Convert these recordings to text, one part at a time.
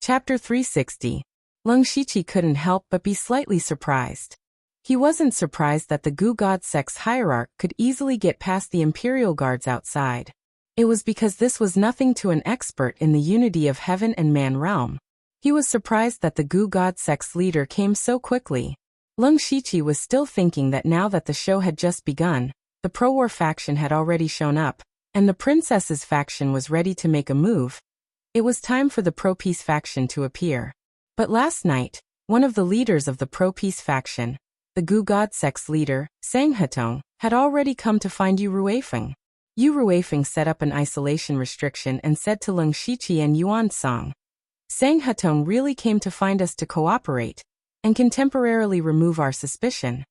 Chapter 360. Leng Shiqi couldn't help but be slightly surprised. He wasn't surprised that the Gu God sect's hierarch could easily get past the Imperial Guards outside. It was because this was nothing to an expert in the unity of heaven and man realm. He was surprised that the Gu God sect's leader came so quickly. Leng Shiqi was still thinking that now that the show had just begun, the pro-war faction had already shown up, and the princess's faction was ready to make a move. It was time for the pro-peace faction to appear. But last night, one of the leaders of the pro-peace faction, the Gu God sect's leader, Sang Hetong, had already come to find Yu Ruifeng. Yu Ruifeng set up an isolation restriction and said to Leng Shiqi and Yuan Song, "Sang Hetong really came to find us to cooperate, and can temporarily remove our suspicion."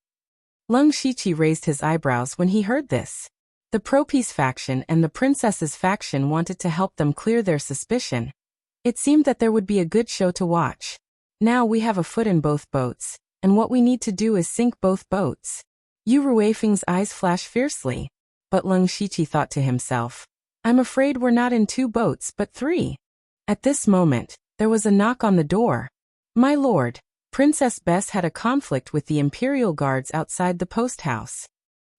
Leng Shiqi raised his eyebrows when he heard this. The pro-peace faction and the princess's faction wanted to help them clear their suspicion. It seemed that there would be a good show to watch. Now we have a foot in both boats, and what we need to do is sink both boats. Yu Ruifeng's eyes flashed fiercely. But Leng Shiqi thought to himself, "I'm afraid we're not in 2 boats but 3. At this moment, there was a knock on the door. "My lord, Princess Bess had a conflict with the Imperial Guards outside the post house."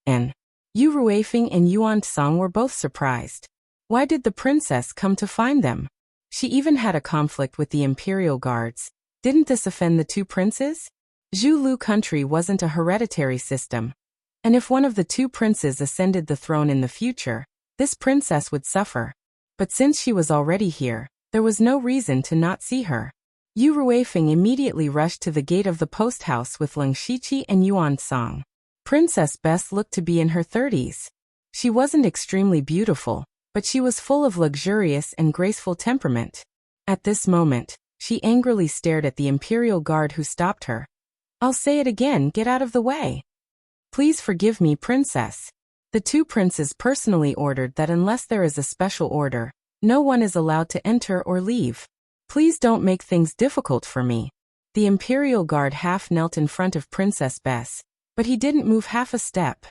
And Yu Ruifeng and Yuan Song were both surprised. Why did the princess come to find them? She even had a conflict with the Imperial Guards. Didn't this offend the 2 princes? Zhu Lu country wasn't a hereditary system. And if one of the 2 princes ascended the throne in the future, this princess would suffer. But since she was already here, there was no reason to not see her. Yu Ruifeng immediately rushed to the gate of the post house with Leng Shiqi and Yuan Song. Princess Bess looked to be in her 30s. She wasn't extremely beautiful, but she was full of luxurious and graceful temperament. At this moment, she angrily stared at the Imperial Guard who stopped her. "I'll say it again, get out of the way." "Please forgive me, princess." The 2 princes personally ordered that unless there is a special order, no one is allowed to enter or leave. "Please don't make things difficult for me." The Imperial Guard half knelt in front of Princess Bess, but he didn't move half a step.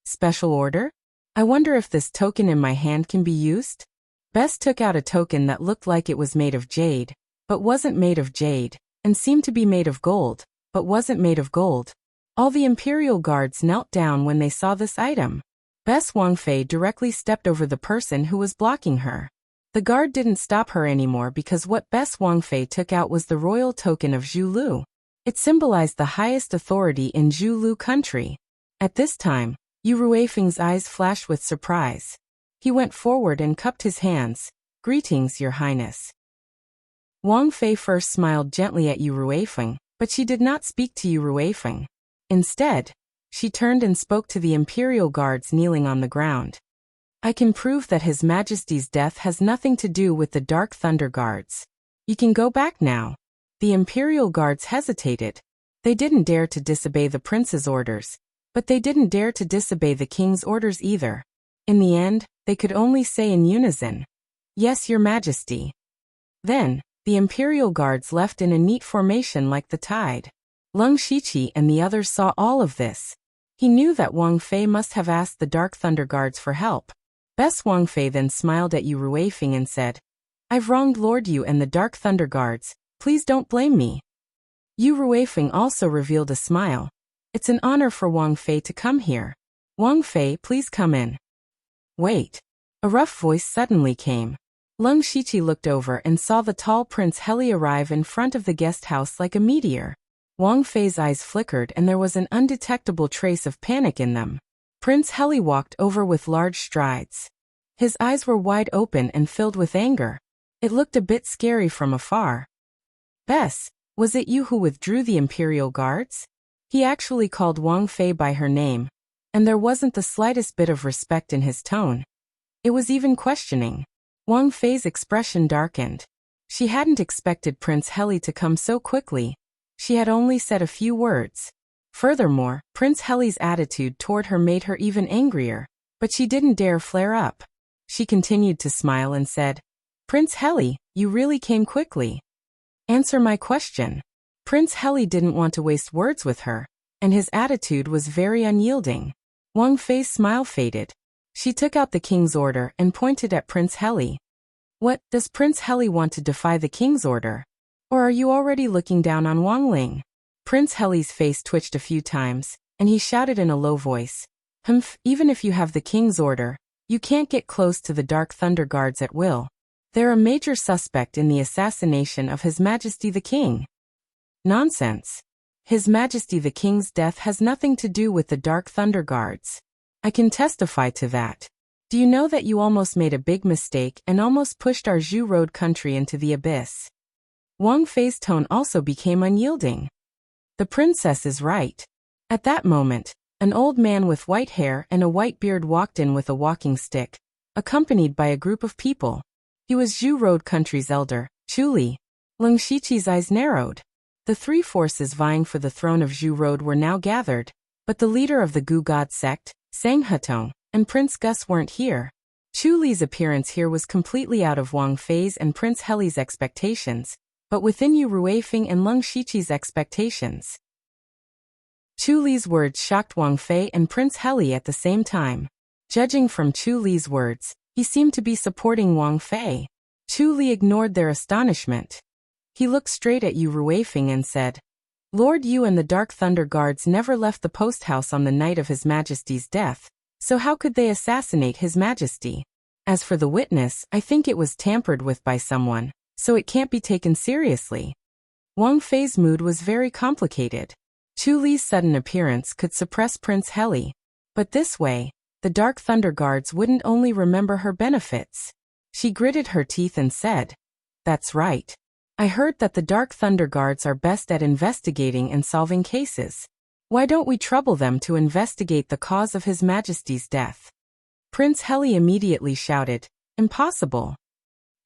"Special order? I wonder if this token in my hand can be used?" Bess took out a token that looked like it was made of jade, but wasn't made of jade, and seemed to be made of gold, but wasn't made of gold. All the Imperial Guards knelt down when they saw this item. Bess Wangfei directly stepped over the person who was blocking her. The guard didn't stop her anymore because what Bess Wangfei took out was the royal token of Zhu Lu. It symbolized the highest authority in Zhu Lu country. At this time, Yu Ruifeng's eyes flashed with surprise. He went forward and cupped his hands. "Greetings, Your Highness." Wang Fei first smiled gently at Yu Ruifeng, but she did not speak to Yu Ruifeng. Instead, she turned and spoke to the Imperial Guards kneeling on the ground. "I can prove that His Majesty's death has nothing to do with the Dark Thunder Guards. You can go back now." The Imperial Guards hesitated. They didn't dare to disobey the prince's orders, but they didn't dare to disobey the king's orders either. In the end, they could only say in unison, "Yes, Your Majesty." Then, the Imperial Guards left in a neat formation like the tide. Leng Shiqi and the others saw all of this. He knew that Wang Fei must have asked the Dark Thunder Guards for help. Bess Wang Fei then smiled at Yu Ruifeng and said, "I've wronged Lord Yu and the Dark Thunder Guards. Please don't blame me." Yu Ruifeng also revealed a smile. "It's an honor for Wang Fei to come here. Wang Fei, please come in." "Wait." A rough voice suddenly came. Leng Shiqi looked over and saw the tall Prince Heli arrive in front of the guest house like a meteor. Wang Fei's eyes flickered and there was an undetectable trace of panic in them. Prince Heli walked over with large strides. His eyes were wide open and filled with anger. It looked a bit scary from afar. "Bess, was it you who withdrew the Imperial Guards?" He actually called Wang Fei by her name, and there wasn't the slightest bit of respect in his tone. It was even questioning. Wang Fei's expression darkened. She hadn't expected Prince Heli to come so quickly. She had only said a few words. Furthermore, Prince Heli's attitude toward her made her even angrier, but she didn't dare flare up. She continued to smile and said, "Prince Heli, you really came quickly. Answer my question." Prince Heli didn't want to waste words with her, and his attitude was very unyielding. Wang Fei's smile faded. She took out the king's order and pointed at Prince Heli. "What, does Prince Heli want to defy the king's order?" Or are you already looking down on Wang Ling? Prince Heli's face twitched a few times, and he shouted in a low voice, "Humph, even if you have the king's order, you can't get close to the Dark Thunder Guards at will. They're a major suspect in the assassination of His Majesty the King." Nonsense. His Majesty the King's death has nothing to do with the Dark Thunder Guards. I can testify to that. Do you know that you almost made a big mistake and almost pushed our Zhu Road country into the abyss? Wang Fei's tone also became unyielding. The princess is right. At that moment, an old man with white hair and a white beard walked in with a walking stick, accompanied by a group of people. He was Zhu Road country's elder, Chu Li. Leng Shiqi's eyes narrowed. The three forces vying for the throne of Zhu Road were now gathered, but the leader of the Gu God sect, Sang Hetong, and Prince Gus weren't here. Chu Li's appearance here was completely out of Wang Fei's and Prince Heli's expectations, but within Yu Ruifeng and Leng Shiqi's expectations. Chu Li's words shocked Wang Fei and Prince Heli at the same time. Judging from Chu Li's words, he seemed to be supporting Wang Fei. Chu Li ignored their astonishment. He looked straight at Yu Ruifeng and said, "Lord Yu and the Dark Thunder Guards never left the post house on the night of His Majesty's death, so how could they assassinate His Majesty? As for the witness, I think it was tampered with by someone, so it can't be taken seriously." Wang Fei's mood was very complicated. Chu Li's sudden appearance could suppress Prince Heli, but this way, the Dark Thunder Guards wouldn't only remember her benefits. She gritted her teeth and said, "That's right. I heard that the Dark Thunder Guards are best at investigating and solving cases. Why don't we trouble them to investigate the cause of His Majesty's death?" Prince Heli immediately shouted, "Impossible.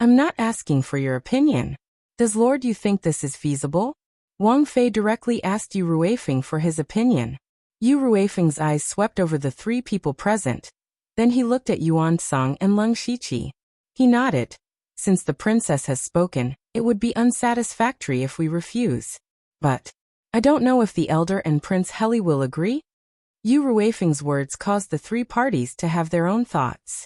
I'm not asking for your opinion. Does Lord Yu think this is feasible?" Wang Fei directly asked Yu Ruifeng for his opinion. Yu Ruifeng's eyes swept over the three people present. Then he looked at Yuan Song and Leng Shiqi. He nodded. "Since the princess has spoken, it would be unsatisfactory if we refuse. But I don't know if the elder and Prince Heli will agree." Yu Ruifeng's words caused the three parties to have their own thoughts.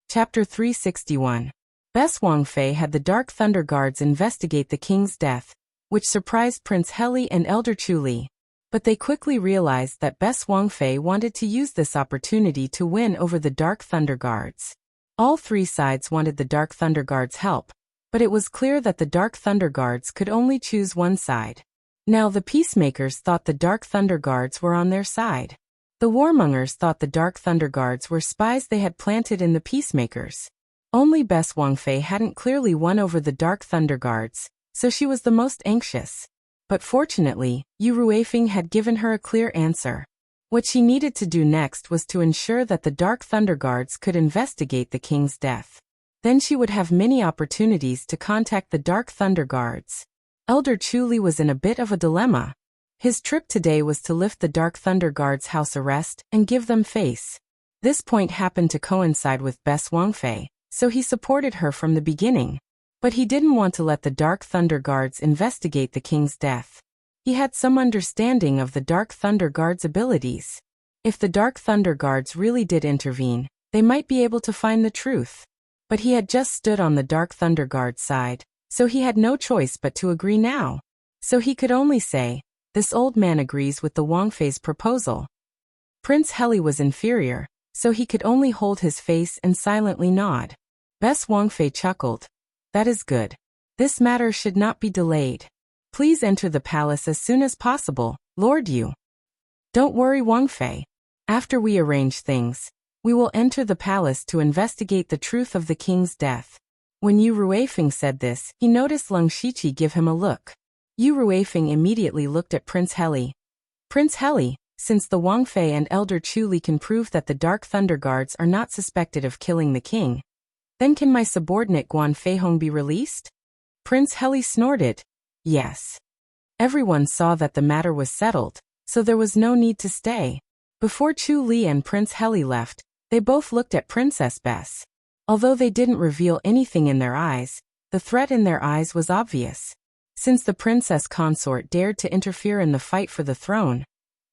Chapter 361. Best Wang Fei had the Dark Thunder Guards investigate the king's death, which surprised Prince Heli and Elder Chu Li. But they quickly realized that Best Wang Fei wanted to use this opportunity to win over the Dark Thunder Guards. All three sides wanted the Dark Thunder Guards' help, but it was clear that the Dark Thunder Guards could only choose one side. Now the peacemakers thought the Dark Thunder Guards were on their side. The warmongers thought the Dark Thunder Guards were spies they had planted in the peacemakers. Only Best Wang Fei hadn't clearly won over the Dark Thunder Guards, so she was the most anxious. But fortunately, Yu Ruifeng had given her a clear answer. What she needed to do next was to ensure that the Dark Thunder Guards could investigate the king's death. Then she would have many opportunities to contact the Dark Thunder Guards. Elder Chu Li was in a bit of a dilemma. His trip today was to lift the Dark Thunder Guards' house arrest and give them face. This point happened to coincide with Best Wang Fei, so he supported her from the beginning. But he didn't want to let the Dark Thunder Guards investigate the king's death. He had some understanding of the Dark Thunder Guards' abilities. If the Dark Thunder Guards really did intervene, they might be able to find the truth. But he had just stood on the Dark Thunder Guards' side, so he had no choice but to agree now. So he could only say, "This old man agrees with the Wang Fei's proposal." Prince Heli was inferior, so he could only hold his face and silently nod. Best Wang Fei chuckled. "That is good. This matter should not be delayed. Please enter the palace as soon as possible, Lord Yu." "Don't worry, Wang Fei. After we arrange things, we will enter the palace to investigate the truth of the king's death." When Yu Ruifeng said this, he noticed Leng Shiqi give him a look. Yu Ruifeng immediately looked at Prince Heli. "Prince Heli, since the Wang Fei and Elder Chu Li can prove that the Dark Thunder Guards are not suspected of killing the king, then can my subordinate Guan Feihong be released?" Prince Heli snorted. Yes. Everyone saw that the matter was settled, so there was no need to stay. Before Chu Li and Prince Heli left, they both looked at Princess Bess. Although they didn't reveal anything in their eyes, the threat in their eyes was obvious. Since the princess consort dared to interfere in the fight for the throne,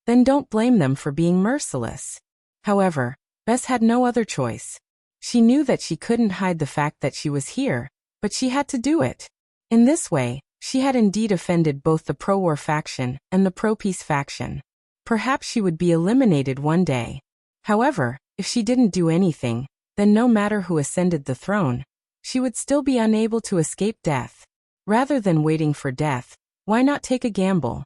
then don't blame them for being merciless. However, Bess had no other choice. She knew that she couldn't hide the fact that she was here, but she had to do it. In this way, she had indeed offended both the pro-war faction and the pro-peace faction. Perhaps she would be eliminated one day. However, if she didn't do anything, then no matter who ascended the throne, she would still be unable to escape death. Rather than waiting for death, why not take a gamble?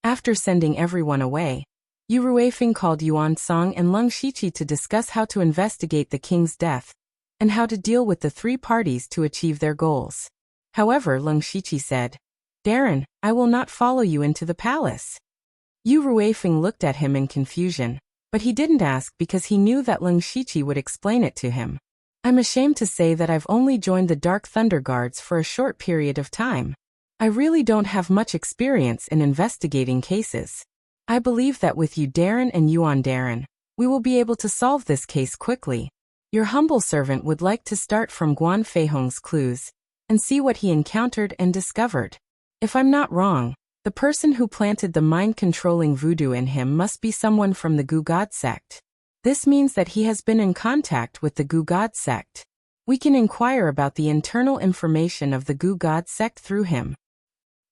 After sending everyone away, Yu Ruifeng called Yuan Song and Leng Shiqi to discuss how to investigate the king's death and how to deal with the three parties to achieve their goals. However, Leng Shiqi said, "Darren, I will not follow you into the palace." Yu Ruifeng looked at him in confusion, but he didn't ask because he knew that Leng Shiqi would explain it to him. "I'm ashamed to say that I've only joined the Dark Thunder Guards for a short period of time. I really don't have much experience in investigating cases. I believe that with you Darren and Yuan Darren, we will be able to solve this case quickly. Your humble servant would like to start from Guan Feihong's clues and see what he encountered and discovered. If I'm not wrong, the person who planted the mind-controlling voodoo in him must be someone from the Gu God sect. This means that he has been in contact with the Gu God sect. We can inquire about the internal information of the Gu God sect through him."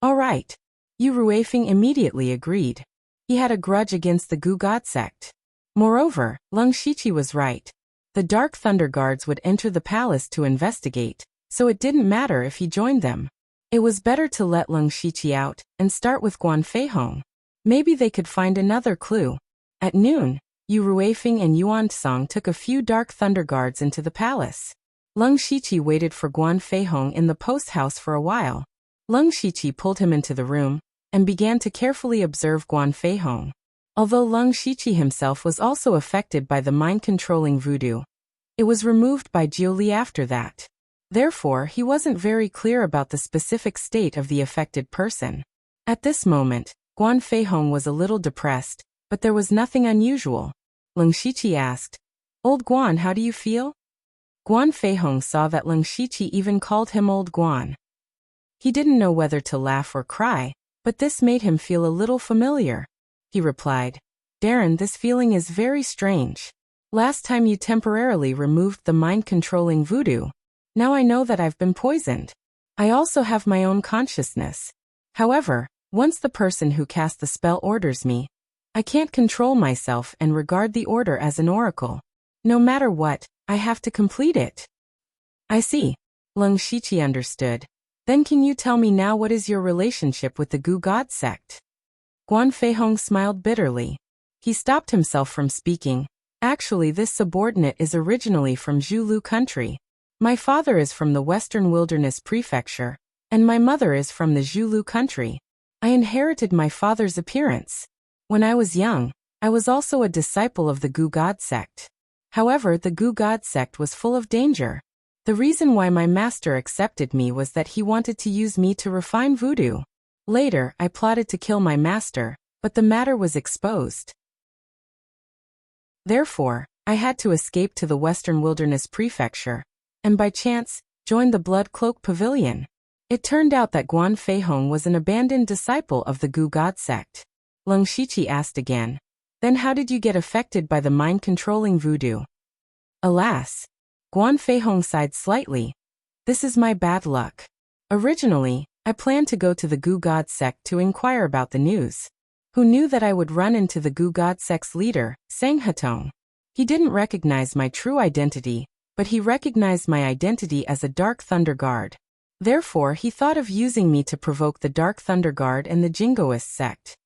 "All right." Yu Ruifeng immediately agreed. He had a grudge against the Gu God sect. Moreover, Leng Shiqi was right. The Dark Thunder Guards would enter the palace to investigate, so it didn't matter if he joined them. It was better to let Leng Shiqi out and start with Guan Feihong. Maybe they could find another clue. At noon, Yu Ruifeng and Yuan Song took a few Dark Thunder Guards into the palace. Leng Shiqi waited for Guan Feihong in the post house for a while. Leng Shiqi pulled him into the room and began to carefully observe Guan Feihong. Although Leng Shiqi himself was also affected by the mind-controlling voodoo, it was removed by Jiu Li after that. Therefore, he wasn't very clear about the specific state of the affected person. At this moment, Guan Feihong was a little depressed, but there was nothing unusual. Leng Shiqi asked, "Old Guan, how do you feel?" Guan Feihong saw that Leng Shiqi even called him Old Guan. He didn't know whether to laugh or cry, but this made him feel a little familiar. He replied, "Darren, this feeling is very strange. Last time you temporarily removed the mind-controlling voodoo. Now I know that I've been poisoned. I also have my own consciousness. However, once the person who cast the spell orders me, I can't control myself and regard the order as an oracle. No matter what, I have to complete it." "I see." Leng Shiqi understood. "Then can you tell me now what is your relationship with the Gu God sect?" Guan Feihong smiled bitterly. He stopped himself from speaking. "Actually, this subordinate is originally from Zhulu country. My father is from the Western Wilderness Prefecture, and my mother is from the Zhulu country. I inherited my father's appearance. When I was young, I was also a disciple of the Gu God sect. However, the Gu God sect was full of danger. The reason why my master accepted me was that he wanted to use me to refine voodoo. Later, I plotted to kill my master, but the matter was exposed. Therefore, I had to escape to the Western Wilderness Prefecture, and by chance, joined the Blood Cloak Pavilion. It turned out that Guan Feihong was an abandoned disciple of the Gu God sect." Leng Shiqi asked again, "Then how did you get affected by the mind-controlling voodoo?" "Alas." Guan Feihong sighed slightly. "This is my bad luck. Originally, I planned to go to the Gu God sect to inquire about the news. Who knew that I would run into the Gu God sect's leader, Sang Hatong? He didn't recognize my true identity, but he recognized my identity as a Dark Thunder Guard. Therefore, he thought of using me to provoke the Dark Thunder Guard and the Jingoist sect.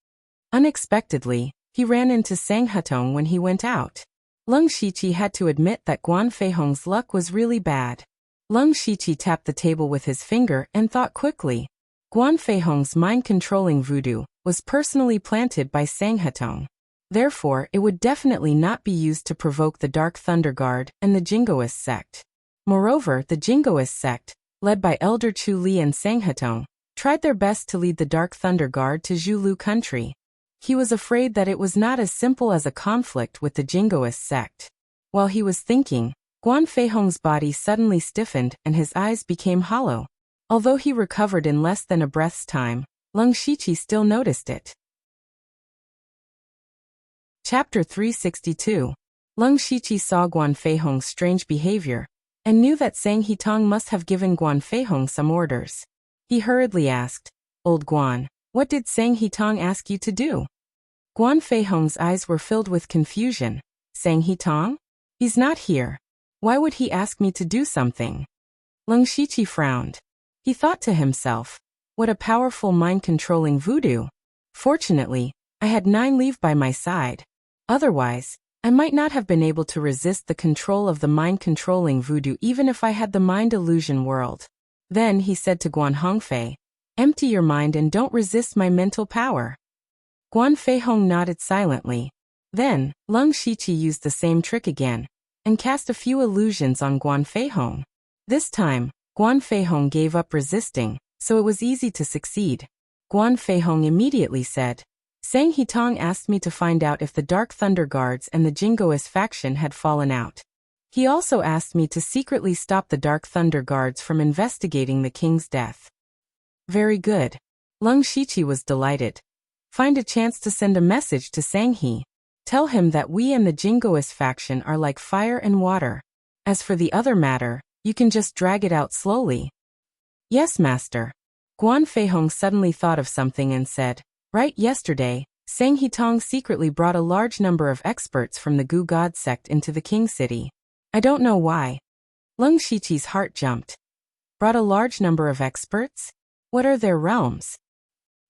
Unexpectedly, he ran into Sang Hatong when he went out." Leng Shiqi had to admit that Guan Feihong's luck was really bad. Leng Shiqi tapped the table with his finger and thought quickly. Guan Feihong's mind-controlling voodoo was personally planted by Sang Hatong. Therefore, it would definitely not be used to provoke the Dark Thunder Guard and the Jingoist sect. Moreover, the Jingoist sect, led by Elder Chu Li and Sang Hatong, tried their best to lead the Dark Thunder Guard to Zhulu country. He was afraid that it was not as simple as a conflict with the Jingoist sect. While he was thinking, Guan Feihong's body suddenly stiffened and his eyes became hollow. Although he recovered in less than a breath's time, Leng Shiqi still noticed it. Chapter 362. Leng Shiqi saw Guan Feihong's strange behavior and knew that Sang Hitong must have given Guan Feihong some orders. He hurriedly asked, "Old Guan, what did Sang Hitong ask you to do?" Guan Feihong's eyes were filled with confusion. "Sang Hitong? He's not here. Why would he ask me to do something?" Leng Shiqi frowned. He thought to himself, what a powerful mind-controlling voodoo. Fortunately, I had 9 leave by my side. Otherwise, I might not have been able to resist the control of the mind-controlling voodoo even if I had the mind illusion world. Then he said to Guan Hongfei, "Empty your mind and don't resist my mental power." Guan Feihong nodded silently. Then, Leng Shiqi used the same trick again, and cast a few illusions on Guan Feihong. This time, Guan Feihong gave up resisting, so it was easy to succeed. Guan Feihong immediately said, "Sang Hitong asked me to find out if the Dark Thunder Guards and the Jingoist faction had fallen out. He also asked me to secretly stop the Dark Thunder Guards from investigating the king's death." Very good. Leng Shiqi was delighted. Find a chance to send a message to Sang He. Tell him that we and the Jingoist faction are like fire and water. As for the other matter, you can just drag it out slowly. Yes, master. Guan Feihong suddenly thought of something and said, "Right, yesterday, Sang Hitong secretly brought a large number of experts from the Gu God sect into the King City. I don't know why." Leng Shiqi's heart jumped. Brought a large number of experts? What are their realms?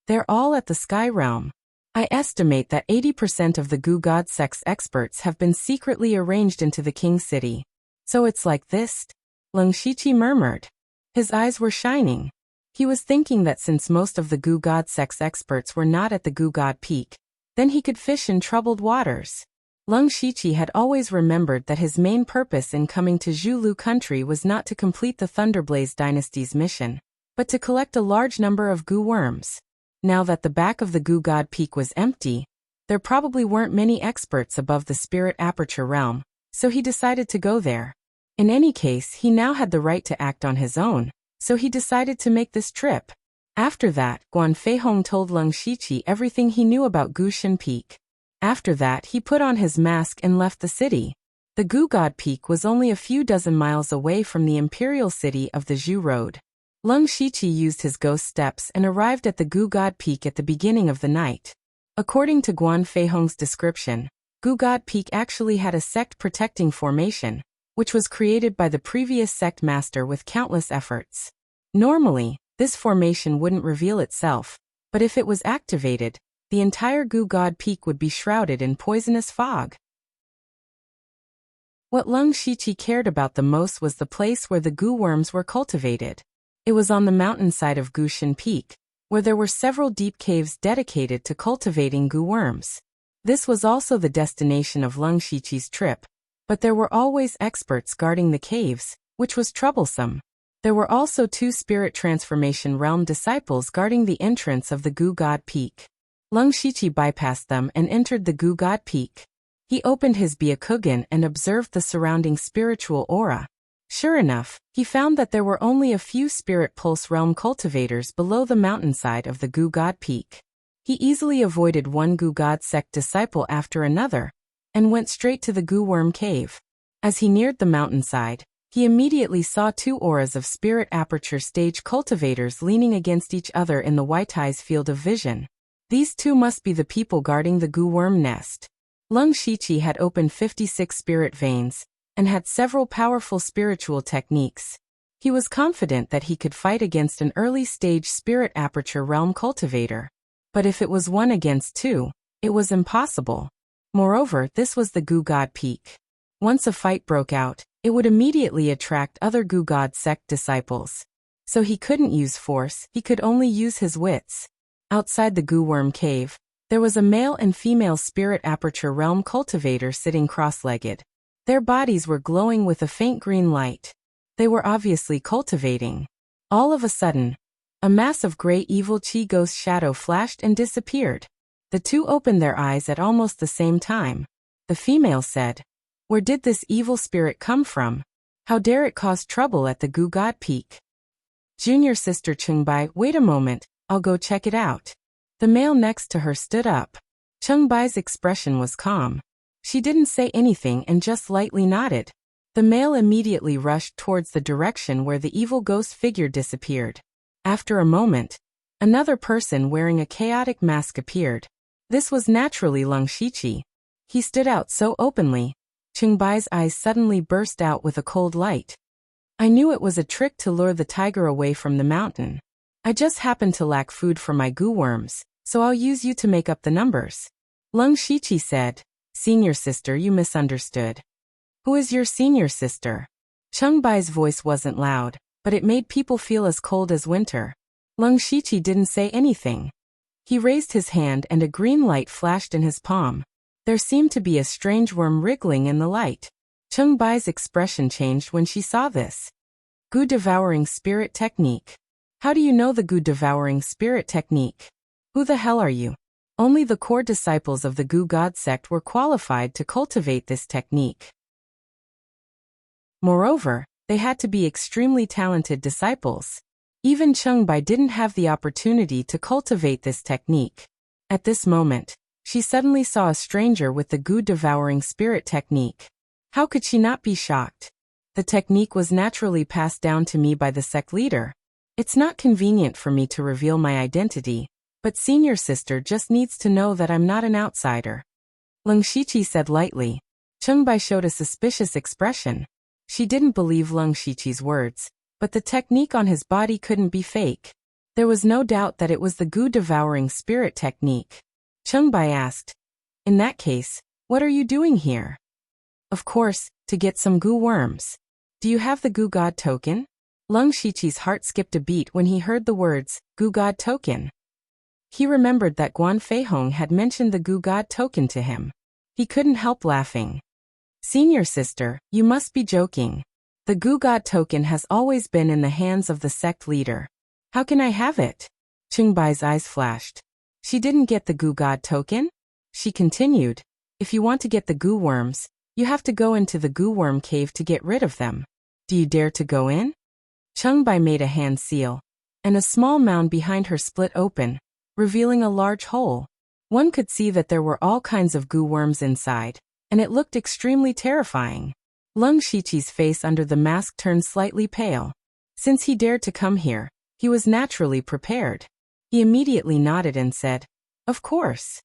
They're all at the Sky Realm. I estimate that 80% of the Gu God sect's experts have been secretly arranged into the King City. So it's like this? Leng Shiqi murmured. His eyes were shining. He was thinking that since most of the Gu God sect's experts were not at the Gu God Peak, then he could fish in troubled waters. Leng Shiqi had always remembered that his main purpose in coming to Zhulu country was not to complete the Thunderblaze dynasty's mission, but to collect a large number of Gu worms. Now that the back of the Gu God Peak was empty, there probably weren't many experts above the Spirit Aperture realm, so he decided to go there. In any case, he now had the right to act on his own, so he decided to make this trip. After that, Guan Feihong told Leng Shiqi everything he knew about Gushan Peak. After that, he put on his mask and left the city. The Gu God Peak was only a few dozen miles away from the imperial city of the Zhu Road. Leng Shiqi used his ghost steps and arrived at the Gu God Peak at the beginning of the night. According to Guan Feihong's description, Gu God Peak actually had a sect-protecting formation, which was created by the previous sect master with countless efforts. Normally, this formation wouldn't reveal itself, but if it was activated, the entire Gu God Peak would be shrouded in poisonous fog. What Leng Shiqi cared about the most was the place where the Gu worms were cultivated. It was on the mountainside of Gushan Peak, where there were several deep caves dedicated to cultivating Gu worms. This was also the destination of Leng Shiqi's trip, but there were always experts guarding the caves, which was troublesome. There were also 2 Spirit Transformation Realm disciples guarding the entrance of the Gu God Peak. Leng Shiqi bypassed them and entered the Gu God Peak. He opened his Byakugan and observed the surrounding spiritual aura. Sure enough, he found that there were only a few Spirit Pulse Realm cultivators below the mountainside of the Gu God Peak. He easily avoided one Gu God sect disciple after another, and went straight to the Gu Worm Cave. As he neared the mountainside, he immediately saw 2 auras of Spirit Aperture stage cultivators leaning against each other in the White Eye's field of vision. These 2 must be the people guarding the Gu Worm Nest. Leng Shiqi had opened 56 spirit veins, and had several powerful spiritual techniques. He was confident that he could fight against an early-stage Spirit Aperture Realm cultivator. But if it was 1 against 2, it was impossible. Moreover, this was the Gu God Peak. Once a fight broke out, it would immediately attract other Gu God sect disciples. So he couldn't use force, he could only use his wits. Outside the Gu Worm Cave, there was a male and female Spirit Aperture Realm cultivator sitting cross-legged. Their bodies were glowing with a faint green light. They were obviously cultivating. All of a sudden, a mass of gray evil chi ghost shadow flashed and disappeared. The 2 opened their eyes at almost the same time. The female said, "Where did this evil spirit come from? How dare it cause trouble at the Gu God Peak?" Junior sister Chengbai, "Wait a moment, I'll go check it out." The male next to her stood up. Cheng Bai's expression was calm. She didn't say anything and just lightly nodded. The male immediately rushed towards the direction where the evil ghost figure disappeared. After a moment, another person wearing a chaotic mask appeared. This was naturally Lung Shiqi. He stood out so openly. Qingbai's eyes suddenly burst out with a cold light. I knew it was a trick to lure the tiger away from the mountain. I just happened to lack food for my goo worms, so I'll use you to make up the numbers. Lung Shiqi said. Senior sister, you misunderstood. Who is your senior sister? Qingbai's voice wasn't loud, but it made people feel as cold as winter. Lung Shiqi didn't say anything. He raised his hand and a green light flashed in his palm. There seemed to be a strange worm wriggling in the light. Qingbai's expression changed when she saw this. Goo devouring spirit technique. How do you know the goo devouring spirit technique? Who the hell are you? Only the core disciples of the Goo God sect were qualified to cultivate this technique. Moreover, they had to be extremely talented disciples. Even Qingbai didn't have the opportunity to cultivate this technique. At this moment, she suddenly saw a stranger with the goo devouring spirit technique. How could she not be shocked? The technique was naturally passed down to me by the sect leader. It's not convenient for me to reveal my identity, but senior sister just needs to know that I'm not an outsider. Lung Shiqi said lightly. Qingbai showed a suspicious expression. She didn't believe Lung Shiqi's words, but the technique on his body couldn't be fake. There was no doubt that it was the goo devouring spirit technique. Qingbai asked, in that case, what are you doing here? Of course, to get some goo worms. Do you have the Goo God token? Lung Shiqi's heart skipped a beat when he heard the words, Goo God token. He remembered that Guan Feihong had mentioned the Goo God token to him. He couldn't help laughing. Senior sister, you must be joking. The Goo God token has always been in the hands of the sect leader. How can I have it? Qingbai's eyes flashed. She didn't get the Goo God token? She continued. If you want to get the goo worms, you have to go into the goo worm cave to get rid of them. Do you dare to go in? Qingbai made a hand seal, and a small mound behind her split open, revealing a large hole. One could see that there were all kinds of goo worms inside, and it looked extremely terrifying. Lung Shiqi's face under the mask turned slightly pale. Since he dared to come here, he was naturally prepared. He immediately nodded and said, of course.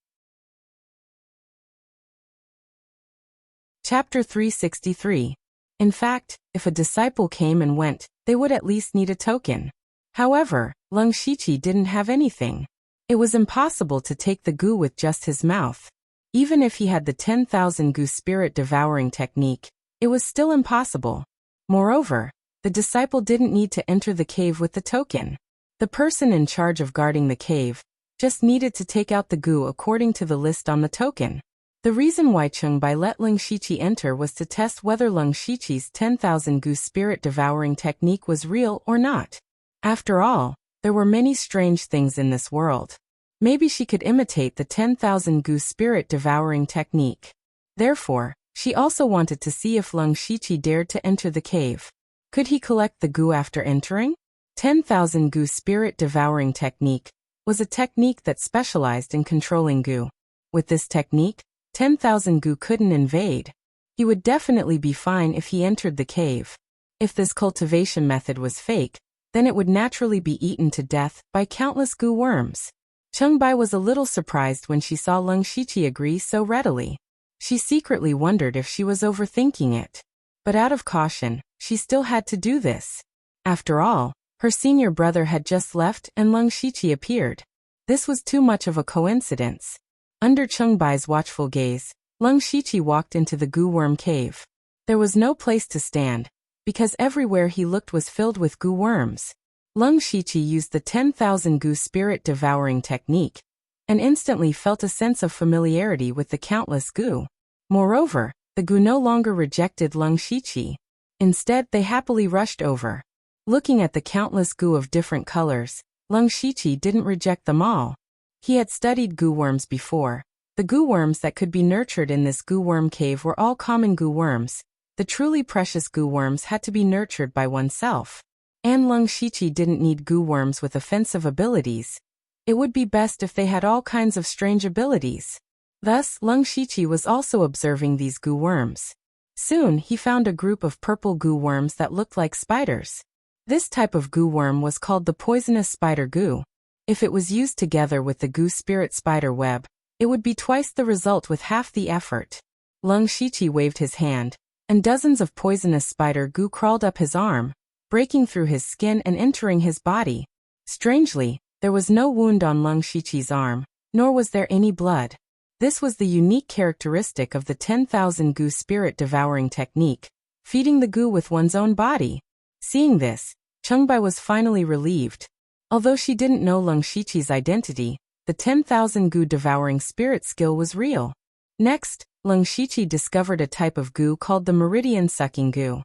Chapter 363. In fact, if a disciple came and went, they would at least need a token. However, Lung Shiqi didn't have anything. It was impossible to take the goo with just his mouth. Even if he had the 10,000 goo spirit devouring technique, it was still impossible. Moreover, the disciple didn't need to enter the cave with the token. The person in charge of guarding the cave just needed to take out the goo according to the list on the token. The reason why Qingbai let Lung Shiqi enter was to test whether Lung Shiqi's 10,000 goo spirit devouring technique was real or not. After all, there were many strange things in this world. Maybe she could imitate the 10,000 goo spirit devouring technique. Therefore, she also wanted to see if Lung Shiqi dared to enter the cave. Could he collect the goo after entering? 10,000 goo spirit devouring technique was a technique that specialized in controlling goo. With this technique, 10,000 goo couldn't invade. He would definitely be fine if he entered the cave. If this cultivation method was fake, then it would naturally be eaten to death by countless goo worms. Qingbai was a little surprised when she saw Lung Shiqi agree so readily. She secretly wondered if she was overthinking it. But out of caution, she still had to do this. After all, her senior brother had just left and Lung Shiqi appeared. This was too much of a coincidence. Under Qingbai's watchful gaze, Lung Shiqi walked into the goo worm cave. There was no place to stand, because everywhere he looked was filled with goo worms. Lung Shiqi used the 10,000 goo spirit devouring technique, and instantly felt a sense of familiarity with the countless goo. Moreover, the goo no longer rejected Lung Shiqi. Instead, they happily rushed over. Looking at the countless goo of different colors, Lung Shiqi didn't reject them all. He had studied goo worms before. The goo worms that could be nurtured in this goo worm cave were all common goo worms. The truly precious goo worms had to be nurtured by oneself. And Lung Shiqi didn't need goo worms with offensive abilities. It would be best if they had all kinds of strange abilities. Thus, Lung Shiqi was also observing these goo worms. Soon, he found a group of purple goo worms that looked like spiders. This type of goo worm was called the poisonous spider goo. If it was used together with the goo spirit spider web, it would be twice the result with half the effort. Lung Shiqi waved his hand, and dozens of poisonous spider goo crawled up his arm, breaking through his skin and entering his body. Strangely, there was no wound on Lung Shiqi's arm, nor was there any blood. This was the unique characteristic of the 10,000 goo spirit devouring technique, feeding the goo with one's own body. Seeing this, Chengbai was finally relieved. Although she didn't know Lung Shiqi's identity, the 10,000 goo devouring spirit skill was real. Next, Lung Shiqi discovered a type of goo called the meridian sucking goo.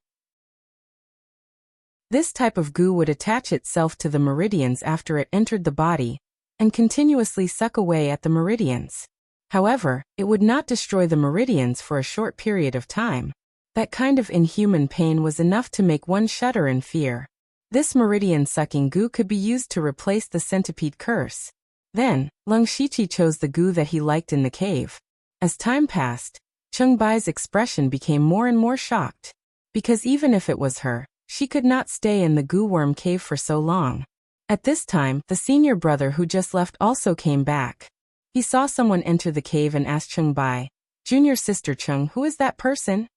This type of goo would attach itself to the meridians after it entered the body, and continuously suck away at the meridians. However, it would not destroy the meridians for a short period of time. That kind of inhuman pain was enough to make one shudder in fear. This meridian-sucking goo could be used to replace the centipede curse. Then, Lung Shiqi chose the goo that he liked in the cave. As time passed, Chengbai's expression became more and more shocked. Because even if it was her, she could not stay in the goo worm cave for so long. At this time, the senior brother who just left also came back. He saw someone enter the cave and asked Chengbai, "Junior sister Cheng, who is that person?"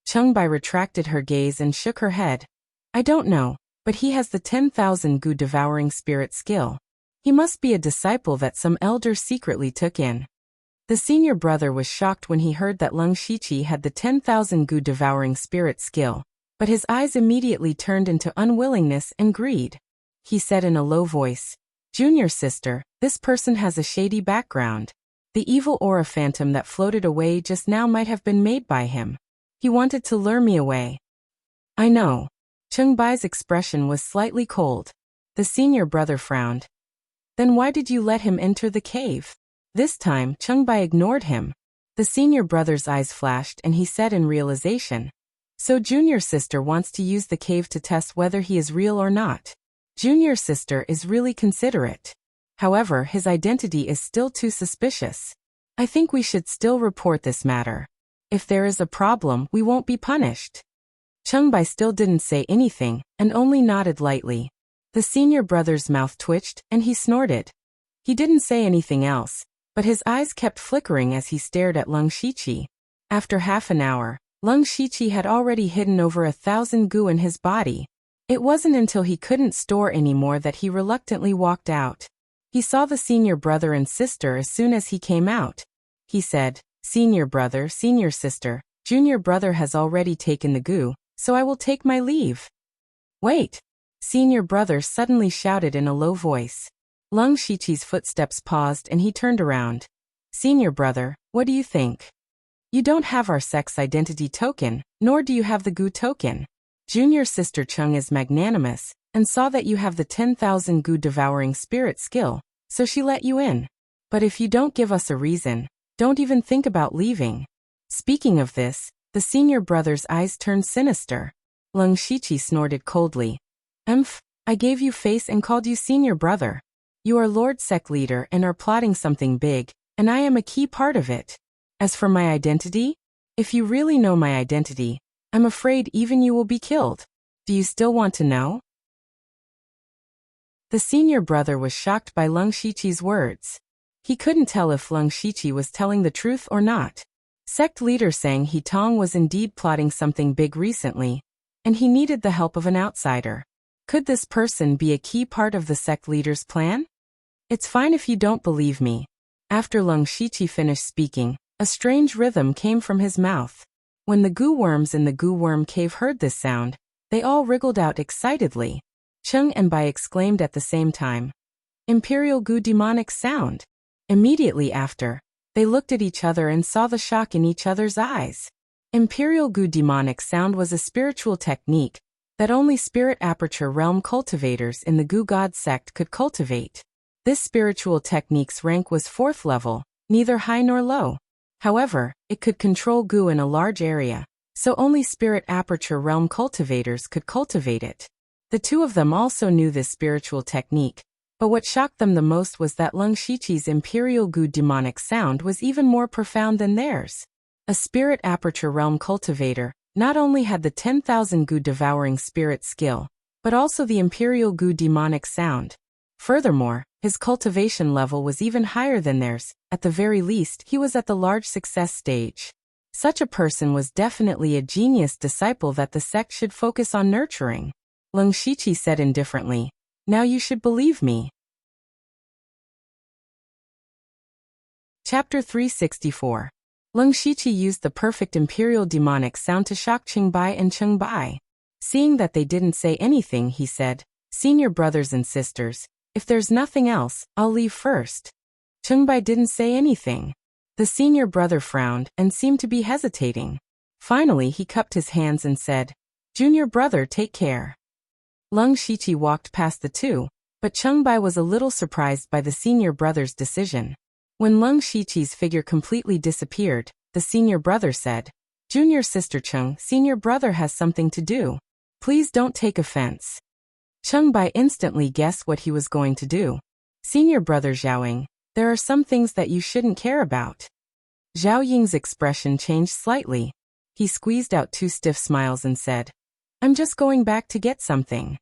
Chengbai retracted her gaze and shook her head. "I don't know, but he has the 10,000 goo devouring spirit skill. He must be a disciple that some elder secretly took in." The senior brother was shocked when he heard that Lung Shiqi had the 10,000 goo devouring spirit skill, but his eyes immediately turned into unwillingness and greed. He said in a low voice, "Junior sister, this person has a shady background. The evil aura phantom that floated away just now might have been made by him. He wanted to lure me away." "I know." Chengbai's expression was slightly cold. The senior brother frowned. "Then why did you let him enter the cave?" This time, Chengbai ignored him. The senior brother's eyes flashed and he said in realization, "So junior sister wants to use the cave to test whether he is real or not. Junior sister is really considerate. However, his identity is still too suspicious. I think we should still report this matter. If there is a problem, we won't be punished." Chengbai still didn't say anything and only nodded lightly. The senior brother's mouth twitched and he snorted. He didn't say anything else, but his eyes kept flickering as he stared at Lung Shiqi. After half an hour, Lung Shiqi had already hidden over 1,000 goo in his body. It wasn't until he couldn't store anymore that he reluctantly walked out. He saw the senior brother and sister as soon as he came out. He said, "Senior brother, senior sister, junior brother has already taken the goo, so I will take my leave." "Wait!" Senior brother suddenly shouted in a low voice. Lung Shiqi's footsteps paused and he turned around. "Senior brother, what do you think? You don't have our sex identity token, nor do you have the goo token. Junior sister Cheng is magnanimous, and saw that you have the 10,000 goo devouring spirit skill, so she let you in. But if you don't give us a reason, don't even think about leaving." Speaking of this, the senior brother's eyes turned sinister. Lung Shiqi snorted coldly. I gave you face and called you senior brother. You are Lord Sec leader and are plotting something big, and I am a key part of it. As for my identity, if you really know my identity, I'm afraid even you will be killed. Do you still want to know?" The senior brother was shocked by Lung Shiqi's words. He couldn't tell if Lung Shiqi was telling the truth or not. Sect leader Sang He Tong was indeed plotting something big recently, and he needed the help of an outsider. Could this person be a key part of the sect leader's plan? It's fine if you don't believe me. After Lung Shiqi finished speaking, a strange rhythm came from his mouth. When the goo worms in the goo worm cave heard this sound, they all wriggled out excitedly. Cheng and Bai exclaimed at the same time, "Imperial goo demonic sound!" Immediately after, they looked at each other and saw the shock in each other's eyes. Imperial goo demonic sound was a spiritual technique that only spirit aperture realm cultivators in the goo god sect could cultivate. This spiritual technique's rank was 4th level, neither high nor low. However, it could control goo in a large area, so only spirit aperture realm cultivators could cultivate it. The two of them also knew this spiritual technique, but what shocked them the most was that Lung Shiqi's imperial goo demonic sound was even more profound than theirs. A spirit aperture realm cultivator, not only had the 10,000 goo devouring spirit skill, but also the imperial goo demonic sound. Furthermore, his cultivation level was even higher than theirs. At the very least, he was at the large success stage. Such a person was definitely a genius disciple that the sect should focus on nurturing. Leng Shiqi said indifferently, "Now you should believe me." Chapter 364. Leng Shiqi used the perfect imperial demonic sound to shock Qingbai and Chengbai. Seeing that they didn't say anything, he said, "Senior brothers and sisters, if there's nothing else, I'll leave first." Chengbai didn't say anything. The senior brother frowned and seemed to be hesitating. Finally, he cupped his hands and said, "Junior brother, take care." Leng Shiqi walked past the two, but Chengbai was a little surprised by the senior brother's decision. When Leng Shiqi's figure completely disappeared, the senior brother said, "Junior sister Cheng, senior brother has something to do. Please don't take offense." Chengbai instantly guessed what he was going to do. "Senior brother Zhaoying, there are some things that you shouldn't care about." Zhao Ying's expression changed slightly. He squeezed out two stiff smiles and said, "I'm just going back to get something."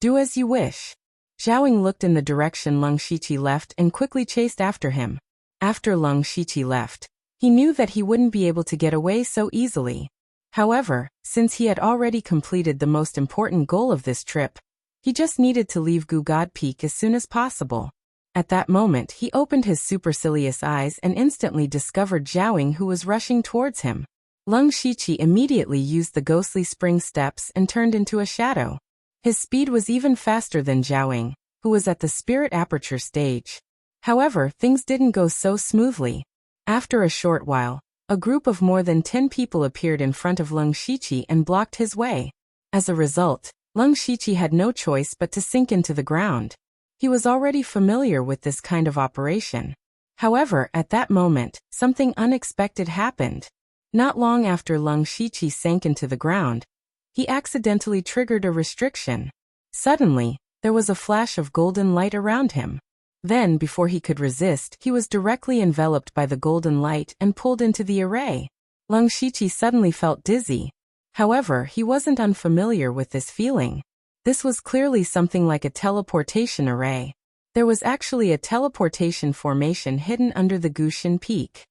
"Do as you wish." Zhao Ying looked in the direction Leng Shiqi left and quickly chased after him. After Leng Shiqi left, he knew that he wouldn't be able to get away so easily. However, since he had already completed the most important goal of this trip, he just needed to leave Gu God Peak as soon as possible. At that moment, he opened his supercilious eyes and instantly discovered Zhao Ying, who was rushing towards him. Leng Shiqi immediately used the ghostly spring steps and turned into a shadow. His speed was even faster than Zhao Ying, who was at the spirit aperture stage. However, things didn't go so smoothly. After a short while, a group of more than 10 people appeared in front of Leng Shiqi and blocked his way. As a result, Leng Shiqi had no choice but to sink into the ground. He was already familiar with this kind of operation. However, at that moment, something unexpected happened. Not long after Leng Shiqi sank into the ground, he accidentally triggered a restriction. Suddenly, there was a flash of golden light around him. Then, before he could resist, he was directly enveloped by the golden light and pulled into the array. Leng Shiqi suddenly felt dizzy. However, he wasn't unfamiliar with this feeling. This was clearly something like a teleportation array. There was actually a teleportation formation hidden under the Gushin Peak.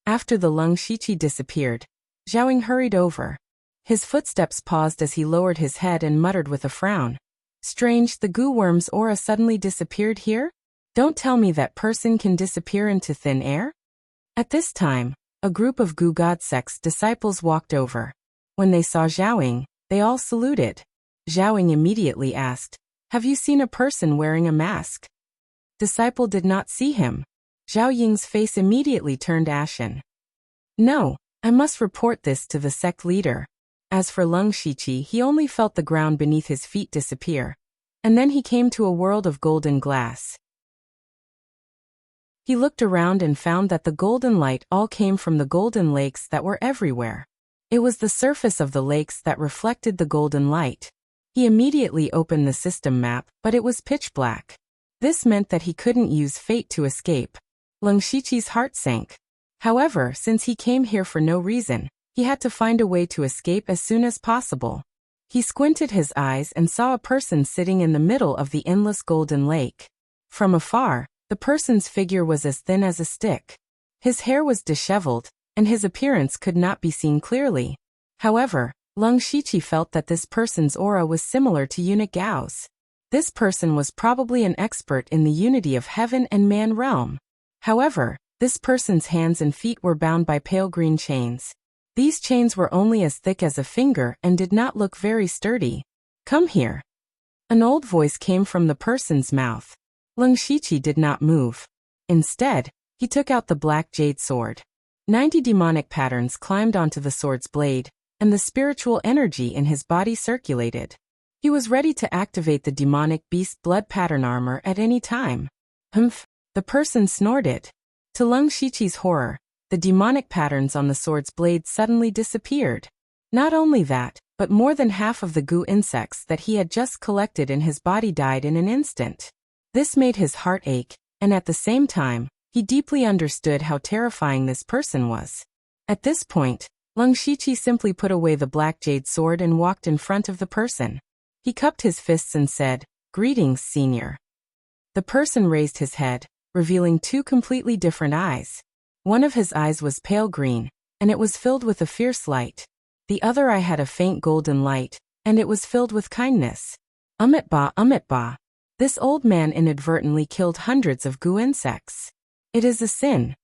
After the Leng Shiqi disappeared, Zhao Ying hurried over. His footsteps paused as he lowered his head and muttered with a frown. "Strange, the goo worm's aura suddenly disappeared here? Don't tell me that person can disappear into thin air?" At this time, a group of Goo God Sect's disciples walked over. When they saw Zhao Ying, they all saluted. Zhao Ying immediately asked, "Have you seen a person wearing a mask?" Disciple did not see him. Zhao Ying's face immediately turned ashen. "No, I must report this to the sect leader." As for Leng Shiqi, he only felt the ground beneath his feet disappear. And then he came to a world of golden glass. He looked around and found that the golden light all came from the golden lakes that were everywhere. It was the surface of the lakes that reflected the golden light. He immediately opened the system map, but it was pitch black. This meant that he couldn't use fate to escape. Leng Shiqi's heart sank. However, since he came here for no reason, he had to find a way to escape as soon as possible. He squinted his eyes and saw a person sitting in the middle of the endless golden lake. From afar, the person's figure was as thin as a stick. His hair was disheveled, and his appearance could not be seen clearly. However, Leng Shiqi felt that this person's aura was similar to Eunuch Gao's. This person was probably an expert in the unity of heaven and man realm. However, this person's hands and feet were bound by pale green chains. These chains were only as thick as a finger and did not look very sturdy. "Come here." An old voice came from the person's mouth. Leng Shiqi did not move. Instead, he took out the black jade sword. 90 demonic patterns climbed onto the sword's blade, and the spiritual energy in his body circulated. He was ready to activate the demonic beast blood pattern armor at any time. "Humph," the person snorted. To Leng Shiqi's horror, the demonic patterns on the sword's blade suddenly disappeared. Not only that, but more than half of the goo insects that he had just collected in his body died in an instant. This made his heart ache, and at the same time, he deeply understood how terrifying this person was. At this point, Lung Shiqi simply put away the black jade sword and walked in front of the person. He cupped his fists and said, "Greetings, senior." The person raised his head, revealing two completely different eyes. One of his eyes was pale green, and it was filled with a fierce light. The other eye had a faint golden light, and it was filled with kindness. Umitba. This old man inadvertently killed hundreds of goo insects. It is a sin.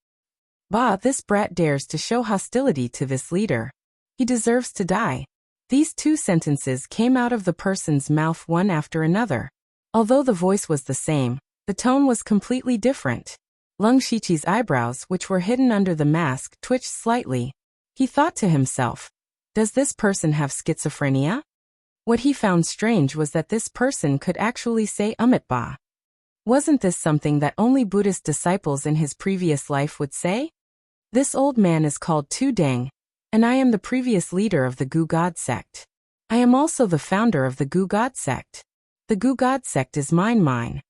This brat dares to show hostility to this leader. He deserves to die. These two sentences came out of the person's mouth one after another. Although the voice was the same, the tone was completely different. Lung Shiqi's eyebrows, which were hidden under the mask, twitched slightly. He thought to himself, does this person have schizophrenia? What he found strange was that this person could actually say Umitba. Wasn't this something that only Buddhist disciples in his previous life would say? This old man is called Tu Deng, and I am the previous leader of the Gu God sect. I am also the founder of the Gu God sect. The Gu God sect is mine.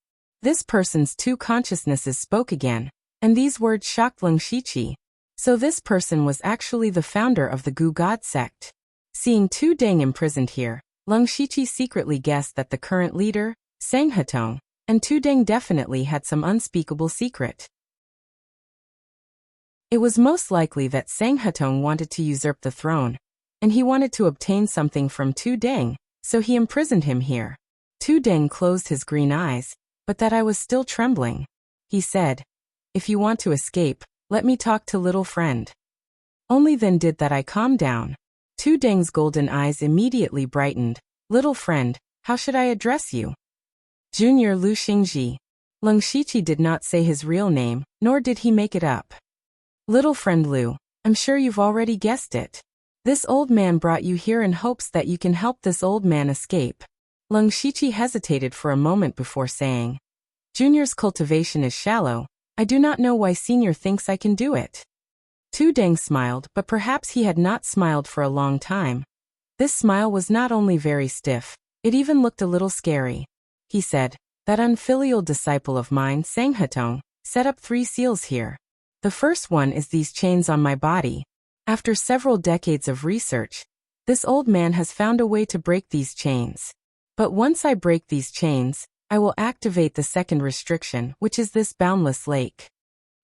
This person's two consciousnesses spoke again, and these words shocked Lung Shiqi. So this person was actually the founder of the Gu God sect. Seeing Tu Deng imprisoned here, Lung Shiqi secretly guessed that the current leader, Sang Hetong, and Tu Deng definitely had some unspeakable secret. It was most likely that Sang Hetong wanted to usurp the throne, and he wanted to obtain something from Tu Deng, so he imprisoned him here. Tu Deng closed his green eyes, but that eye was still trembling. He said, "If you want to escape, let me talk to little friend." Only then did that eye calm down. Tu Deng's golden eyes immediately brightened. "Little friend, how should I address you?" Junior Lu Xingji. Lung Shiqi did not say his real name, nor did he make it up. "Little friend Lu, I'm sure you've already guessed it. This old man brought you here in hopes that you can help this old man escape." Lung Shiqi hesitated for a moment before saying, "Junior's cultivation is shallow. I do not know why Senior thinks I can do it." Tu Deng smiled, but perhaps he had not smiled for a long time. This smile was not only very stiff, it even looked a little scary. He said, "That unfilial disciple of mine, Sang Hetong, set up 3 seals here. The first one is these chains on my body. After several decades of research, this old man has found a way to break these chains. But once I break these chains, I will activate the second restriction, which is this boundless lake."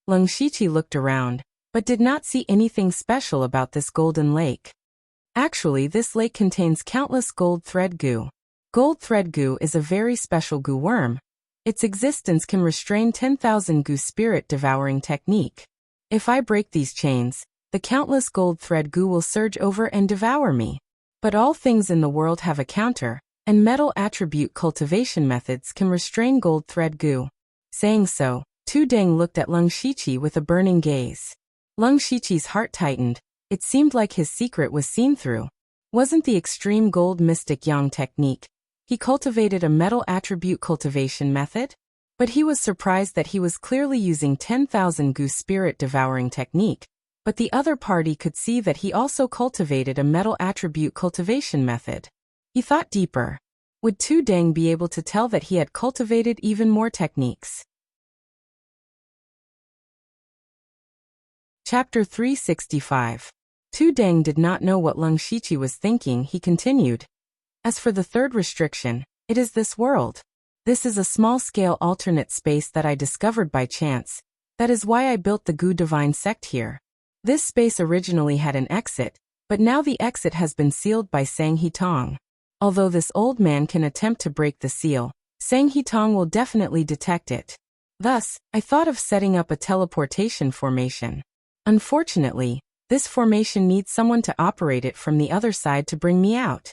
Lung Shiqi looked around, but did not see anything special about this golden lake. Actually, this lake contains countless gold thread goo. Gold thread goo is a very special goo worm. Its existence can restrain 10,000 goo spirit devouring technique. If I break these chains, the countless gold thread goo will surge over and devour me. But all things in the world have a counter, and metal attribute cultivation methods can restrain gold thread goo. Saying so, Tu Deng looked at Lung Shiqi with a burning gaze. Lung Shiqi's heart tightened. It seemed like his secret was seen through. Wasn't the extreme gold mystic yang technique? He cultivated a metal attribute cultivation method? But he was surprised that he was clearly using 10,000 goo spirit devouring technique. But the other party could see that he also cultivated a metal attribute cultivation method. He thought deeper. Would Tu Deng be able to tell that he had cultivated even more techniques? Chapter 365. Tu Deng did not know what Lung Shiqi was thinking. He continued. "As for the third restriction, it is this world. This is a small-scale alternate space that I discovered by chance. That is why I built the Gu Divine sect here. This space originally had an exit, but now the exit has been sealed by Sang Hetong. Although this old man can attempt to break the seal, Sang Hetong will definitely detect it. Thus, I thought of setting up a teleportation formation. Unfortunately, this formation needs someone to operate it from the other side to bring me out."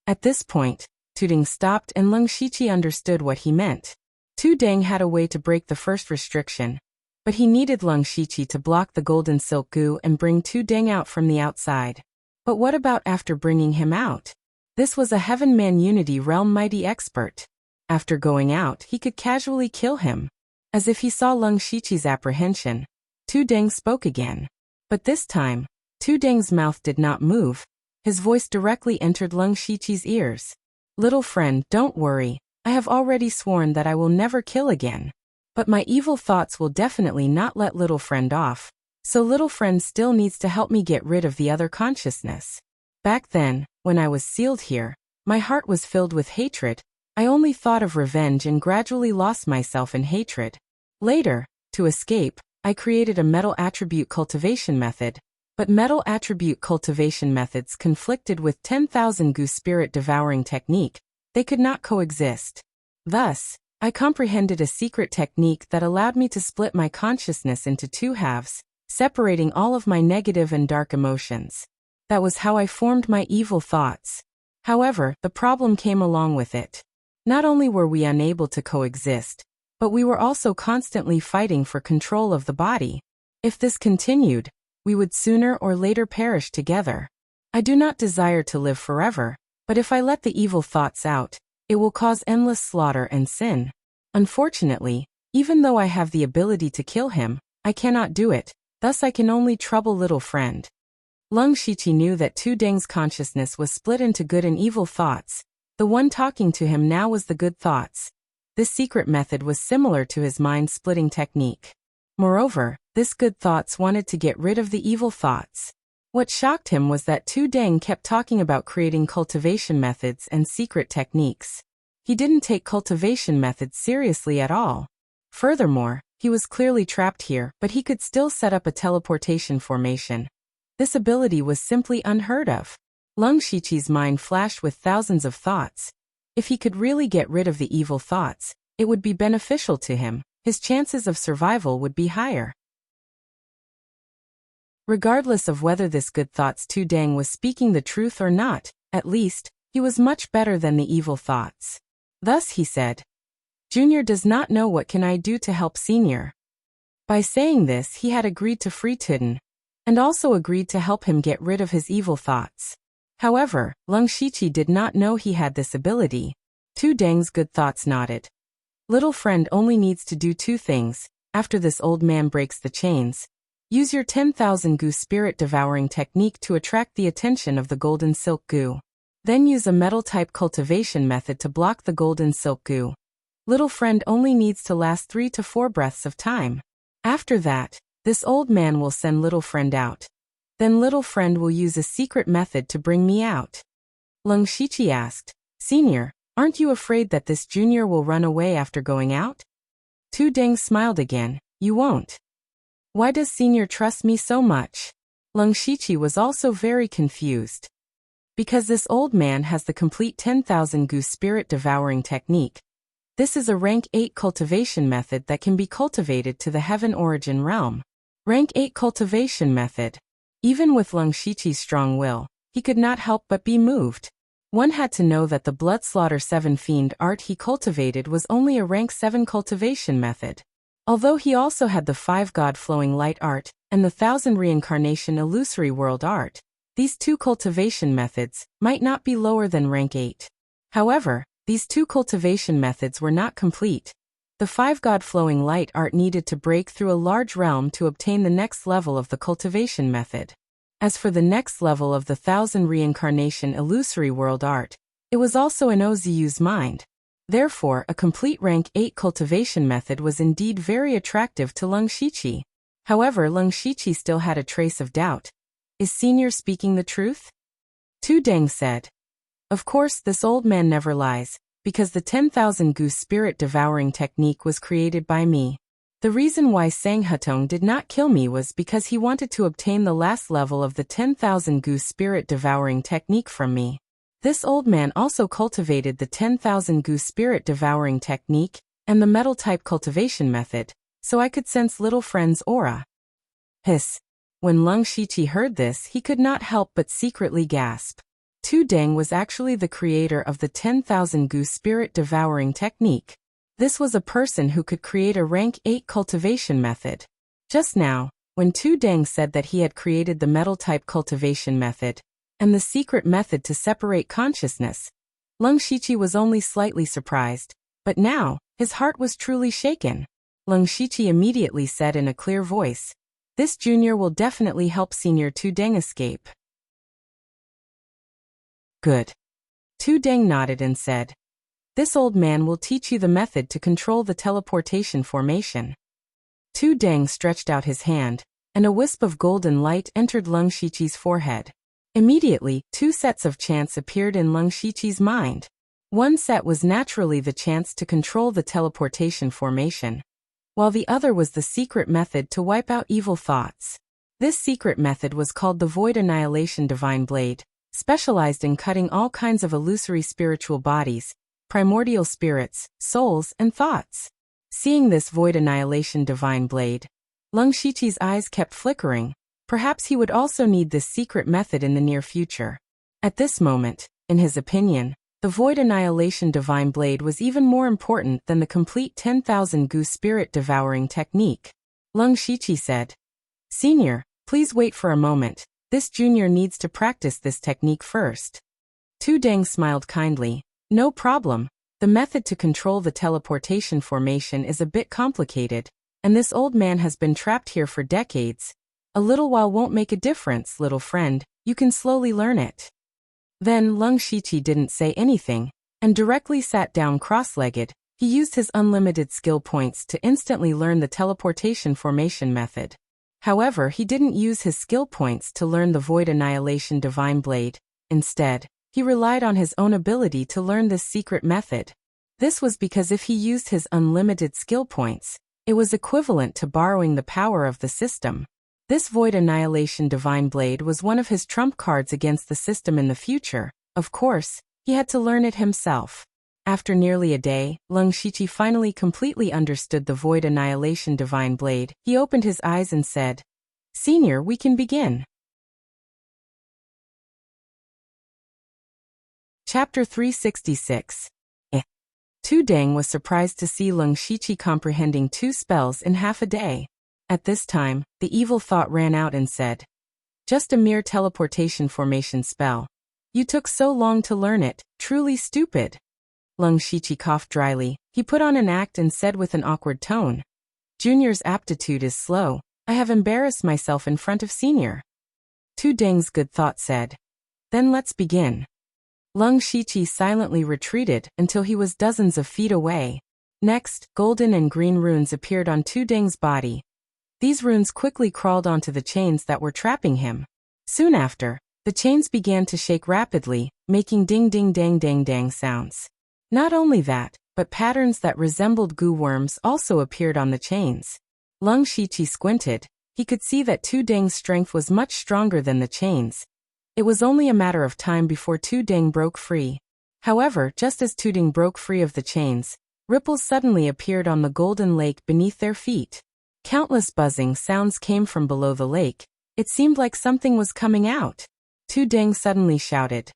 At this point, Tu Deng stopped and Lung Shiqi understood what he meant. Tu Deng had a way to break the first restriction, but he needed Lung Shiqi to block the golden silk goo and bring Tu Deng out from the outside. But what about after bringing him out? This was a Heaven Man Unity Realm mighty expert. After going out, he could casually kill him. As if he saw Lung Shiqi's apprehension, Tu Deng spoke again. But this time, Tu Deng's mouth did not move. His voice directly entered Lung Shiqi's ears. "Little friend, don't worry. I have already sworn that I will never kill again. But my evil thoughts will definitely not let little friend off. So little friend still needs to help me get rid of the other consciousness. Back then, when I was sealed here, my heart was filled with hatred. I only thought of revenge and gradually lost myself in hatred. Later, to escape, I created a metal attribute cultivation method, but metal attribute cultivation methods conflicted with 10,000 Gu spirit devouring technique. They could not coexist. Thus, I comprehended a secret technique that allowed me to split my consciousness into two halves, separating all of my negative and dark emotions. That was how I formed my evil thoughts. However, the problem came along with it. Not only were we unable to coexist, but we were also constantly fighting for control of the body. If this continued, we would sooner or later perish together. I do not desire to live forever, but if I let the evil thoughts out, it will cause endless slaughter and sin. Unfortunately, even though I have the ability to kill him, I cannot do it, thus I can only trouble little friend. Lung Shiqi knew that Tu Deng's consciousness was split into good and evil thoughts. The one talking to him now was the good thoughts. This secret method was similar to his mind-splitting technique. Moreover, this good thoughts wanted to get rid of the evil thoughts. What shocked him was that Tu Deng kept talking about creating cultivation methods and secret techniques. He didn't take cultivation methods seriously at all. Furthermore, he was clearly trapped here, but he could still set up a teleportation formation. This ability was simply unheard of. Lung Shiqi's mind flashed with thousands of thoughts. If he could really get rid of the evil thoughts, it would be beneficial to him. His chances of survival would be higher. Regardless of whether this good thoughts Tu Deng was speaking the truth or not, at least, he was much better than the evil thoughts. Thus he said, "Junior does not know what can I do to help Senior." By saying this, he had agreed to free Tudun, and also agreed to help him get rid of his evil thoughts. However, Lung Shiqi did not know he had this ability. Tu Deng's good thoughts nodded. Little friend only needs to do two things. After this old man breaks the chains, use your 10,000 Gu spirit devouring technique to attract the attention of the golden silk Gu. Then use a metal type cultivation method to block the golden silk Gu. Little friend only needs to last 3 to 4 breaths of time. After that, this old man will send little friend out. Then little friend will use a secret method to bring me out. Lung Shiqi asked, "Senior, aren't you afraid that this junior will run away after going out?" Tu Deng smiled again, "You won't." "Why does Senior trust me so much?" Lung Shiqi was also very confused. Because this old man has the complete 10,000 Gu spirit devouring technique. This is a rank 8 cultivation method that can be cultivated to the heaven origin realm. Rank 8 cultivation method. Even with Lung Shiqi's strong will, he could not help but be moved. One had to know that the Blood Slaughter 7 Fiend art he cultivated was only a rank 7 cultivation method. Although he also had the 5 God Flowing Light art and the 1000 Reincarnation Illusory World art, these two cultivation methods might not be lower than rank 8. However, these two cultivation methods were not complete. The 5 God Flowing Light art needed to break through a large realm to obtain the next level of the cultivation method. As for the next level of the 1000 Reincarnation Illusory World art, it was also in Ozu's mind. Therefore, a complete rank 8 cultivation method was indeed very attractive to Lung Shiqi. However, Lung Shiqi still had a trace of doubt. Is Senior speaking the truth? Tu Deng said. Of course, this old man never lies, because the 10,000 Gu spirit devouring technique was created by me. The reason why Sang Hutong did not kill me was because he wanted to obtain the last level of the 10,000 Gu spirit devouring technique from me. This old man also cultivated the 10,000 Gu spirit devouring technique and the metal type cultivation method, so I could sense little friend's aura. Hiss. When Lung Shiqi heard this, he could not help but secretly gasp. Tu Deng was actually the creator of the 10,000 Gu spirit devouring technique. This was a person who could create a rank 8 cultivation method. Just now, when Tu Deng said that he had created the metal type cultivation method and the secret method to separate consciousness, Lung Shiqi was only slightly surprised, but now, his heart was truly shaken. Lung Shiqi immediately said in a clear voice, "This junior will definitely help Senior Tu Deng escape." Good. Tu Deng nodded and said, "This old man will teach you the method to control the teleportation formation." Tu Deng stretched out his hand, and a wisp of golden light entered Lung Shiqi's forehead. Immediately, two sets of chants appeared in Lung Shiqi's mind. One set was naturally the chants to control the teleportation formation, while the other was the secret method to wipe out evil thoughts. This secret method was called the Void Annihilation Divine Blade, specialized in cutting all kinds of illusory spiritual bodies, primordial spirits, souls, and thoughts. Seeing this Void Annihilation Divine Blade, Lung Shiqi's eyes kept flickering. Perhaps he would also need this secret method in the near future. At this moment, in his opinion, the Void Annihilation Divine Blade was even more important than the complete 10,000 Gu spirit devouring technique. Lung Shiqi said, "Senior, please wait for a moment. This junior needs to practice this technique first." Tu Deng smiled kindly. "No problem. The method to control the teleportation formation is a bit complicated, and this old man has been trapped here for decades. A little while won't make a difference, little friend. You can slowly learn it." Then Lung Shiqi didn't say anything, and directly sat down cross-legged. He used his unlimited skill points to instantly learn the teleportation formation method. However, he didn't use his skill points to learn the Void Annihilation Divine Blade. Instead, he relied on his own ability to learn this secret method. This was because if he used his unlimited skill points, it was equivalent to borrowing the power of the system. This Void Annihilation Divine Blade was one of his trump cards against the system in the future. Of course, he had to learn it himself. After nearly a day, Lung Shiqi finally completely understood the Void Annihilation Divine Blade. He opened his eyes and said, "Senior, we can begin." Chapter 366. Tu Deng was surprised to see Lung Shiqi comprehending 2 spells in half a day. At this time, the evil thought ran out and said, "Just a mere teleportation formation spell. You took so long to learn it, truly stupid." Lung Shiqi coughed dryly. He put on an act and said with an awkward tone, "Junior's aptitude is slow. I have embarrassed myself in front of Senior." Tu Deng's good thought said, "Then let's begin." Lung Shiqi silently retreated until he was dozens of feet away. Next, golden and green runes appeared on Tu Deng's body. These runes quickly crawled onto the chains that were trapping him. Soon after, the chains began to shake rapidly, making ding-ding-dang-dang-dang sounds. Not only that, but patterns that resembled goo worms also appeared on the chains. Lung Shiqi squinted. He could see that Tu Deng's strength was much stronger than the chains. It was only a matter of time before Tu Deng broke free. However, just as Tu Deng broke free of the chains, ripples suddenly appeared on the golden lake beneath their feet. Countless buzzing sounds came from below the lake. It seemed like something was coming out. Tu Deng suddenly shouted,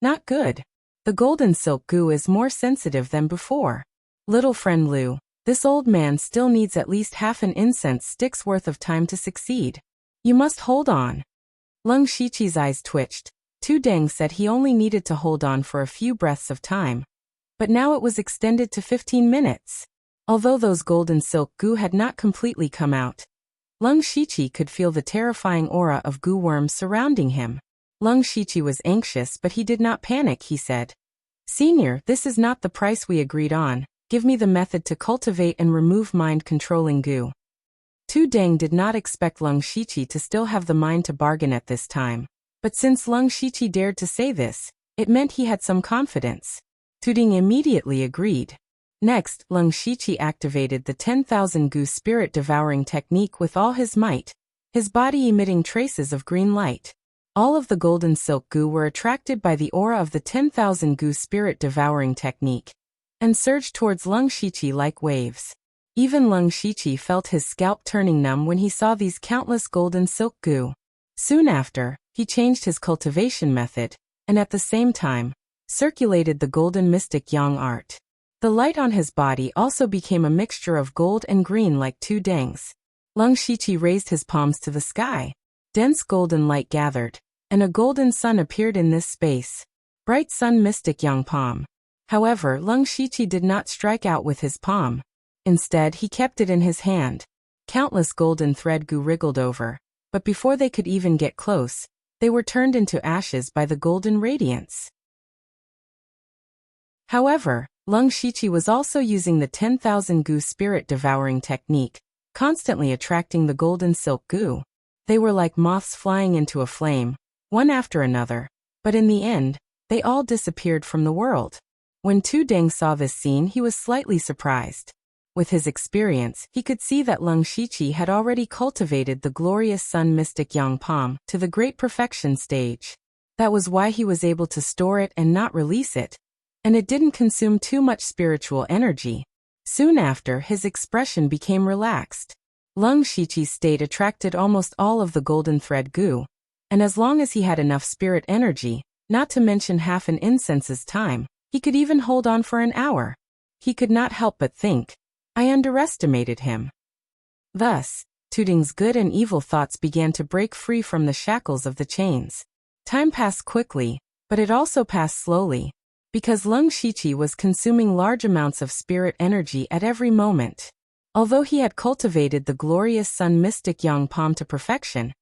"Not good. The golden silk goo is more sensitive than before. Little friend Lu, this old man still needs at least half an incense stick's worth of time to succeed. You must hold on." Lung Shiqi's eyes twitched. Tu Deng said he only needed to hold on for a few breaths of time. But now it was extended to 15 minutes. Although those golden silk goo had not completely come out, Lung Shiqi could feel the terrifying aura of goo worms surrounding him. Lung Shiqi was anxious, but he did not panic. He said, "Senior, this is not the price we agreed on. Give me the method to cultivate and remove mind-controlling goo." Tu Deng did not expect Lung Shiqi to still have the mind to bargain at this time. But since Lung Shiqi dared to say this, it meant he had some confidence. Tu Deng immediately agreed. Next, Lung Shiqi activated the 10,000 Gu spirit devouring technique with all his might, his body emitting traces of green light. All of the golden silk Gu were attracted by the aura of the 10,000 Gu spirit devouring technique, and surged towards Lung Shiqi like waves. Even Lung Shiqi felt his scalp turning numb when he saw these countless golden silk Gu. Soon after, he changed his cultivation method, and at the same time, circulated the golden mystic yang art. The light on his body also became a mixture of gold and green like Tu Deng's. Lung Shiqi raised his palms to the sky. Dense golden light gathered, and a golden sun appeared in this space. Bright sun mystic yang palm. However, Lung Shiqi did not strike out with his palm. Instead, he kept it in his hand. Countless golden thread Gu wriggled over, but before they could even get close, they were turned into ashes by the golden radiance. However, Lung Shiqi was also using the 10,000 Gu spirit devouring technique, constantly attracting the golden silk Gu. They were like moths flying into a flame, one after another, but in the end, they all disappeared from the world. When Tu Deng saw this scene, he was slightly surprised. With his experience, he could see that Leng Shiqi had already cultivated the glorious sun mystic Yang Palm to the great perfection stage. That was why he was able to store it and not release it, and it didn't consume too much spiritual energy. Soon after, his expression became relaxed. Leng Shiqi's state attracted almost all of the golden thread goo, and as long as he had enough spirit energy, not to mention half an incense's time, he could even hold on for an hour. He could not help but think, I underestimated him. Thus, Tu Deng's good and evil thoughts began to break free from the shackles of the chains. Time passed quickly, but it also passed slowly, because Leng Shiqi was consuming large amounts of spirit energy at every moment. Although he had cultivated the glorious sun mystic Yang Palm to perfection,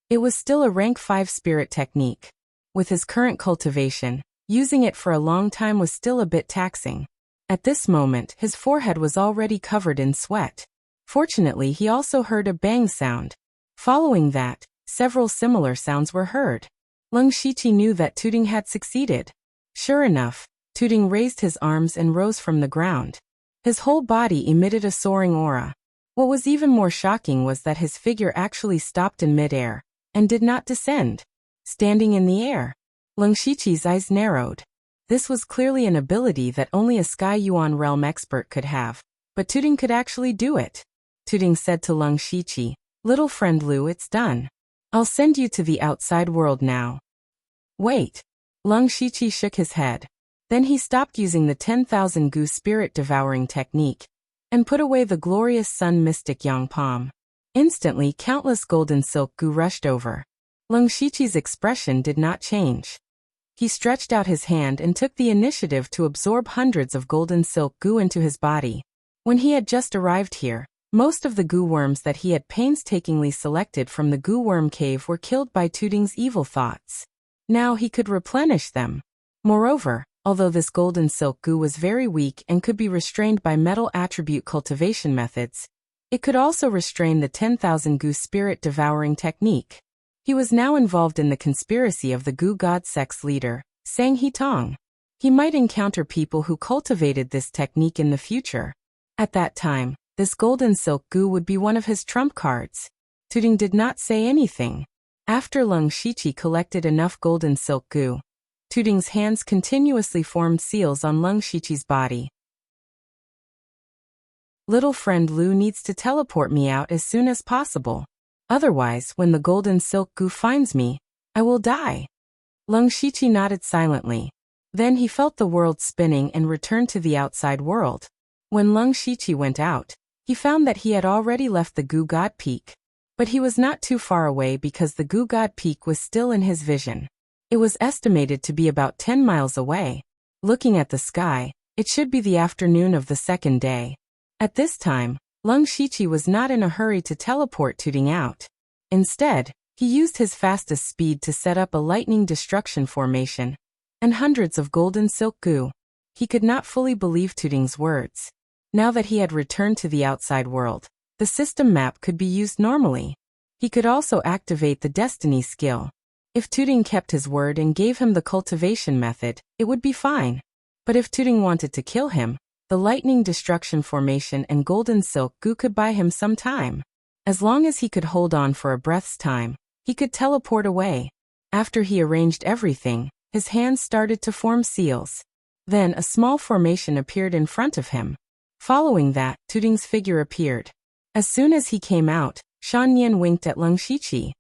it was still a rank 5 spirit technique. With his current cultivation, using it for a long time was still a bit taxing. At this moment, his forehead was already covered in sweat. Fortunately, he also heard a bang sound. Following that, several similar sounds were heard. Leng Shiqi knew that Tu Deng had succeeded. Sure enough, Tu Deng raised his arms and rose from the ground. His whole body emitted a soaring aura. What was even more shocking was that his figure actually stopped in midair, and did not descend. Standing in the air, Leng Shiqi's eyes narrowed. This was clearly an ability that only a Sky Yuan realm expert could have, but Tu Deng could actually do it. Tu Deng said to Leng Shiqi, "Little friend Lu, it's done. I'll send you to the outside world now." Wait. Leng Shiqi shook his head. Then he stopped using the 10,000 Gu spirit devouring technique, and put away the glorious sun mystic Yang Palm. Instantly, countless golden silk Gu rushed over. Leng Shiqi's expression did not change. He stretched out his hand and took the initiative to absorb hundreds of golden silk goo into his body. When he had just arrived here, most of the goo worms that he had painstakingly selected from the goo worm cave were killed by Tu Deng's evil thoughts. Now he could replenish them. Moreover, although this golden silk goo was very weak and could be restrained by metal attribute cultivation methods, it could also restrain the 10,000 goo spirit devouring technique. He was now involved in the conspiracy of the Gu God sect's leader, Sang He Tong. He might encounter people who cultivated this technique in the future. At that time, this golden silk Gu would be one of his trump cards. Tu Deng did not say anything. After Leng Shiqi collected enough golden silk Gu, Tu Deng's hands continuously formed seals on Leng Shiqi's body. Little friend Lu needs to teleport me out as soon as possible. Otherwise, when the golden silk Gu finds me, I will die. Leng Shiqi nodded silently. Then he felt the world spinning and returned to the outside world. When Leng Shiqi went out, he found that he had already left the Gu God Peak. But he was not too far away because the Gu God Peak was still in his vision. It was estimated to be about 10 miles away. Looking at the sky, it should be the afternoon of the second day. At this time, Leng Shiqi was not in a hurry to teleport Tu Deng out. Instead, he used his fastest speed to set up a lightning destruction formation, and hundreds of golden silk goo. He could not fully believe Tu Deng's words. Now that he had returned to the outside world, the system map could be used normally. He could also activate the destiny skill. If Tu Deng kept his word and gave him the cultivation method, it would be fine. But if Tu Deng wanted to kill him, the lightning destruction formation and golden silk goo could buy him some time. As long as he could hold on for a breath's time, he could teleport away. After he arranged everything, his hands started to form seals. Then a small formation appeared in front of him. Following that, Tu Deng's figure appeared. As soon as he came out, Shan Yan winked at Leng Shiqi.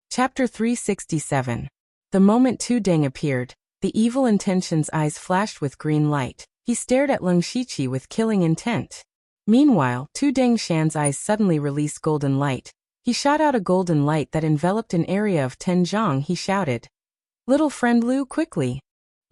Chapter 367. The moment Tu Deng appeared, the evil intention's eyes flashed with green light. He stared at Leng Shiqi with killing intent. Meanwhile, Tu Deng Shan's eyes suddenly released golden light. He shot out a golden light that enveloped an area of 10 zhang. He shouted, "Little friend Lu, quickly!"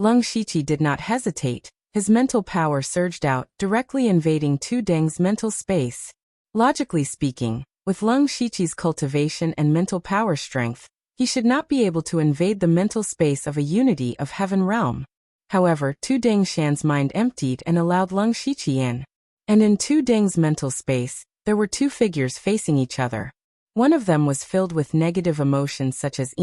Leng Shiqi did not hesitate. His mental power surged out, directly invading Tu Deng's mental space. Logically speaking, with Leng Shiqi's cultivation and mental power strength, he should not be able to invade the mental space of a unity of heaven realm. However, Tu Deng Shan's mind emptied and allowed Leng Shiqi in. And in Tu Deng's mental space, There were two figures facing each other. One of them was filled with negative emotions such as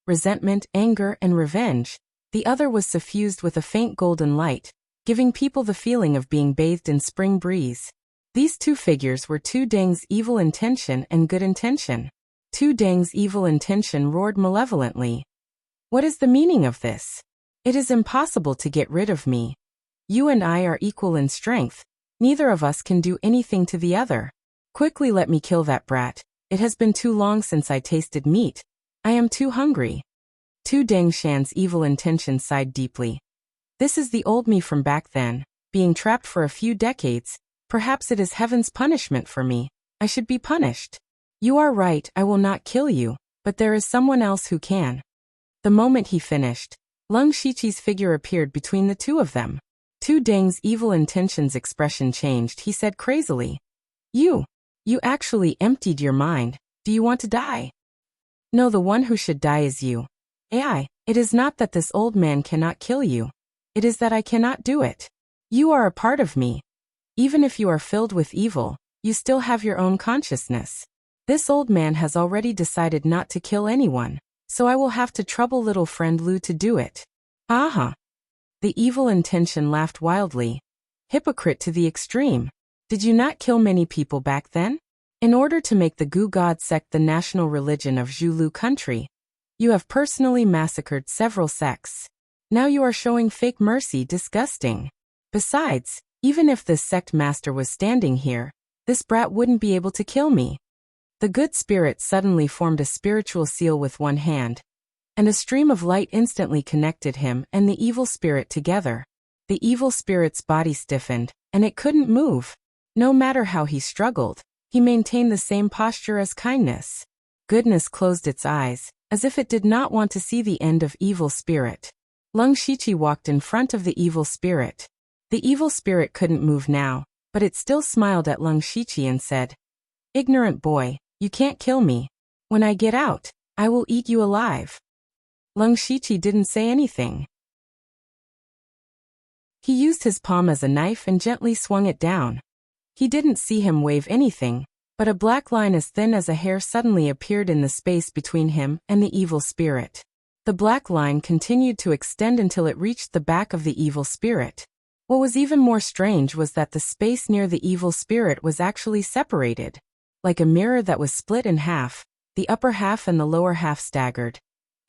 resentment, anger, and revenge. The other was suffused with a faint golden light, giving people the feeling of being bathed in spring breeze. These two figures were Tu Deng's evil intention and good intention. Tu Deng's evil intention roared malevolently. What is the meaning of this? It is impossible to get rid of me. You and I are equal in strength. Neither of us can do anything to the other. Quickly let me kill that brat. It has been too long since I tasted meat. I am too hungry. Tu Deng Shan's evil intention sighed deeply. This is the old me from back then, being trapped for a few decades. Perhaps it is heaven's punishment for me. I should be punished. You are right, I will not kill you, but there is someone else who can. The moment he finished, Lung Shiqi's figure appeared between the two of them. Tu Deng's evil intentions expression changed. He said crazily, You actually emptied your mind. Do you want to die? No, the one who should die is you. AI, it is not that this old man cannot kill you. It is that I cannot do it. You are a part of me. Even if you are filled with evil, you still have your own consciousness. This old man has already decided not to kill anyone, so I will have to trouble little friend Lu to do it. Aha! The evil intention laughed wildly. Hypocrite to the extreme. Did you not kill many people back then? In order to make the Gu God sect the national religion of Zhulu country, you have personally massacred several sects. Now you are showing fake mercy. Disgusting. Besides, even if this sect master was standing here, this brat wouldn't be able to kill me. The good spirit suddenly formed a spiritual seal with one hand, and a stream of light instantly connected him and the evil spirit together. The evil spirit's body stiffened, and it couldn't move. No matter how he struggled, he maintained the same posture as kindness. Goodness closed its eyes, as if it did not want to see the end of evil spirit. Lung Shiqi walked in front of the evil spirit. The evil spirit couldn't move now, but it still smiled at Lung Shiqi and said, Ignorant boy, you can't kill me. When I get out, I will eat you alive. Lung Shiqi didn't say anything. He used his palm as a knife and gently swung it down. He didn't see him wave anything, but a black line as thin as a hair suddenly appeared in the space between him and the evil spirit. The black line continued to extend until it reached the back of the evil spirit. What was even more strange was that the space near the evil spirit was actually separated. Like a mirror that was split in half, the upper half and the lower half staggered.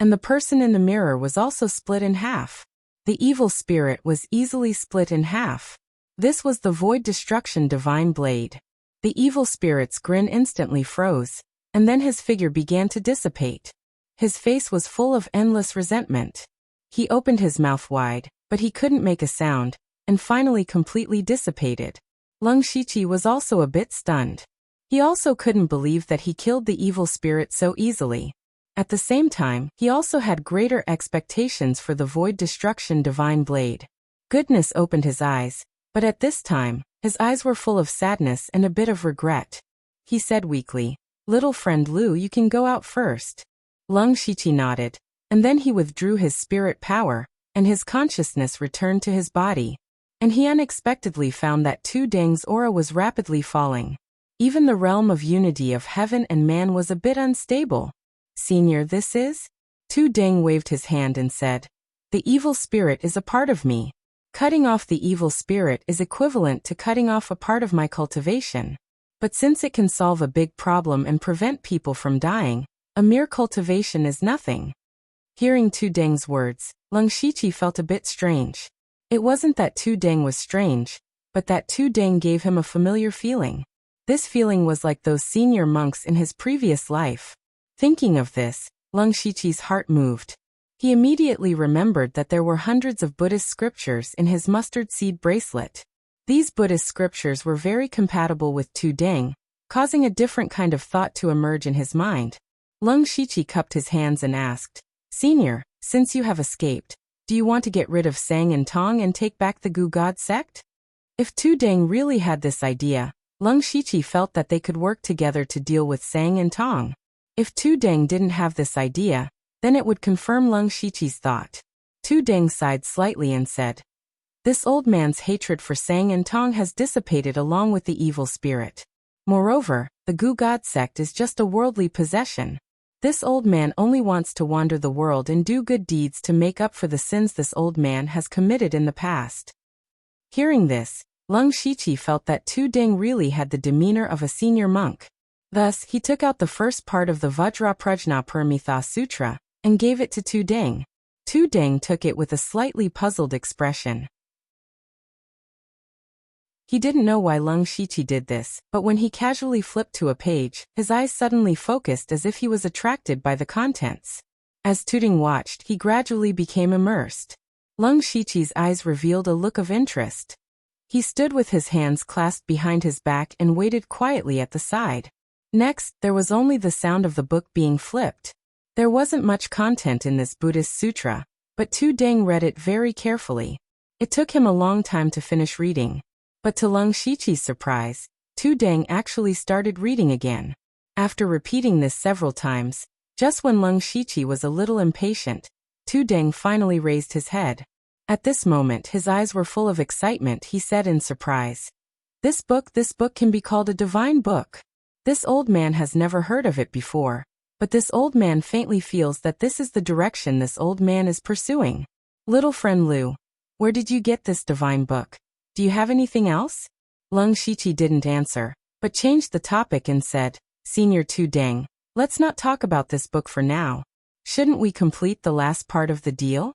And the person in the mirror was also split in half. The evil spirit was easily split in half. This was the Void Destruction Divine Blade. The evil spirit's grin instantly froze, and then his figure began to dissipate. His face was full of endless resentment. He opened his mouth wide, but he couldn't make a sound, and finally completely dissipated. Lung Shiqi was also a bit stunned. He also couldn't believe that he killed the evil spirit so easily. At the same time, he also had greater expectations for the Void Destruction Divine Blade. Goodness opened his eyes, but at this time, his eyes were full of sadness and a bit of regret. He said weakly, Little friend Lu, you can go out first. Lung Shiqi nodded, and then he withdrew his spirit power, and his consciousness returned to his body. And he unexpectedly found that Tu Deng's aura was rapidly falling. Even the realm of unity of heaven and man was a bit unstable. Senior, this is? Tu Deng waved his hand and said, The evil spirit is a part of me. Cutting off the evil spirit is equivalent to cutting off a part of my cultivation. But since it can solve a big problem and prevent people from dying, a mere cultivation is nothing. Hearing Tu Deng's words, Lung Shiqi felt a bit strange. It wasn't that Tu Deng was strange, but that Tu Deng gave him a familiar feeling. This feeling was like those senior monks in his previous life. Thinking of this, Lung Shiqi's heart moved. He immediately remembered that there were hundreds of Buddhist scriptures in his mustard seed bracelet. These Buddhist scriptures were very compatible with Tu Deng, causing a different kind of thought to emerge in his mind. Lung Shiqi cupped his hands and asked, Senior, since you have escaped, do you want to get rid of Sang and Tong and take back the Gu God sect? If Tu Deng really had this idea, Lung Shiqi felt that they could work together to deal with Sang and Tong. If Tu Deng didn't have this idea, then it would confirm Lung Shiqi's thought. Tu Deng sighed slightly and said, This old man's hatred for Sang and Tong has dissipated along with the evil spirit. Moreover, the Gu God sect is just a worldly possession. This old man only wants to wander the world and do good deeds to make up for the sins this old man has committed in the past. Hearing this, Lung Shiqi felt that Tu Deng really had the demeanor of a senior monk. Thus, he took out the first part of the Vajraprajna Sutra and gave it to Tu Deng. Tu Deng took it with a slightly puzzled expression. He didn't know why Lung Shiqi did this, but when he casually flipped to a page, his eyes suddenly focused as if he was attracted by the contents. As Tu Deng watched, he gradually became immersed. Lung Shiqi's eyes revealed a look of interest. He stood with his hands clasped behind his back and waited quietly at the side. Next, there was only the sound of the book being flipped. There wasn't much content in this Buddhist sutra, but Tu Deng read it very carefully. It took him a long time to finish reading. But to Lung Shiqi's surprise, Tu Deng actually started reading again. After repeating this several times, just when Lung Shiqi was a little impatient, Tu Deng finally raised his head. At this moment his eyes were full of excitement. He said in surprise, This book can be called a divine book. This old man has never heard of it before, but this old man faintly feels that this is the direction this old man is pursuing. Little friend Lu, where did you get this divine book? Do you have anything else? Lung Shiqi didn't answer, but changed the topic and said, Senior Tu Deng, let's not talk about this book for now. Shouldn't we complete the last part of the deal?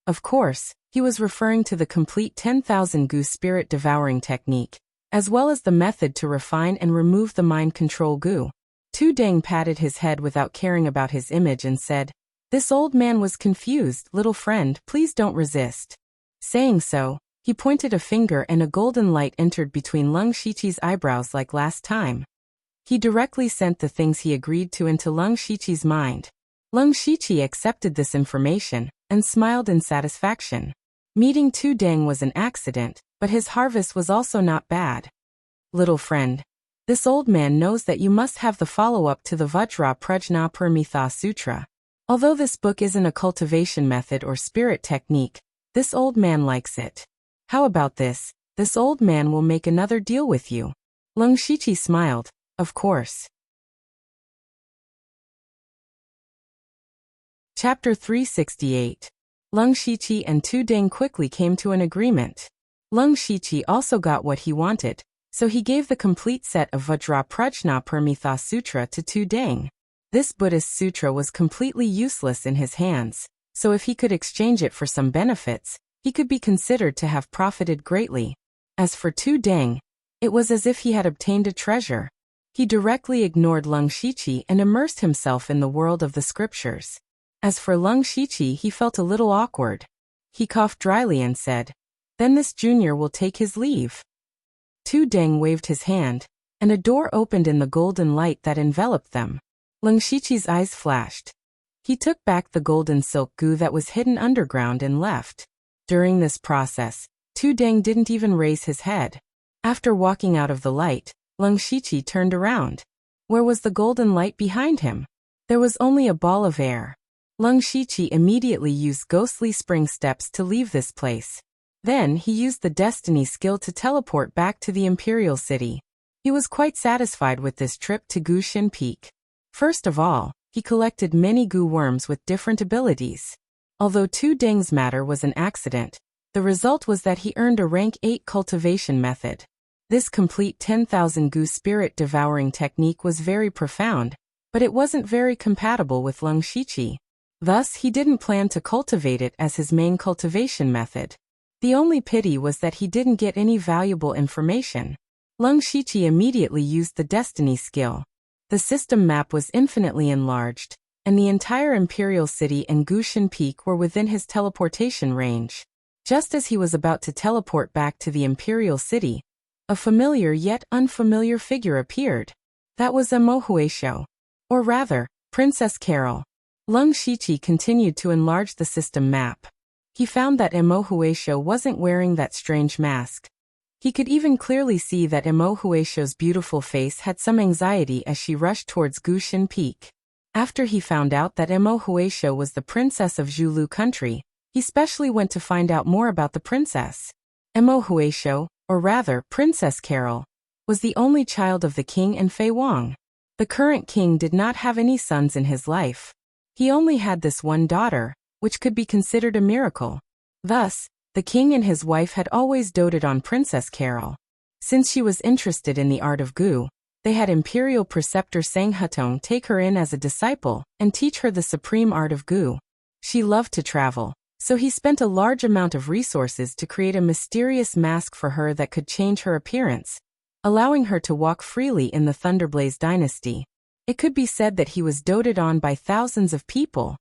Of course, he was referring to the complete 10,000 Gu spirit devouring technique, as well as the method to refine and remove the mind control Gu. Tu Deng patted his head without caring about his image and said, This old man was confused. Little friend, please don't resist. Saying so, he pointed a finger and a golden light entered between Lung Shiqi's eyebrows like last time. He directly sent the things he agreed to into Lung Shiqi's mind. Lung Shiqi accepted this information and smiled in satisfaction. Meeting Tu Deng was an accident, but his harvest was also not bad. Little friend, this old man knows that you must have the follow-up to the Vajraprajna Sutra. Although this book isn't a cultivation method or spirit technique, this old man likes it. How about this? This old man will make another deal with you. Lung Shiqi smiled, of course. Chapter 368. Lung Shiqi and Tu Deng quickly came to an agreement. Lung Shiqi also got what he wanted, so he gave the complete set of Vajraprajna Sutra to Tu Deng. This Buddhist sutra was completely useless in his hands, so if he could exchange it for some benefits, he could be considered to have profited greatly. As for Tu Deng, it was as if he had obtained a treasure. He directly ignored Lung Shiqi and immersed himself in the world of the scriptures. As for Lung Shiqi, he felt a little awkward. He coughed dryly and said, Then this junior will take his leave. Tu Deng waved his hand, and a door opened in the golden light that enveloped them. Lung Shiqi's eyes flashed. He took back the golden silk Gu that was hidden underground and left. During this process, Tu Deng didn't even raise his head. After walking out of the light, Lung Shiqi turned around. Where was the golden light behind him? There was only a ball of air. Lung Shiqi immediately used ghostly spring steps to leave this place. Then he used the destiny skill to teleport back to the imperial city. He was quite satisfied with this trip to Gushin Peak. First of all, he collected many Gu worms with different abilities. Although Tu Deng's matter was an accident, the result was that he earned a rank 8 cultivation method. This complete 10,000 Gu spirit devouring technique was very profound, but it wasn't very compatible with Lung Shiqi. Thus, he didn't plan to cultivate it as his main cultivation method. The only pity was that he didn't get any valuable information. Lung Shiqi immediately used the destiny skill. The system map was infinitely enlarged, and the entire imperial city and Gushin Peak were within his teleportation range. Just as he was about to teleport back to the imperial city, a familiar yet unfamiliar figure appeared. That was Emo Huisho. Or rather, Princess Carol. Lung Shiqi continued to enlarge the system map. He found that Emo Huisho wasn't wearing that strange mask. He could even clearly see that Emo Huisho's beautiful face had some anxiety as she rushed towards Gushin Peak. After he found out that Emo Huisho was the princess of Zhulu country, he specially went to find out more about the princess. Emo Huisho, or rather Princess Carol, was the only child of the king and Fei Wang. The current king did not have any sons in his life. He only had this one daughter, which could be considered a miracle. Thus, the king and his wife had always doted on Princess Carol. Since she was interested in the art of Gu, they had imperial preceptor Sang Hutong take her in as a disciple and teach her the supreme art of Gu. She loved to travel, so he spent a large amount of resources to create a mysterious mask for her that could change her appearance, allowing her to walk freely in the Thunderblaze dynasty. It could be said that he was doted on by thousands of people.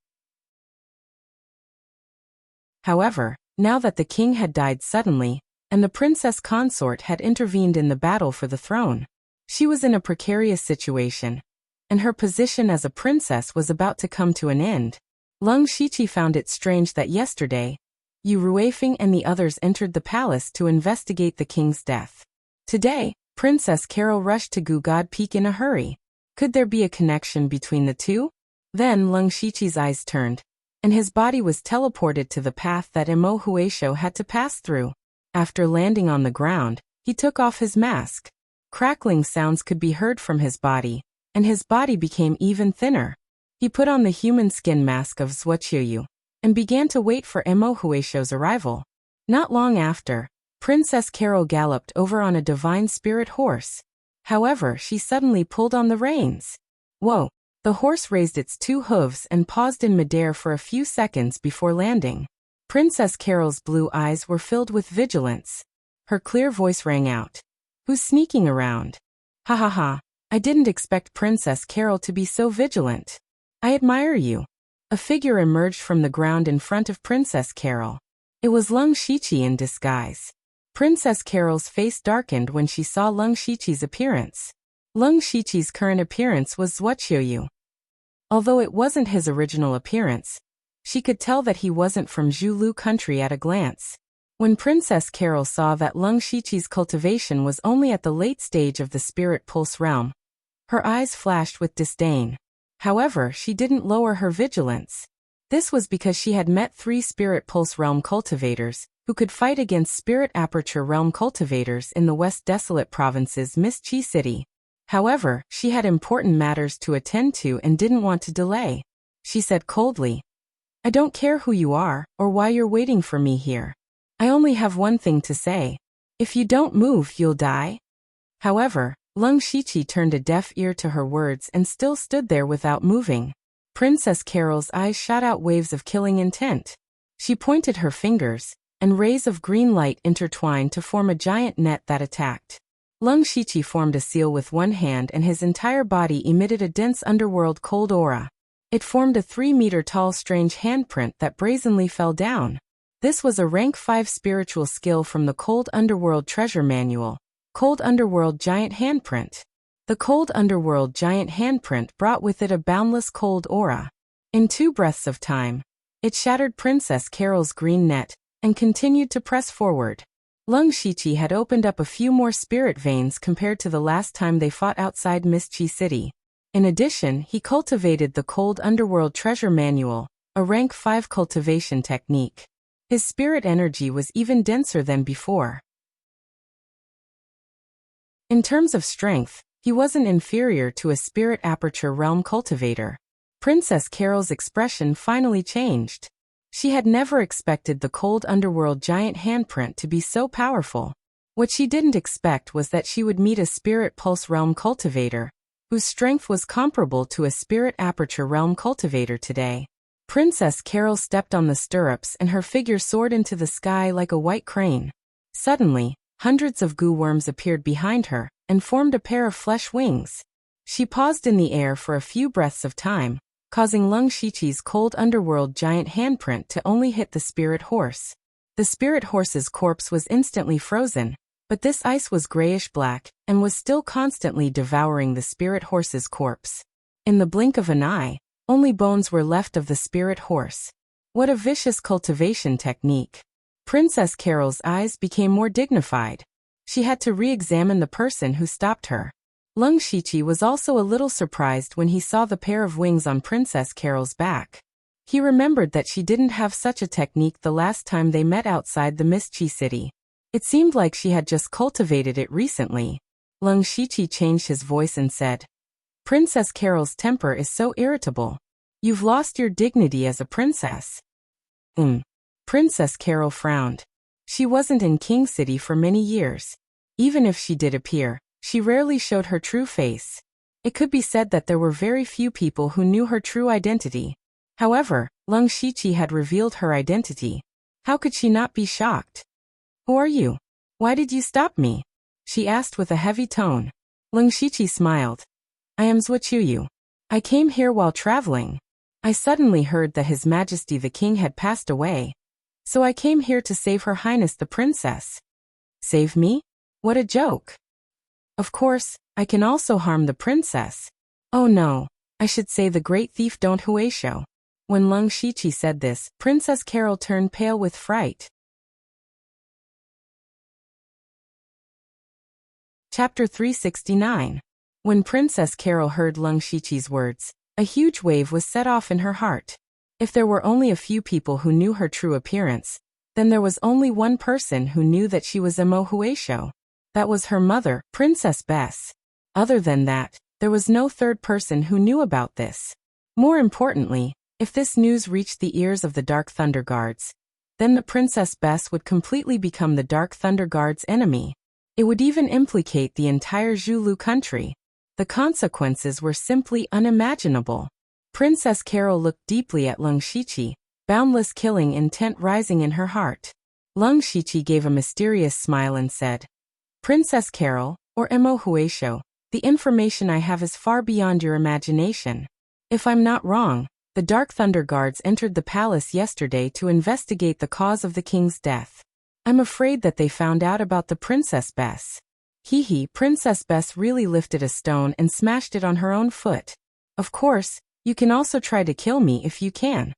However, now that the king had died suddenly, and the princess consort had intervened in the battle for the throne, she was in a precarious situation, and her position as a princess was about to come to an end. Leng Shiqi found it strange that yesterday, Yu Ruifeng and the others entered the palace to investigate the king's death. Today, Princess Carol rushed to Gu God Peak in a hurry. Could there be a connection between the two? Then Leng Shiqi's eyes turned, and his body was teleported to the path that Emo Huaishou had to pass through. After landing on the ground, he took off his mask. Crackling sounds could be heard from his body, and his body became even thinner. He put on the human skin mask of Zhuoqiuyu and began to wait for Emo Huaishou's arrival. Not long after, Princess Carol galloped over on a divine spirit horse. However, she suddenly pulled on the reins. Whoa! The horse raised its 2 hooves and paused in midair for a few seconds before landing. Princess Carol's blue eyes were filled with vigilance. Her clear voice rang out. "Who's sneaking around? Ha ha ha, I didn't expect Princess Carol to be so vigilant. I admire you." A figure emerged from the ground in front of Princess Carol. It was Leng Shiqi in disguise. Princess Carol's face darkened when she saw Leng Shiqi's appearance. Leng Shiqi's current appearance was Zhuoqiuyu. Although it wasn't his original appearance, she could tell that he wasn't from Zhulu country at a glance. When Princess Carol saw that Leng Shiqi's cultivation was only at the late stage of the spirit pulse realm, her eyes flashed with disdain. However, she didn't lower her vigilance. This was because she had met 3 Spirit Pulse Realm cultivators, who could fight against Spirit Aperture Realm cultivators in the West Desolate Province's Miss Chi City. However, she had important matters to attend to and didn't want to delay. She said coldly, "I don't care who you are, or why you're waiting for me here. I only have one thing to say. If you don't move, you'll die." However, Leng Shiqi turned a deaf ear to her words and still stood there without moving. Princess Carol's eyes shot out waves of killing intent. She pointed her fingers, and rays of green light intertwined to form a giant net that attacked. Leng Shiqi formed a seal with one hand and his entire body emitted a dense underworld cold aura. It formed a 3-meter-tall strange handprint that brazenly fell down. This was a rank 5 spiritual skill from the Cold Underworld Treasure Manual. Cold Underworld Giant Handprint. The Cold Underworld Giant Handprint brought with it a boundless cold aura. In 2 breaths of time, it shattered Princess Carol's green net and continued to press forward. Leng Shiqi had opened up a few more spirit veins compared to the last time they fought outside Miss Chi City. In addition, he cultivated the Cold Underworld Treasure Manual, a rank 5 cultivation technique. His spirit energy was even denser than before. In terms of strength, he wasn't inferior to a Spirit Aperture Realm cultivator. Princess Carol's expression finally changed. She had never expected the Cold Underworld Giant Handprint to be so powerful. What she didn't expect was that she would meet a Spirit Pulse Realm cultivator, whose strength was comparable to a Spirit Aperture Realm cultivator today. Princess Carol stepped on the stirrups and her figure soared into the sky like a white crane. Suddenly, hundreds of goo worms appeared behind her and formed a pair of flesh wings. She paused in the air for a few breaths of time, causing Leng Shiqi's Cold Underworld Giant Handprint to only hit the spirit horse. The spirit horse's corpse was instantly frozen, but this ice was grayish-black and was still constantly devouring the spirit horse's corpse. In the blink of an eye, only bones were left of the spirit horse. What a vicious cultivation technique. Princess Carol's eyes became more dignified. She had to re-examine the person who stopped her. Leng Shiqi was also a little surprised when he saw the pair of wings on Princess Carol's back. He remembered that she didn't have such a technique the last time they met outside the Miss Chi City. It seemed like she had just cultivated it recently. Lung Shiqi changed his voice and said, Princess Carol's temper is so irritable. You've lost your dignity as a princess. Princess Carol frowned. She wasn't in King City for many years. Even if she did appear, she rarely showed her true face. It could be said that there were very few people who knew her true identity. However, Lung Shiqi had revealed her identity. How could she not be shocked? Who are you? Why did you stop me? She asked with a heavy tone. Lung Shiqi smiled. I am Zhuqiu. I came here while traveling. I suddenly heard that His Majesty the King had passed away. So I came here to save Her Highness the Princess. Save me? What a joke. Of course, I can also harm the princess. Oh no, I should say the great thief Don Huisho. When Lung Shiqi said this, Princess Carol turned pale with fright. Chapter 369. When Princess Carol heard Lung Shiqi's words, a huge wave was set off in her heart. If there were only a few people who knew her true appearance, then there was only one person who knew that she was Mo Huisho. That was her mother, Princess Bess. Other than that, there was no third person who knew about this. More importantly, if this news reached the ears of the Dark Thunder Guards, then the Princess Bess would completely become the Dark Thunder Guards' enemy. It would even implicate the entire Zhulu country. The consequences were simply unimaginable. Princess Carol looked deeply at Lung Shiqi, boundless killing intent rising in her heart. Lung Shiqi gave a mysterious smile and said, Princess Carol, or Mo Huisho, the information I have is far beyond your imagination. If I'm not wrong, the Dark Thunder Guards entered the palace yesterday to investigate the cause of the king's death. I'm afraid that they found out about the Princess Bess. Princess Bess really lifted a stone and smashed it on her own foot. Of course, you can also try to kill me if you can.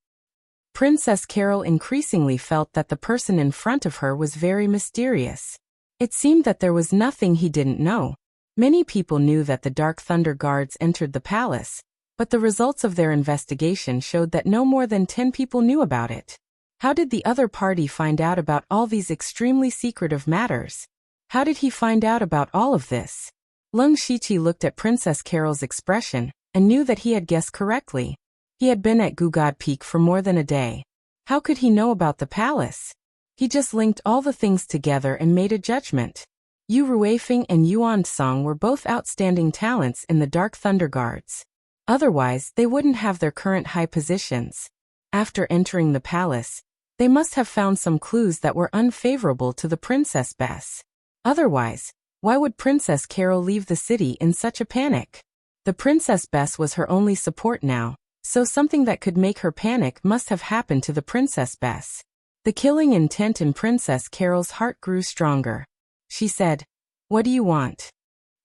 Princess Carol increasingly felt that the person in front of her was very mysterious. It seemed that there was nothing he didn't know. Many people knew that the Dark Thunder Guards entered the palace, but the results of their investigation showed that no more than 10 people knew about it. How did the other party find out about all these extremely secretive matters? How did he find out about all of this? Lung Shiqi looked at Princess Carol's expression and knew that he had guessed correctly. He had been at Gugod Peak for more than a day. How could he know about the palace? He just linked all the things together and made a judgment. Yu Ruifeng and Yuan Song were both outstanding talents in the Dark Thunder Guards. Otherwise, they wouldn't have their current high positions. After entering the palace, they must have found some clues that were unfavorable to the Princess Bess. Otherwise, why would Princess Carol leave the city in such a panic? The Princess Bess was her only support now, so something that could make her panic must have happened to the Princess Bess. The killing intent in Princess Carol's heart grew stronger. She said, What do you want?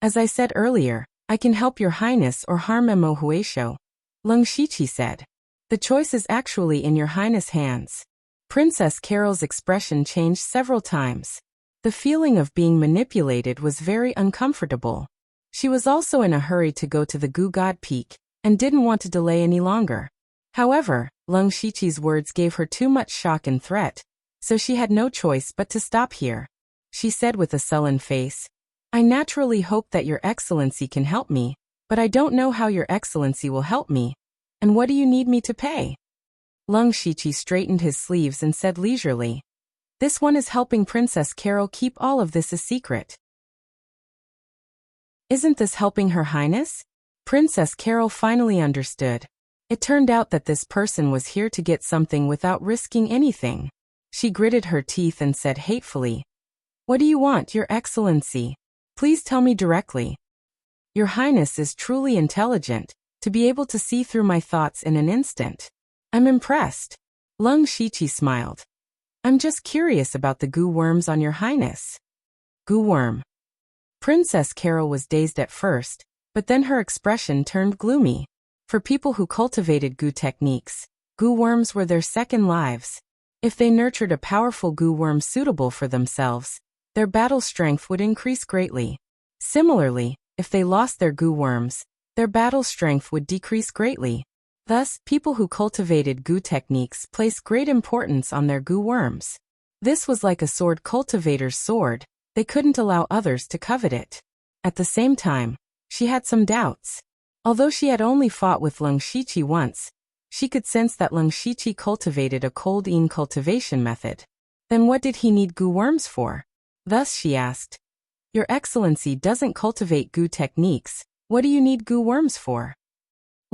As I said earlier, I can help your highness or harm Mo Huisho. Lung Shiqi said. The choice is actually in your highness' hands. Princess Carol's expression changed several times. The feeling of being manipulated was very uncomfortable. She was also in a hurry to go to the Gugod Peak, and didn't want to delay any longer. However, Lung Shiqi's words gave her too much shock and threat, so she had no choice but to stop here. She said with a sullen face, I naturally hope that your excellency can help me, but I don't know how your excellency will help me. And what do you need me to pay? Lung Shiqi straightened his sleeves and said leisurely, This one is helping Princess Carol keep all of this a secret. Isn't this helping Her Highness? Princess Carol finally understood. It turned out that this person was here to get something without risking anything. She gritted her teeth and said hatefully, What do you want, Your Excellency? Please tell me directly. Your Highness is truly intelligent, to be able to see through my thoughts in an instant. I'm impressed. Lung Shiqi smiled. I'm just curious about the goo worms on Your Highness. Goo worm. Princess Carol was dazed at first, but then her expression turned gloomy. For people who cultivated goo techniques, goo worms were their second lives. If they nurtured a powerful goo worm suitable for themselves, their battle strength would increase greatly. Similarly, if they lost their goo worms, their battle strength would decrease greatly. Thus, people who cultivated goo techniques placed great importance on their goo worms. This was like a sword cultivator's sword, they couldn't allow others to covet it. At the same time, she had some doubts. Although she had only fought with Leng Shiqi once, she could sense that Leng Shiqi cultivated a cold-in cultivation method. Then what did he need goo worms for? Thus she asked, Your Excellency doesn't cultivate goo techniques, what do you need goo worms for?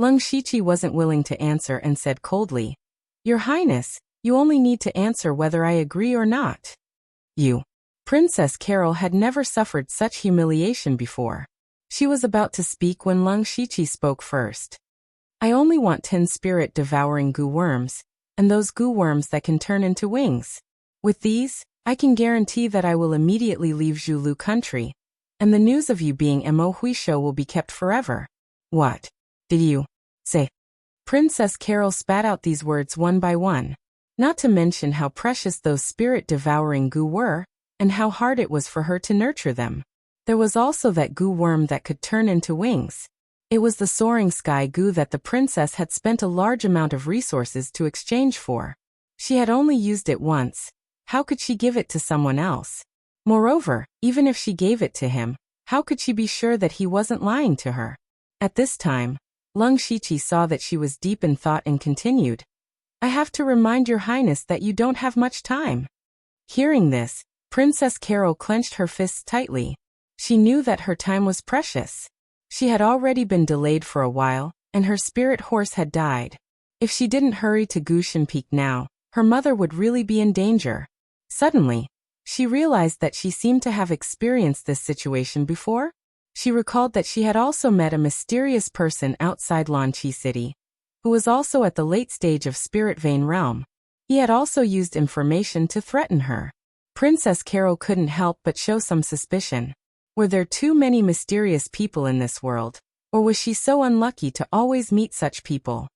Leng Shiqi wasn't willing to answer and said coldly, Your Highness, you only need to answer whether I agree or not. Princess Carol had never suffered such humiliation before. She was about to speak when Leng Shiqi spoke first. I only want 10 spirit-devouring goo worms, and those goo worms that can turn into wings. With these, I can guarantee that I will immediately leave Zhulu country, and the news of you being Mo Huisho will be kept forever. What did you say? Princess Carol spat out these words one by one, not to mention how precious those spirit-devouring goo were, and how hard it was for her to nurture them. There was also that goo worm that could turn into wings. It was the soaring sky goo that the princess had spent a large amount of resources to exchange for. She had only used it once. How could she give it to someone else? Moreover, even if she gave it to him, how could she be sure that he wasn't lying to her? At this time, Leng Shiqi saw that she was deep in thought and continued, I have to remind Your Highness that you don't have much time. Hearing this, Princess Carol clenched her fists tightly. She knew that her time was precious. She had already been delayed for a while, and her spirit horse had died. If she didn't hurry to Gushan Peak now, her mother would really be in danger. Suddenly, she realized that she seemed to have experienced this situation before. She recalled that she had also met a mysterious person outside Lanqi City, who was also at the late stage of Spirit Vein Realm. He had also used information to threaten her. Princess Carol couldn't help but show some suspicion. Were there too many mysterious people in this world, or was she so unlucky to always meet such people?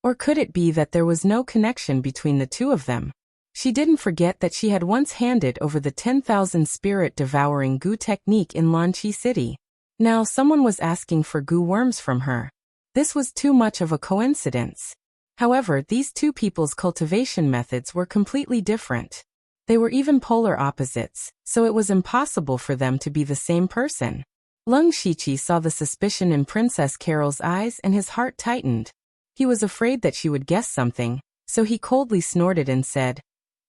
Or could it be that there was no connection between the two of them? She didn't forget that she had once handed over the 10,000 spirit-devouring goo technique in Lanqi City. Now someone was asking for goo worms from her. This was too much of a coincidence. However, these two people's cultivation methods were completely different. They were even polar opposites, so it was impossible for them to be the same person. Leng Shiqi saw the suspicion in Princess Carol's eyes and his heart tightened. He was afraid that she would guess something, so he coldly snorted and said,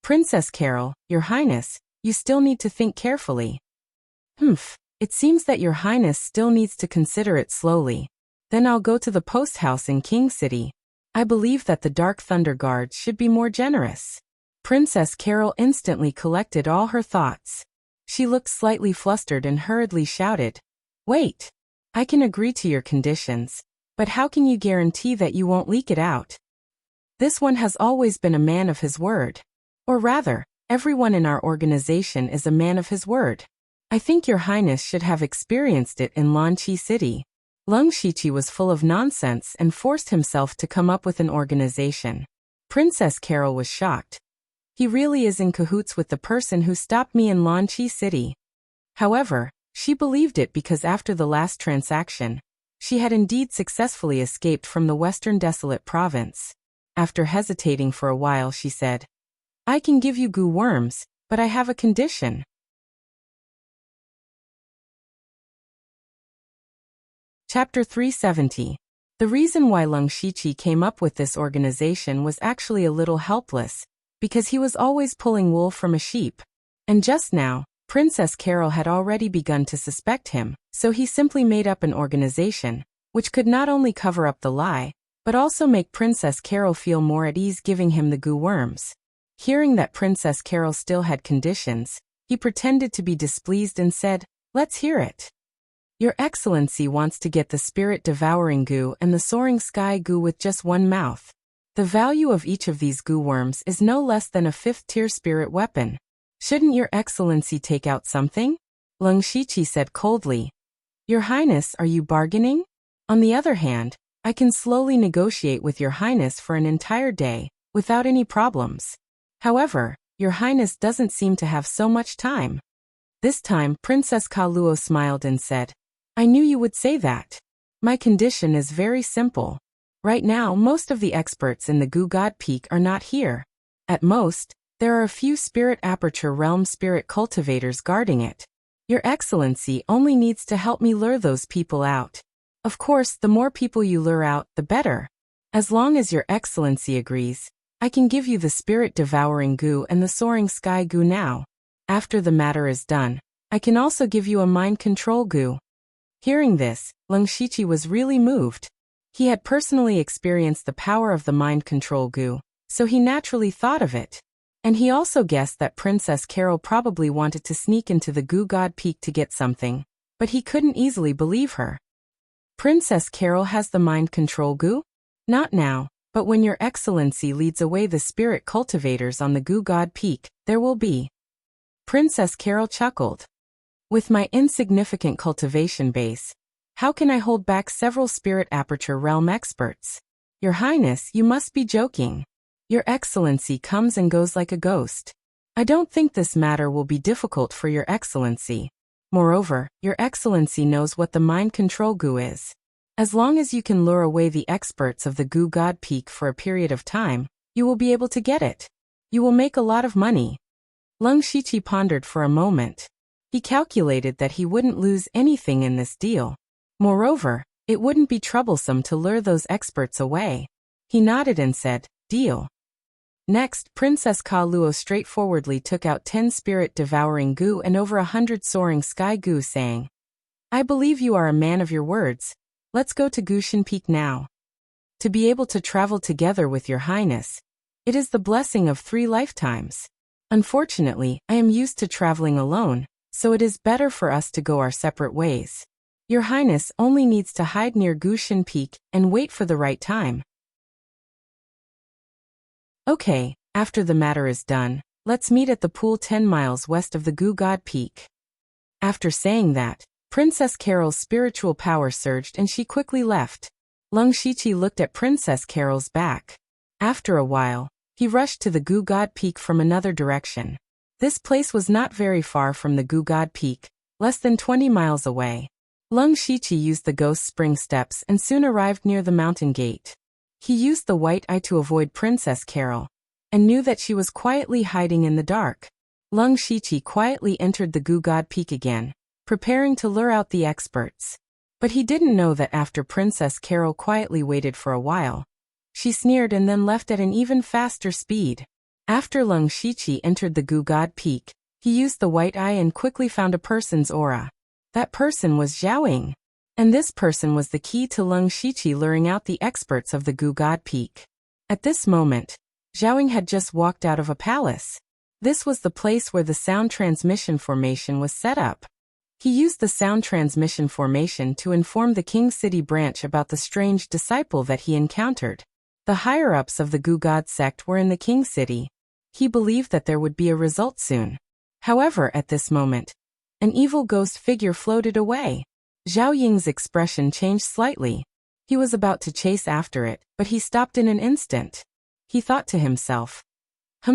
Princess Carol, Your Highness, you still need to think carefully. It seems that Your Highness still needs to consider it slowly. Then I'll go to the post house in King City. I believe that the Dark Thunder Guards should be more generous. Princess Carol instantly collected all her thoughts. She looked slightly flustered and hurriedly shouted, Wait! I can agree to your conditions, but how can you guarantee that you won't leak it out? This one has always been a man of his word. Or rather, everyone in our organization is a man of his word. I think Your Highness should have experienced it in Lanqi City. Leng Shiqi was full of nonsense and forced himself to come up with an organization. Princess Carol was shocked. He really is in cahoots with the person who stopped me in Lanqi City. However, she believed it because after the last transaction, she had indeed successfully escaped from the Western Desolate Province. After hesitating for a while, she said, I can give you goo worms, but I have a condition. Chapter 370. The reason why Leng Shiqi came up with this organization was actually a little helpless, because he was always pulling wool from a sheep. And just now, Princess Carol had already begun to suspect him, so he simply made up an organization, which could not only cover up the lie, but also make Princess Carol feel more at ease giving him the goo worms. Hearing that Princess Carol still had conditions, he pretended to be displeased and said, Let's hear it. Your Excellency wants to get the spirit-devouring goo and the soaring sky goo with just one mouth. The value of each of these goo worms is no less than a 5th-tier spirit weapon. Shouldn't Your Excellency take out something? Leng Shiqi said coldly. Your Highness, are you bargaining? On the other hand, I can slowly negotiate with Your Highness for an entire day, without any problems. However, Your Highness doesn't seem to have so much time. This time, Princess Kaluo smiled and said, I knew you would say that. My condition is very simple. Right now, most of the experts in the Goo God Peak are not here. At most, there are a few Spirit Aperture Realm spirit cultivators guarding it. Your Excellency only needs to help me lure those people out. Of course, the more people you lure out, the better. As long as Your Excellency agrees, I can give you the spirit-devouring goo and the soaring sky goo now. After the matter is done, I can also give you a mind control goo. Hearing this, Leng Shiqi was really moved. He had personally experienced the power of the mind control goo, so he naturally thought of it. And he also guessed that Princess Carol probably wanted to sneak into the Goo God Peak to get something, but he couldn't easily believe her. Princess Carol has the mind control goo? Not now, but when Your Excellency leads away the spirit cultivators on the Goo God Peak, there will be. Princess Carol chuckled. With my insignificant cultivation base, how can I hold back several spirit aperture realm experts? Your Highness, you must be joking. Your Excellency comes and goes like a ghost. I don't think this matter will be difficult for Your Excellency. Moreover, Your Excellency knows what the mind control goo is. As long as you can lure away the experts of the Goo God Peak for a period of time, you will be able to get it. You will make a lot of money. Leng Shiqi pondered for a moment. He calculated that he wouldn't lose anything in this deal. Moreover, it wouldn't be troublesome to lure those experts away. He nodded and said, "Deal." Next, Princess Ka Luo straightforwardly took out 10 spirit-devouring goo and over 100 soaring sky goo, saying, "I believe you are a man of your words. Let's go to Gushan Peak now. To be able to travel together with Your Highness, it is the blessing of 3 lifetimes. Unfortunately, I am used to traveling alone, so it is better for us to go our separate ways. Your Highness only needs to hide near Gushan Peak and wait for the right time." Okay, after the matter is done, let's meet at the pool 10 miles west of the Goo God Peak. After saying that, Princess Carol's spiritual power surged and she quickly left. Leng Shiqi looked at Princess Carol's back. After a while, he rushed to the Goo God Peak from another direction. This place was not very far from the Goo God Peak, less than 20 miles away. Leng Shiqi used the ghost spring steps and soon arrived near the mountain gate. He used the white eye to avoid Princess Carol, and knew that she was quietly hiding in the dark. Leng Shiqi quietly entered the Goo God Peak again, preparing to lure out the experts. But he didn't know that after Princess Carol quietly waited for a while, she sneered and then left at an even faster speed. After Leng Shiqi entered the Goo God Peak, he used the white eye and quickly found a person's aura. That person was Zhaoying. And this person was the key to Leng Shiqi luring out the experts of the Goo God Peak. At this moment, Zhaoying had just walked out of a palace. This was the place where the sound transmission formation was set up. He used the sound transmission formation to inform the King City branch about the strange disciple that he encountered. The higher-ups of the Goo God sect were in the King City. He believed that there would be a result soon. However, at this moment, an evil ghost figure floated away. Zhao Ying's expression changed slightly. He was about to chase after it, but he stopped in an instant. He thought to himself,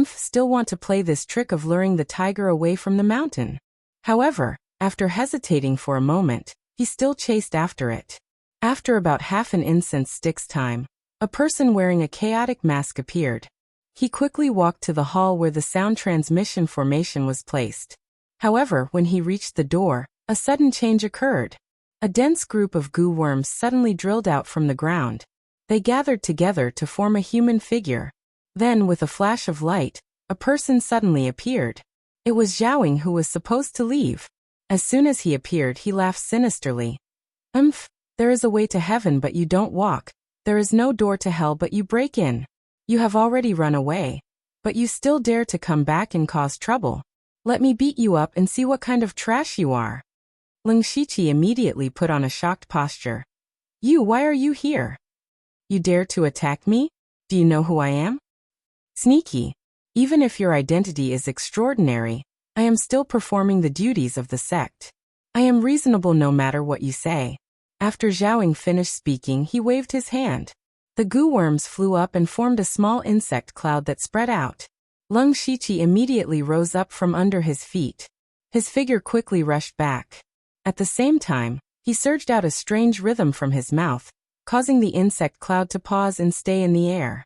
still want to play this trick of luring the tiger away from the mountain. However, after hesitating for a moment, he still chased after it. After about half an incense stick's time, a person wearing a chaotic mask appeared. He quickly walked to the hall where the sound transmission formation was placed. However, when he reached the door, a sudden change occurred. A dense group of goo worms suddenly drilled out from the ground. They gathered together to form a human figure. Then, with a flash of light, a person suddenly appeared. It was Zhaoying, who was supposed to leave. As soon as he appeared, he laughed sinisterly. There is a way to heaven but you don't walk. There is no door to hell but you break in. You have already run away, but you still dare to come back and cause trouble. Let me beat you up and see what kind of trash you are." Leng Shiqi immediately put on a shocked posture. Why are you here? You dare to attack me? Do you know who I am? Sneaky. Even if your identity is extraordinary, I am still performing the duties of the sect. I am reasonable no matter what you say. After Zhaoying finished speaking, he waved his hand. The goo worms flew up and formed a small insect cloud that spread out. Leng Shiqi immediately rose up from under his feet. His figure quickly rushed back. At the same time, he surged out a strange rhythm from his mouth, causing the insect cloud to pause and stay in the air.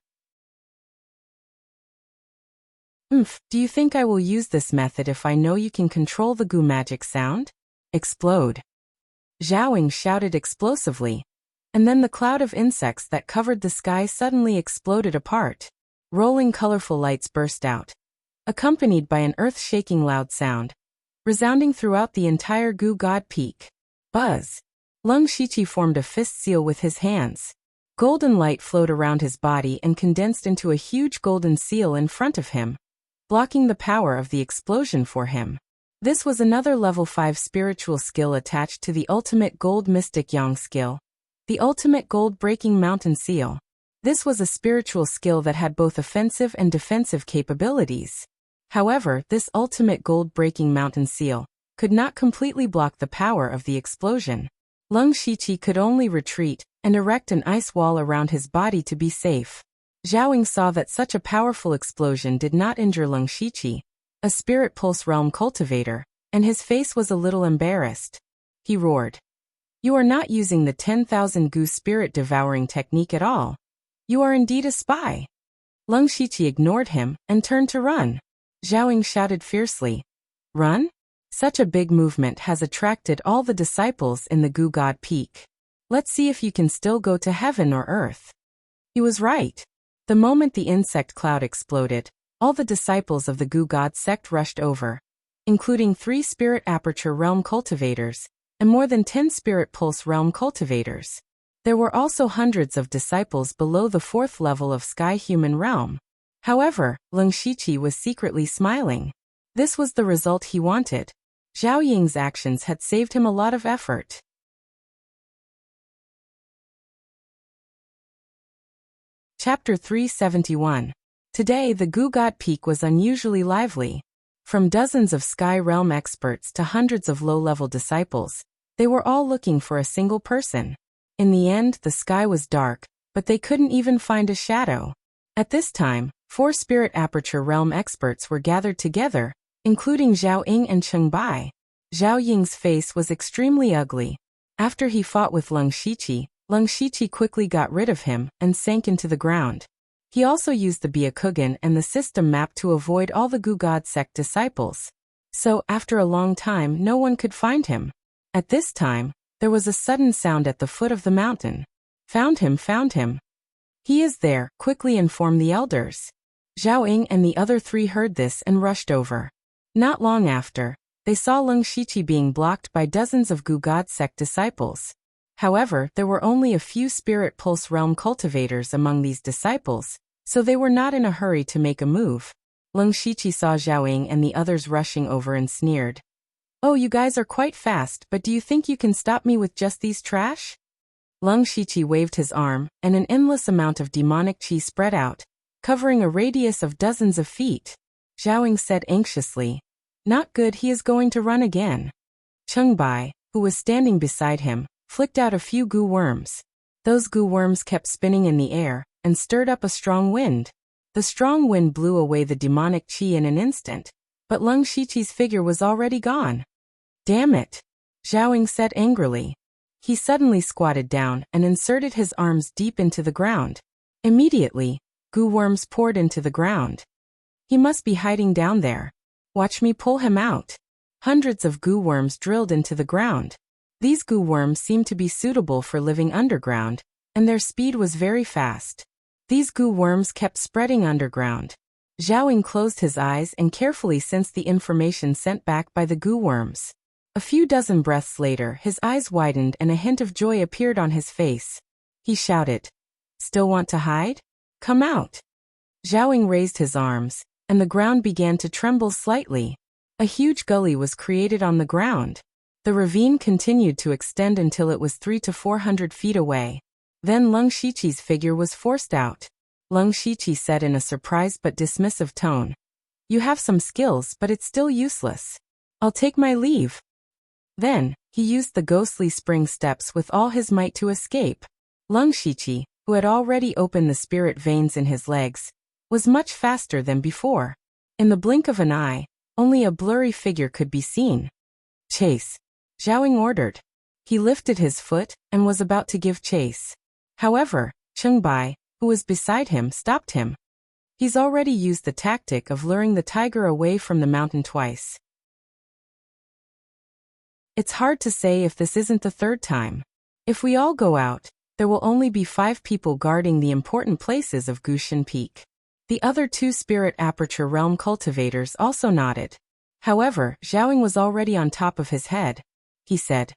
Do you think I will use this method if I know you can control the goo magic sound? Explode. Zhao shouted explosively. And then the cloud of insects that covered the sky suddenly exploded apart. Rolling colorful lights burst out, accompanied by an earth-shaking loud sound, resounding throughout the entire goo god peak. Buzz. Lung Shiqi formed a fist seal with his hands. Golden light flowed around his body and condensed into a huge golden seal in front of him, blocking the power of the explosion for him. This was another level 5 spiritual skill attached to the ultimate gold mystic yang skill, the ultimate gold breaking mountain seal. This was a spiritual skill that had both offensive and defensive capabilities. However, this ultimate gold breaking mountain seal could not completely block the power of the explosion. Lung Shiqi could only retreat and erect an ice wall around his body to be safe. Zhao saw that such a powerful explosion did not injure Lung Shiqi, a spirit pulse realm cultivator, and his face was a little embarrassed. He roared. You are not using the 10,000 goo spirit devouring technique at all. You are indeed a spy. Lung Shiqi ignored him and turned to run. Zhao shouted fiercely. Run? Such a big movement has attracted all the disciples in the goo god peak. Let's see if you can still go to heaven or earth. He was right. The moment the insect cloud exploded, all the disciples of the goo god sect rushed over, including 3 spirit aperture realm cultivators, and more than 10 spirit pulse realm cultivators. There were also hundreds of disciples below the 4th level of sky human realm. However, Lung Shiqi was secretly smiling. This was the result he wanted. Zhao Ying's actions had saved him a lot of effort. Chapter 371. Today the goo god peak was unusually lively. From dozens of sky realm experts to hundreds of low-level disciples, they were all looking for a single person. In the end, the sky was dark, but they couldn't even find a shadow. At this time, 4 spirit aperture realm experts were gathered together, including Zhao Ying and Cheng Bai. Zhao Ying's face was extremely ugly. After he fought with Lung Shiqi quickly got rid of him and sank into the ground. He also used the Byakugan and the system map to avoid all the goo god sect disciples. So, after a long time, no one could find him. At this time, there was a sudden sound at the foot of the mountain. Found him. He is there, quickly informed the elders. Zhao Ying and the other 3 heard this and rushed over. Not long after, they saw Lung Shiqi being blocked by dozens of goo god sect disciples. However, there were only a few spirit pulse realm cultivators among these disciples, so they were not in a hurry to make a move. Lung Shiqi saw Zhao Ying and the others rushing over and sneered. Oh, you guys are quite fast, but do you think you can stop me with just these trash? Lung Shiqi waved his arm, and an endless amount of demonic chi spread out, covering a radius of dozens of feet. Zhao Ying said anxiously. Not good, he is going to run again. Cheng Bai, who was standing beside him, flicked out a few goo worms. Those goo worms kept spinning in the air, and stirred up a strong wind. The strong wind blew away the demonic chi in an instant, but Lung Shiqi's figure was already gone. Damn it! Zhao Ying said angrily. He suddenly squatted down and inserted his arms deep into the ground. Immediately, goo worms poured into the ground. He must be hiding down there. Watch me pull him out. Hundreds of goo worms drilled into the ground. These goo worms seemed to be suitable for living underground, and their speed was very fast. These goo worms kept spreading underground. Zhao Ying closed his eyes and carefully sensed the information sent back by the goo worms. A few dozen breaths later, his eyes widened and a hint of joy appeared on his face. He shouted, Still want to hide? Come out. Zhao Ying raised his arms, and the ground began to tremble slightly. A huge gully was created on the ground. The ravine continued to extend until it was 300 to 400 feet away. Then Lung Shiqi's figure was forced out. Lung Shiqi said in a surprised but dismissive tone, You have some skills, but it's still useless. I'll take my leave. Then, he used the ghostly spring steps with all his might to escape. Lung Shiqi, who had already opened the spirit veins in his legs, was much faster than before. In the blink of an eye, only a blurry figure could be seen. Chase. Zhao Ying ordered. He lifted his foot and was about to give chase. However, Cheng Bai, who was beside him, stopped him. He's already used the tactic of luring the tiger away from the mountain twice. It's hard to say if this isn't the third time. If we all go out, there will only be 5 people guarding the important places of Gushan Peak. The other 2 Spirit Aperture Realm cultivators also nodded. However, Zhaoying was already on top of his head. He said,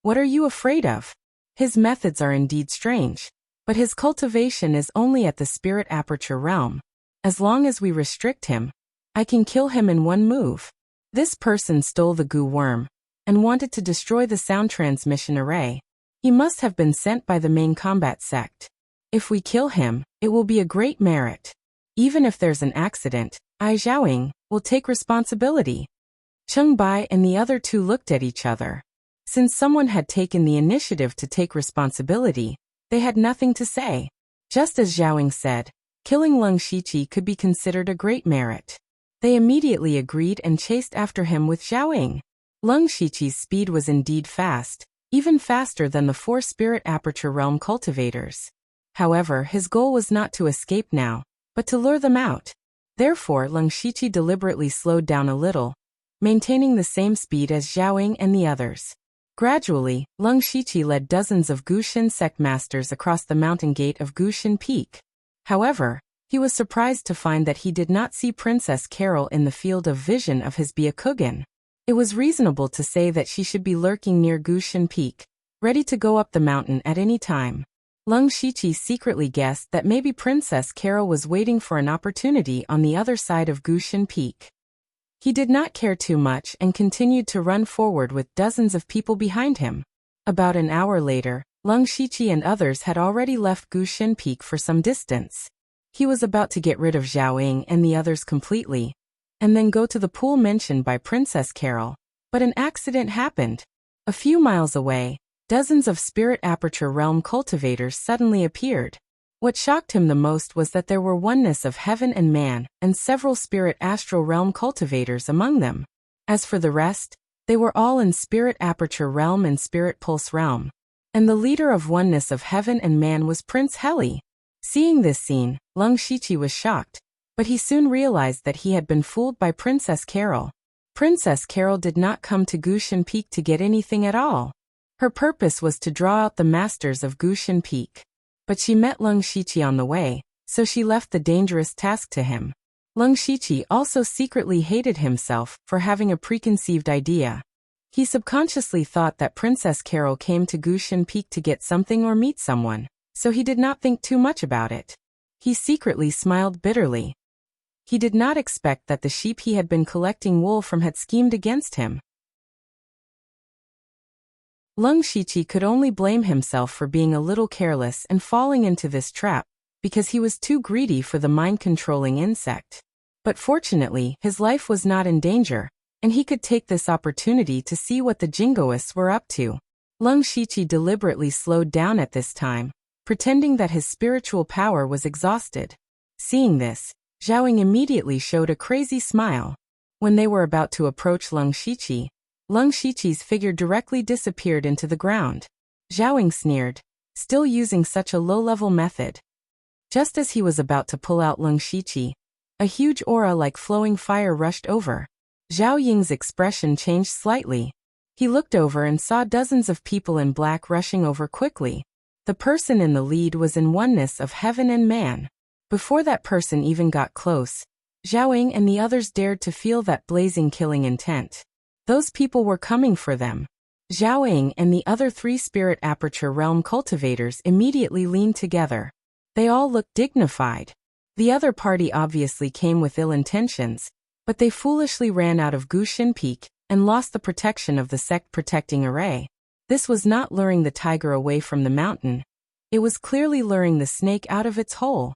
"What are you afraid of?" His methods are indeed strange, but his cultivation is only at the Spirit Aperture Realm. As long as we restrict him, I can kill him in one move. This person stole the goo worm and wanted to destroy the sound transmission array. He must have been sent by the main combat sect. If we kill him, it will be a great merit. Even if there's an accident, I, Zhaoying, will take responsibility. Cheng Bai and the other 2 looked at each other. Since someone had taken the initiative to take responsibility, they had nothing to say. Just as Zhaoying said, killing Leng Shiqi could be considered a great merit. They immediately agreed and chased after him with Zhaoying. Leng Shiqi's speed was indeed fast, even faster than the 4 Spirit Aperture Realm cultivators. However, his goal was not to escape now, but to lure them out. Therefore, Leng Shiqi deliberately slowed down a little, maintaining the same speed as Zhaoying and the others. Gradually, Leng Shiqi led dozens of Gushan sect masters across the mountain gate of Gushan Peak. However, he was surprised to find that he did not see Princess Carol in the field of vision of his Byakugan. It was reasonable to say that she should be lurking near Gushan Peak, ready to go up the mountain at any time. Leng Shiqi secretly guessed that maybe Princess Carol was waiting for an opportunity on the other side of Gushan Peak. He did not care too much and continued to run forward with dozens of people behind him. About an hour later, Leng Shiqi and others had already left Gushan Peak for some distance. He was about to get rid of Zhaoying and the others completely, and then go to the pool mentioned by Princess Carol. But an accident happened. A few miles away, dozens of Spirit Aperture Realm cultivators suddenly appeared. What shocked him the most was that there were oneness of heaven and man, and several Spirit Astral Realm cultivators among them. As for the rest, they were all in Spirit Aperture Realm and Spirit Pulse Realm. And the leader of oneness of heaven and man was Prince Heli. Seeing this scene, Leng Shiqi was shocked, but he soon realized that he had been fooled by Princess Carol. Princess Carol did not come to Gushan Peak to get anything at all. Her purpose was to draw out the masters of Gushan Peak. But she met Leng Shiqi on the way, so she left the dangerous task to him. Leng Shiqi also secretly hated himself for having a preconceived idea. He subconsciously thought that Princess Carol came to Gushan Peak to get something or meet someone, so he did not think too much about it. He secretly smiled bitterly. He did not expect that the sheep he had been collecting wool from had schemed against him. Leng Shiqi could only blame himself for being a little careless and falling into this trap, because he was too greedy for the mind-controlling insect. But fortunately, his life was not in danger, and he could take this opportunity to see what the jingoists were up to. Leng Shiqi deliberately slowed down at this time, pretending that his spiritual power was exhausted. Seeing this, Zhaoying immediately showed a crazy smile. When they were about to approach Leng Shiqi's figure directly disappeared into the ground. Zhaoying sneered, still using such a low-level method. Just as he was about to pull out Leng Shiqi, a huge aura like flowing fire rushed over. Zhao Ying's expression changed slightly. He looked over and saw dozens of people in black rushing over quickly. The person in the lead was in oneness of heaven and man. Before that person even got close, Zhaoying and the others dared to feel that blazing killing intent. Those people were coming for them. Zhaoying and the other 3 Spirit Aperture Realm cultivators immediately leaned together. They all looked dignified. The other party obviously came with ill intentions, but they foolishly ran out of Gushan Peak and lost the protection of the sect protecting array. This was not luring the tiger away from the mountain. It was clearly luring the snake out of its hole.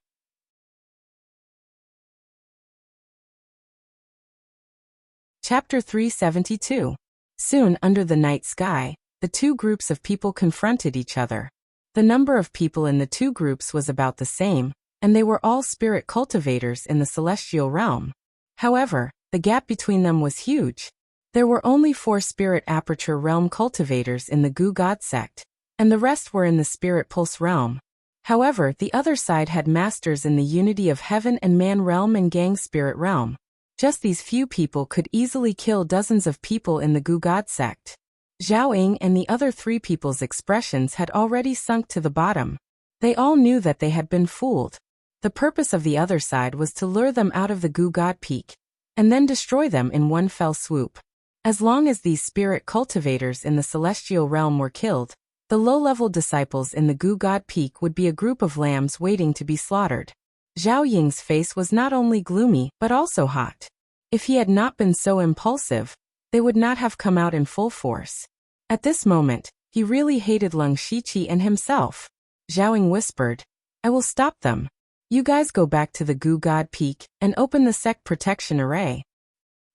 Chapter 372. Soon, under the night sky, the 2 groups of people confronted each other. The number of people in the 2 groups was about the same, and they were all spirit cultivators in the celestial realm. However, the gap between them was huge. There were only 4 Spirit Aperture Realm cultivators in the Gu God sect, and the rest were in the Spirit Pulse realm. However, the other side had masters in the unity of heaven and man realm and gang spirit realm. Just these few people could easily kill dozens of people in the Gu God sect. Zhao Ying and the other three people's expressions had already sunk to the bottom. They all knew that they had been fooled. The purpose of the other side was to lure them out of the Gu God Peak, and then destroy them in one fell swoop. As long as these spirit cultivators in the celestial realm were killed, the low-level disciples in the Gu God Peak would be a group of lambs waiting to be slaughtered. Zhao Ying's face was not only gloomy but also hot. If he had not been so impulsive, they would not have come out in full force. At this moment, he really hated Leng Shiqi and himself. Zhao Ying whispered, "I will stop them. You guys go back to the Gu God Peak and open the sect protection array."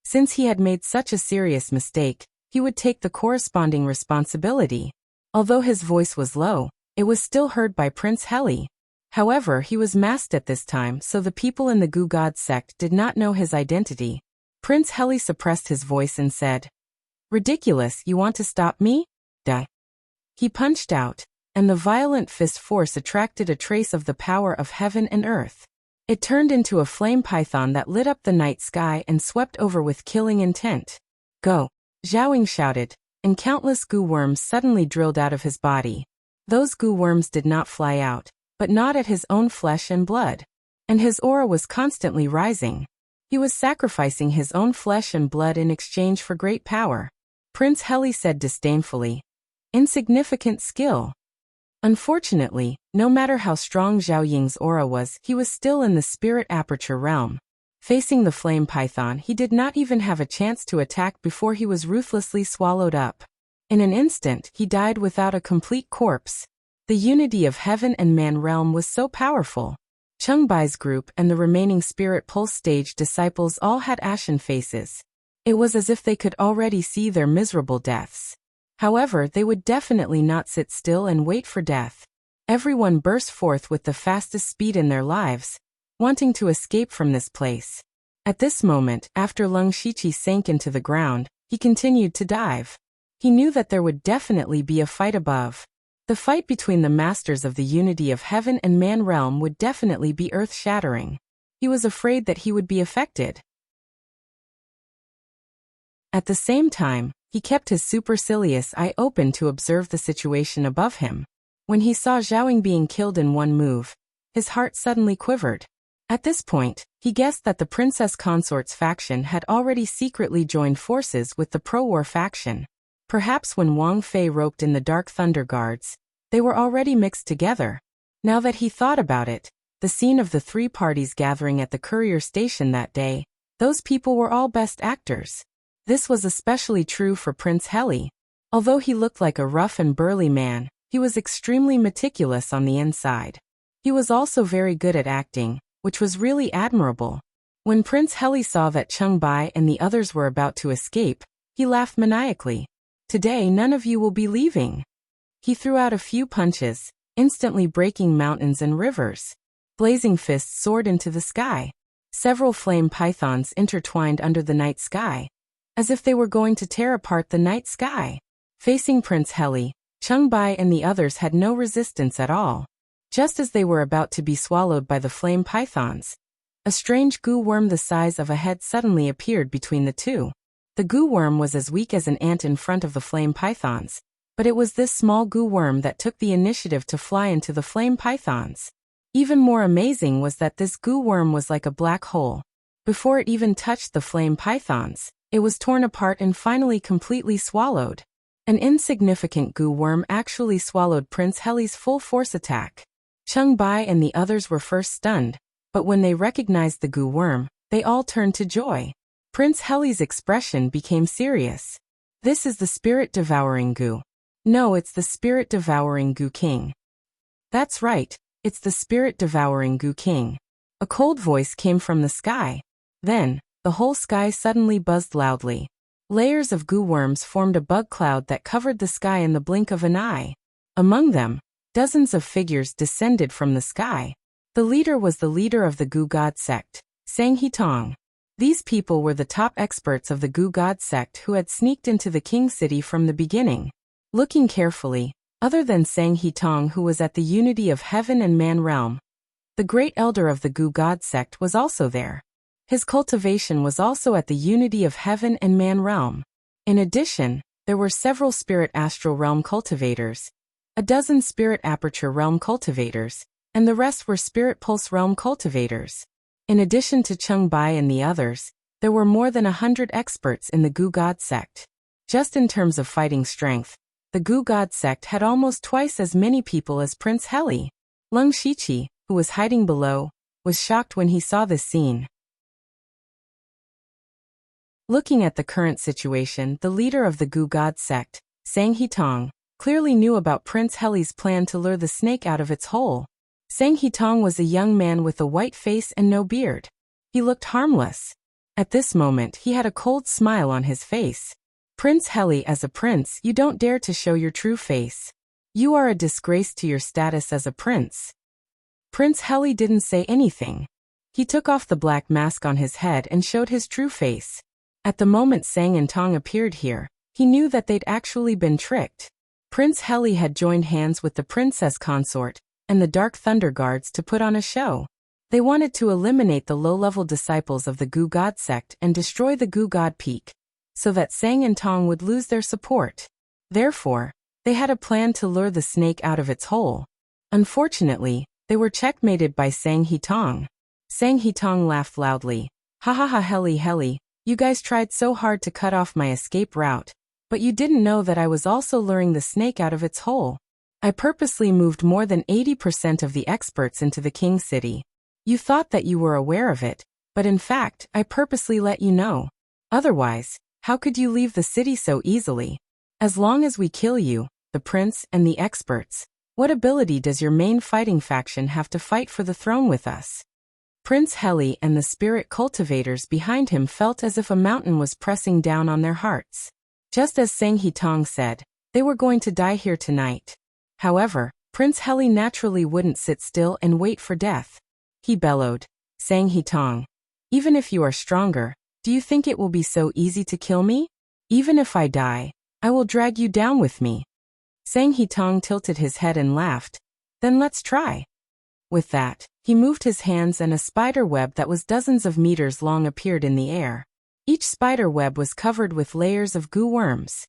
Since he had made such a serious mistake, he would take the corresponding responsibility. Although his voice was low, it was still heard by Prince Heli. However, he was masked at this time, so the people in the Gu God sect did not know his identity. Prince Heli suppressed his voice and said, "Ridiculous, you want to stop me? Duh." He punched out, and the violent fist force attracted a trace of the power of heaven and earth. It turned into a flame python that lit up the night sky and swept over with killing intent. "Go!" Zhao Ying shouted, and countless goo worms suddenly drilled out of his body. Those goo worms did not fly out, but gnawed at his own flesh and blood. And his aura was constantly rising. He was sacrificing his own flesh and blood in exchange for great power. Prince Heli said disdainfully, "Insignificant skill." Unfortunately, no matter how strong Zhao Ying's aura was, he was still in the spirit aperture realm. Facing the flame python, he did not even have a chance to attack before he was ruthlessly swallowed up. In an instant, he died without a complete corpse. The unity of heaven and man realm was so powerful. Cheng-Bai's group and the remaining spirit pulse stage disciples all had ashen faces. It was as if they could already see their miserable deaths. However, they would definitely not sit still and wait for death. Everyone burst forth with the fastest speed in their lives, wanting to escape from this place. At this moment, after Leng Shiqi sank into the ground, he continued to dive. He knew that there would definitely be a fight above. The fight between the masters of the unity of heaven and man realm would definitely be earth-shattering. He was afraid that he would be affected. At the same time, he kept his supercilious eye open to observe the situation above him. When he saw Zhao Ying being killed in one move, his heart suddenly quivered. At this point, he guessed that the princess consort's faction had already secretly joined forces with the pro-war faction. Perhaps when Wang Fei roped in the Dark Thunder Guards, they were already mixed together. Now that he thought about it, the scene of the three parties gathering at the courier station that day, those people were all best actors. This was especially true for Prince Heli. Although he looked like a rough and burly man, he was extremely meticulous on the inside. He was also very good at acting, which was really admirable. When Prince Heli saw that Cheng-Bai and the others were about to escape, he laughed maniacally. "Today none of you will be leaving." He threw out a few punches, instantly breaking mountains and rivers. Blazing fists soared into the sky. Several flame pythons intertwined under the night sky, as if they were going to tear apart the night sky. Facing Prince Heli, Cheng-Bai and the others had no resistance at all. Just as they were about to be swallowed by the flame pythons, a strange goo worm the size of a head suddenly appeared between the two. The goo worm was as weak as an ant in front of the flame pythons, but it was this small goo worm that took the initiative to fly into the flame pythons. Even more amazing was that this goo worm was like a black hole. Before it even touched the flame pythons, it was torn apart and finally completely swallowed. An insignificant goo worm actually swallowed Prince Heli's full force attack. Cheng-Bai and the others were first stunned, but when they recognized the goo worm, they all turned to joy. Prince Heli's expression became serious. "This is the spirit-devouring goo." "No, it's the spirit-devouring goo king." "That's right, it's the spirit-devouring goo king." A cold voice came from the sky. Then, the whole sky suddenly buzzed loudly. Layers of goo worms formed a bug cloud that covered the sky in the blink of an eye. Among them, dozens of figures descended from the sky. The leader was the leader of the Gu God sect, Sang He-tong. These people were the top experts of the Gu God sect who had sneaked into the King City from the beginning. Looking carefully, other than Sang He-tong, who was at the unity of heaven and man realm. The great elder of the Gu God sect was also there. His cultivation was also at the unity of heaven and man realm. In addition, there were several spirit astral realm cultivators, a dozen spirit aperture realm cultivators, and the rest were spirit pulse realm cultivators. In addition to Chung Bai and the others, there were more than 100 experts in the Gu God sect. Just in terms of fighting strength, the Gu God sect had almost twice as many people as Prince Heli. Lung Shiqi, who was hiding below, was shocked when he saw this scene. Looking at the current situation, the leader of the Gu God sect, Sang He-tong, clearly knew about Prince Heli's plan to lure the snake out of its hole. Sang He-tong was a young man with a white face and no beard. He looked harmless. At this moment, he had a cold smile on his face. Prince Heli, as a prince, you don't dare to show your true face. You are a disgrace to your status as a prince. Prince Heli didn't say anything. He took off the black mask on his head and showed his true face. At the moment Sang and Tong appeared here, he knew that they'd actually been tricked. Prince Heli had joined hands with the princess consort and the Dark Thunder Guards to put on a show. They wanted to eliminate the low-level disciples of the Gu God sect and destroy the Gu God Peak, so that Sang and Tong would lose their support. Therefore, they had a plan to lure the snake out of its hole. Unfortunately, they were checkmated by Sang He-tong. Sang He-tong laughed loudly. Ha ha ha, Heli, you guys tried so hard to cut off my escape route, but you didn't know that I was also luring the snake out of its hole. I purposely moved more than 80% of the experts into the King City. You thought that you were aware of it, but in fact, I purposely let you know. Otherwise, how could you leave the city so easily? As long as we kill you, the prince and the experts, what ability does your main fighting faction have to fight for the throne with us? Prince Heli and the spirit cultivators behind him felt as if a mountain was pressing down on their hearts. Just as Sang He-tong said, they were going to die here tonight. However, Prince Heli naturally wouldn't sit still and wait for death. He bellowed, Sang He-tong, even if you are stronger, do you think it will be so easy to kill me? Even if I die, I will drag you down with me. Sang He-tong tilted his head and laughed. Then let's try. With that, he moved his hands and a spider web that was dozens of meters long appeared in the air. Each spider web was covered with layers of goo worms.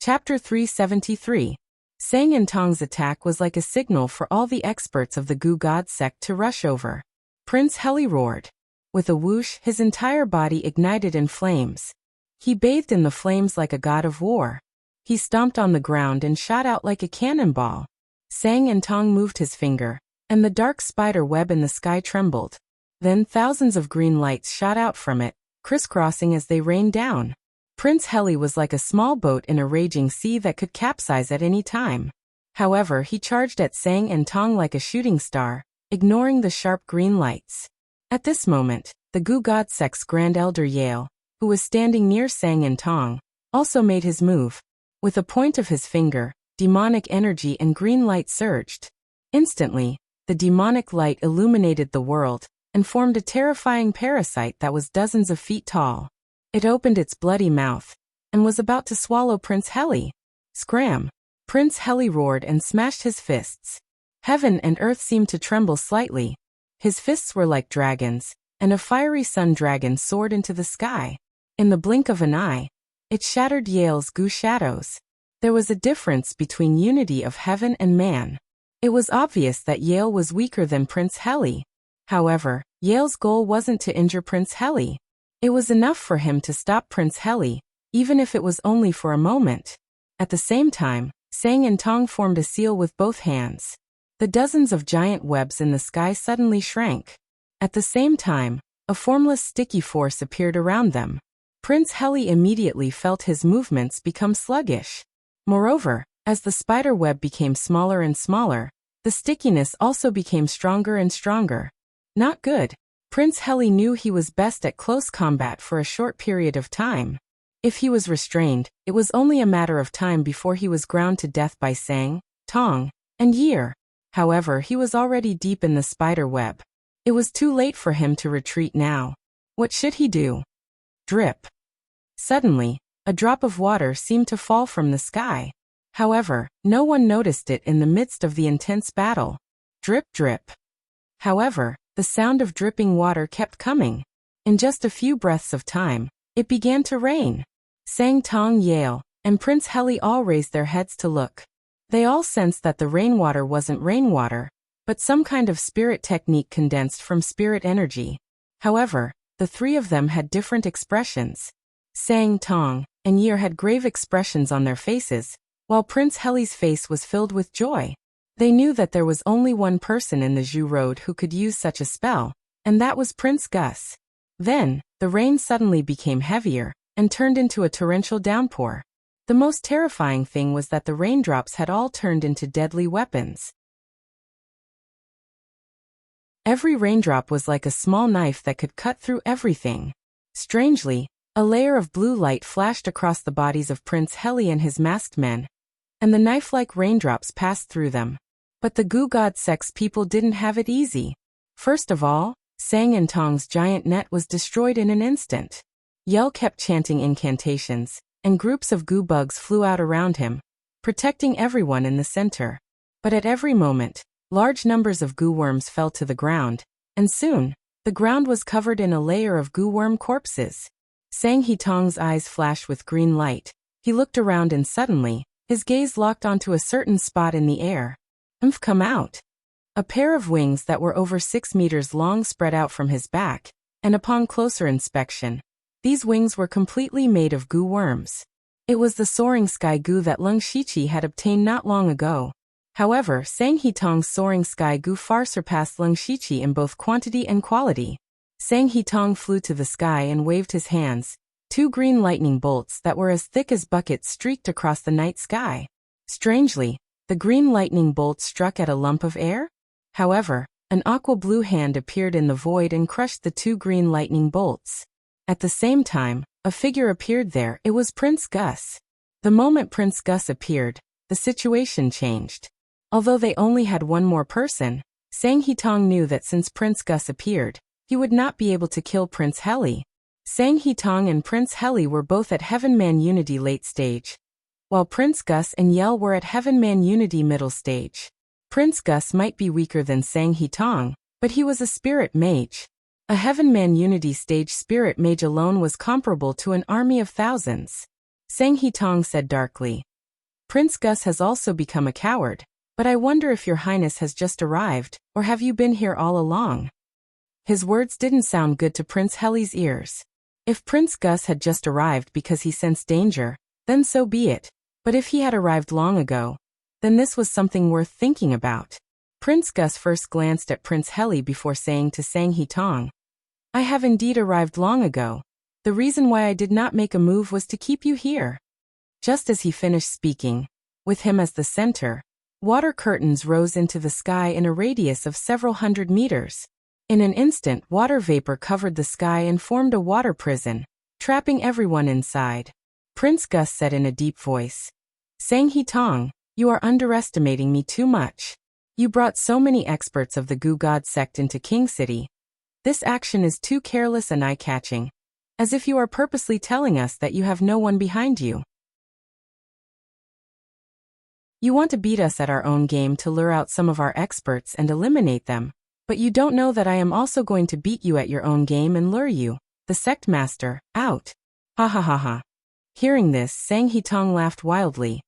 Chapter 373. Sang and Tong's attack was like a signal for all the experts of the Gu God sect to rush over. Prince Heli roared. With a whoosh, his entire body ignited in flames. He bathed in the flames like a god of war. He stomped on the ground and shot out like a cannonball. Sang and Tong moved his finger, and the dark spider web in the sky trembled. Then thousands of green lights shot out from it, crisscrossing as they rained down. Prince Heli was like a small boat in a raging sea that could capsize at any time. However, he charged at Sang and Tong like a shooting star, ignoring the sharp green lights. At this moment, the Gu God sect's Grand Elder Yale, who was standing near Sang and Tong, also made his move. With a point of his finger, demonic energy and green light surged. Instantly, the demonic light illuminated the world and formed a terrifying parasite that was dozens of feet tall. It opened its bloody mouth and was about to swallow Prince Heli. Scram! Prince Heli roared and smashed his fists. Heaven and earth seemed to tremble slightly. His fists were like dragons, and a fiery sun dragon soared into the sky. In the blink of an eye, it shattered Yale's Gu shadows. There was a difference between unity of heaven and man. It was obvious that Yale was weaker than Prince Heli. However, Yale's goal wasn't to injure Prince Heli. It was enough for him to stop Prince Heli, even if it was only for a moment. At the same time, Sang and Tong formed a seal with both hands. The dozens of giant webs in the sky suddenly shrank. At the same time, a formless sticky force appeared around them. Prince Heli immediately felt his movements become sluggish. Moreover, as the spider web became smaller and smaller, the stickiness also became stronger and stronger. Not good. Prince Heli knew he was best at close combat for a short period of time. If he was restrained, it was only a matter of time before he was ground to death by Sang, Tong, and Yer. However, he was already deep in the spider web. It was too late for him to retreat now. What should he do? Drip. Suddenly, A drop of water seemed to fall from the sky. However, no one noticed it in the midst of the intense battle. Drip, drip. However, the sound of dripping water kept coming. In just a few breaths of time, it began to rain. Sang Tong Yale and Prince Heli all raised their heads to look. They all sensed that the rainwater wasn't rainwater, but some kind of spirit technique condensed from spirit energy. However, the three of them had different expressions. Sang Tong and Yer had grave expressions on their faces, while Prince Heli's face was filled with joy. They knew that there was only one person in the Zhu Road who could use such a spell, and that was Prince Gus. Then, the rain suddenly became heavier and turned into a torrential downpour. The most terrifying thing was that the raindrops had all turned into deadly weapons. Every raindrop was like a small knife that could cut through everything. Strangely, a layer of blue light flashed across the bodies of Prince Heli and his masked men, and the knife-like raindrops passed through them. But the Goo God Sect's people didn't have it easy. First of all, Sang and Tong's giant net was destroyed in an instant. Yell kept chanting incantations, and groups of goo bugs flew out around him, protecting everyone in the center. But at every moment, large numbers of goo worms fell to the ground, and soon, the ground was covered in a layer of goo worm corpses. Sang He Tong's eyes flashed with green light. He looked around and suddenly, his gaze locked onto a certain spot in the air. Come out. A pair of wings that were over 6 meters long spread out from his back, and upon closer inspection, these wings were completely made of goo worms. It was the soaring sky goo that Lung Shiqi had obtained not long ago. However, Sang He Tong's soaring sky goo far surpassed Lung Shiqi in both quantity and quality. Sang He Tong flew to the sky and waved his hands. 2 green lightning bolts that were as thick as buckets streaked across the night sky. Strangely, the green lightning bolt struck at a lump of air. However, an aqua-blue hand appeared in the void and crushed the 2 green lightning bolts. At the same time, a figure appeared there. It was Prince Gus. The moment Prince Gus appeared, the situation changed. Although they only had one more person, Sang He Tong knew that since Prince Gus appeared, he would not be able to kill Prince Heli. Sang He Tong and Prince Heli were both at Heaven Man Unity late stage, while Prince Gus and Yell were at Heaven Man Unity middle stage. Prince Gus might be weaker than Sang He Tong, but he was a spirit mage. A Heaven Man Unity stage spirit mage alone was comparable to an army of thousands. Sang He Tong said darkly, Prince Gus has also become a coward, but I wonder if your highness has just arrived, or have you been here all along? His words didn't sound good to Prince Heli's ears. If Prince Gus had just arrived because he sensed danger, then so be it. But if he had arrived long ago, then this was something worth thinking about. Prince Gus first glanced at Prince Heli before saying to Sang He Tong, I have indeed arrived long ago. The reason why I did not make a move was to keep you here. Just as he finished speaking, with him as the center, water curtains rose into the sky in a radius of several hundred meters. In an instant, water vapor covered the sky and formed a water prison, trapping everyone inside. Prince Gus said in a deep voice, Sang He Tong, you are underestimating me too much. You brought so many experts of the Goo God sect into King City. This action is too careless and eye-catching, as if you are purposely telling us that you have no one behind you. You want to beat us at our own game to lure out some of our experts and eliminate them. But you don't know that I am also going to beat you at your own game and lure you, the sect master, out. Ha ha ha ha. Hearing this, Sang He Tong laughed wildly.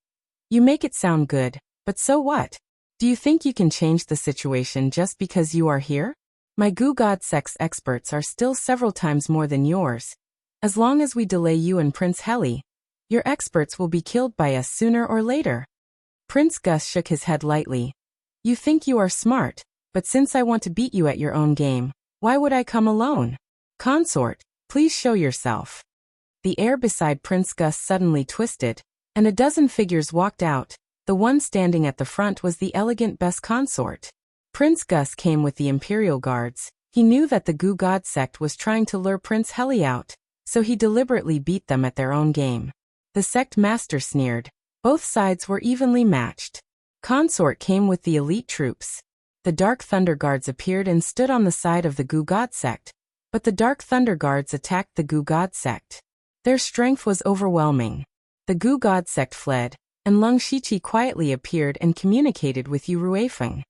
You make it sound good, but so what? Do you think you can change the situation just because you are here? My Goo God sect's experts are still several times more than yours. As long as we delay you and Prince Heli, your experts will be killed by us sooner or later. Prince Gus shook his head lightly. You think you are smart. But since I want to beat you at your own game, why would I come alone? Consort, please show yourself. The air beside Prince Gus suddenly twisted, and a dozen figures walked out. The one standing at the front was the elegant best consort. Prince Gus came with the Imperial Guards. He knew that the Goo God sect was trying to lure Prince Heli out, so he deliberately beat them at their own game. The sect master sneered. Both sides were evenly matched. Consort came with the elite troops. The Dark Thunder Guards appeared and stood on the side of the Goo God sect, but the Dark Thunder Guards attacked the Goo God sect. Their strength was overwhelming. The Gu God sect fled, and Leng Shiqi quietly appeared and communicated with Yu Ruifeng.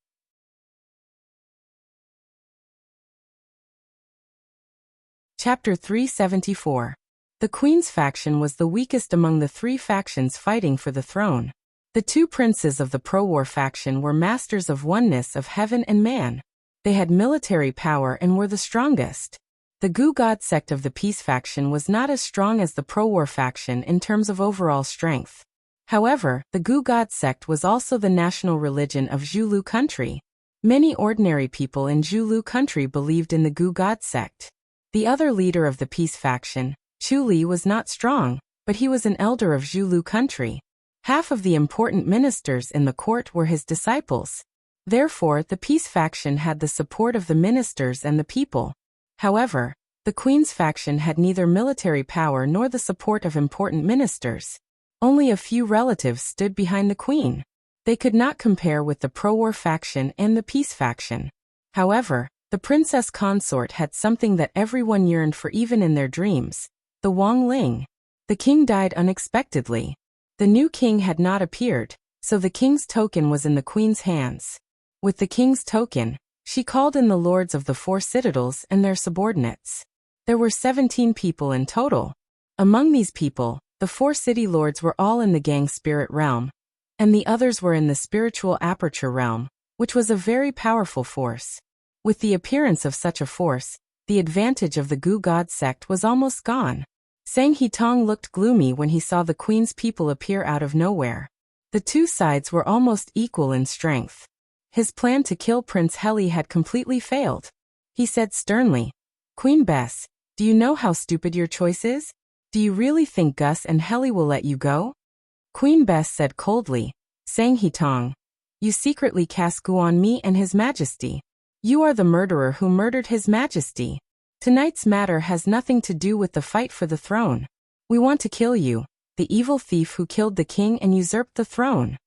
Chapter 374. The Queen's faction was the weakest among the three factions fighting for the throne. The two princes of the pro-war faction were masters of oneness of heaven and man. They had military power and were the strongest. The Gu God sect of the peace faction was not as strong as the pro-war faction in terms of overall strength. However, the Gu God sect was also the national religion of Zhulu country. Many ordinary people in Zhulu country believed in the Gu God sect. The other leader of the peace faction, Chu Li, was not strong, but he was an elder of Zhulu country. Half of the important ministers in the court were his disciples. Therefore, the peace faction had the support of the ministers and the people. However, the Queen's faction had neither military power nor the support of important ministers. Only a few relatives stood behind the Queen. They could not compare with the pro-war faction and the peace faction. However, the princess consort had something that everyone yearned for even in their dreams, the Wang Ling. The king died unexpectedly. The new king had not appeared, so the king's token was in the Queen's hands. With the king's token, she called in the lords of the 4 citadels and their subordinates. There were 17 people in total. Among these people, the 4 city lords were all in the gang spirit realm, and the others were in the spiritual aperture realm, which was a very powerful force. With the appearance of such a force, the advantage of the Gu God sect was almost gone. Sang Hitong looked gloomy when he saw the Queen's people appear out of nowhere. The two sides were almost equal in strength. His plan to kill Prince Heli had completely failed. He said sternly, "Queen Bess, do you know how stupid your choice is? Do you really think Gus and Heli will let you go?" Queen Bess said coldly, "Sang Hitong, you secretly cast Gu on me and His Majesty. You are the murderer who murdered His Majesty. Tonight's matter has nothing to do with the fight for the throne. We want to kill you, the evil thief who killed the king and usurped the throne."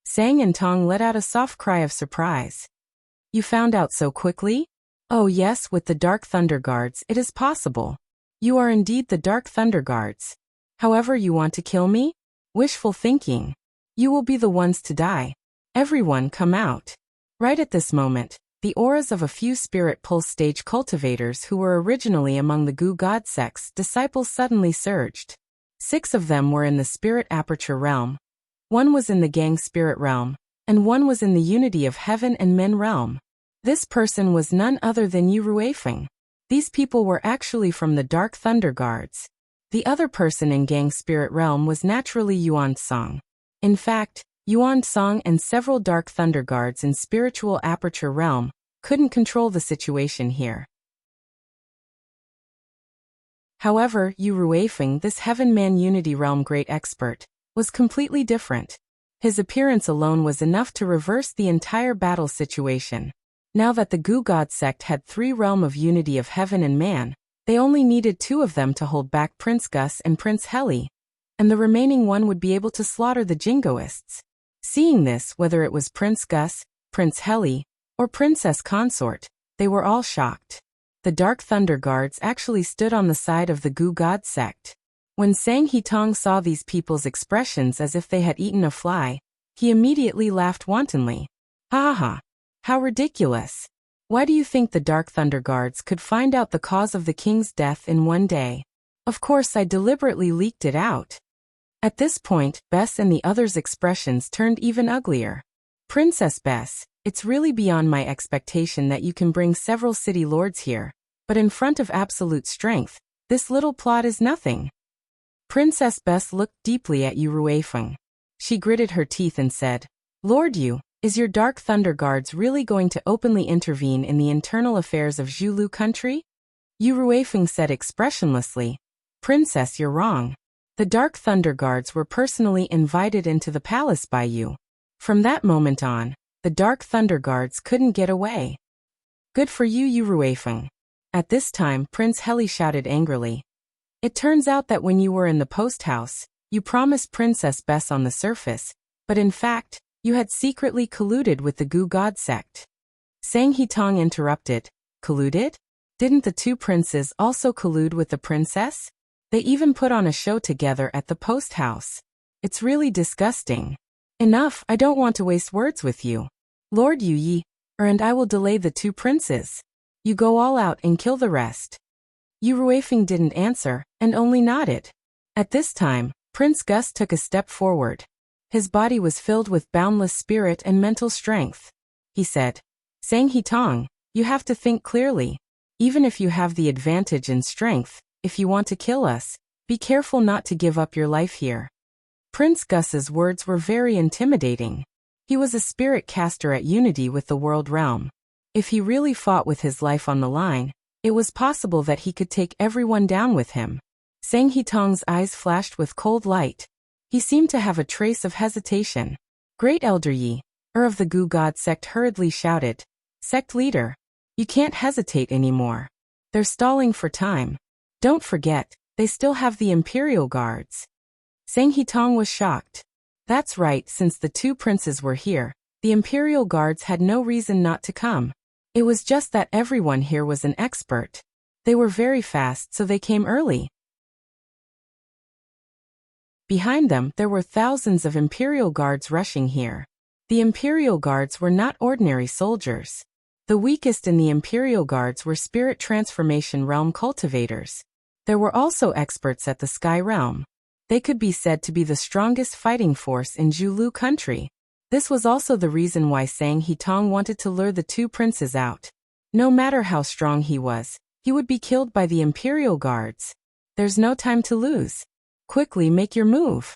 Sang and Tong let out a soft cry of surprise. "You found out so quickly?" "Oh yes, with the Dark Thunder Guards it is possible. You are indeed the Dark Thunder Guards. However, you want to kill me? Wishful thinking. You will be the ones to die. Everyone come out." Right at this moment, the auras of a few spirit pulse stage cultivators who were originally among the Gu God sect's disciples suddenly surged. 6 of them were in the spirit aperture realm. 1 was in the gang spirit realm, and 1 was in the unity of heaven and men realm. This person was none other than Yu Ruifeng. These people were actually from the Dark Thunder Guards. The other person in gang spirit realm was naturally Yuan Song. In fact, Yuan Song and several Dark Thunder Guards in spiritual aperture realm couldn't control the situation here. However, Yu Ruifeng, this Heaven Man Unity Realm great expert, was completely different. His appearance alone was enough to reverse the entire battle situation. Now that the Gu God sect had 3 realm of unity of heaven and man, they only needed 2 of them to hold back Prince Gus and Prince Heli, and the remaining 1 would be able to slaughter the Jingoists. Seeing this, whether it was Prince Gus, Prince Heli, or Princess Consort, they were all shocked. The Dark Thunder Guards actually stood on the side of the Gu God sect. When Sang Hitong saw these people's expressions as if they had eaten a fly, he immediately laughed wantonly. "Ha ha ha! How ridiculous! Why do you think the Dark Thunder Guards could find out the cause of the king's death in one day? Of course I deliberately leaked it out." At this point, Bess and the others' expressions turned even uglier. "Princess Bess, it's really beyond my expectation that you can bring several city lords here, but in front of absolute strength, this little plot is nothing." Princess Bess looked deeply at Yu Ruifeng. She gritted her teeth and said, "Lord Yu, is your Dark Thunder Guards really going to openly intervene in the internal affairs of Zhulu country?" Yu Ruifeng said expressionlessly, "Princess, you're wrong. The Dark Thunder Guards were personally invited into the palace by you. From that moment on, the Dark Thunder Guards couldn't get away." "Good for you, Yu Ruifeng." At this time, Prince Heli shouted angrily. "It turns out that when you were in the post house, you promised Princess Bess on the surface, but in fact, you had secretly colluded with the Gu God sect." Sang Hitong interrupted. "Colluded? Didn't the 2 princes also collude with the princess?" They even put on a show together at the post house. It's really disgusting. Enough, I don't want to waste words with you. Lord Yu Yi, and I will delay the two princes. You go all out and kill the rest. Yu Ruifeng didn't answer, and only nodded. At this time, Prince Gus took a step forward. His body was filled with boundless spirit and mental strength. He said, Sang Hitong, you have to think clearly. Even if you have the advantage in strength, if you want to kill us, be careful not to give up your life here. Prince Gus's words were very intimidating. He was a spirit caster at unity with the world realm. If he really fought with his life on the line, it was possible that he could take everyone down with him. Sang Hitong's eyes flashed with cold light. He seemed to have a trace of hesitation. Great Elder Yi, of the Gu God sect hurriedly shouted, Sect leader, you can't hesitate anymore. They're stalling for time. Don't forget, they still have the Imperial Guards. Sang Hitong was shocked. That's right, since the two princes were here, the Imperial Guards had no reason not to come. It was just that everyone here was an expert. They were very fast, so they came early. Behind them, there were thousands of Imperial Guards rushing here. The Imperial Guards were not ordinary soldiers. The weakest in the Imperial Guards were Spirit Transformation Realm cultivators. There were also experts at the Sky Realm. They could be said to be the strongest fighting force in Zhulu country. This was also the reason why Sang Hitong wanted to lure the two princes out. No matter how strong he was, he would be killed by the Imperial Guards. There's no time to lose. Quickly make your move.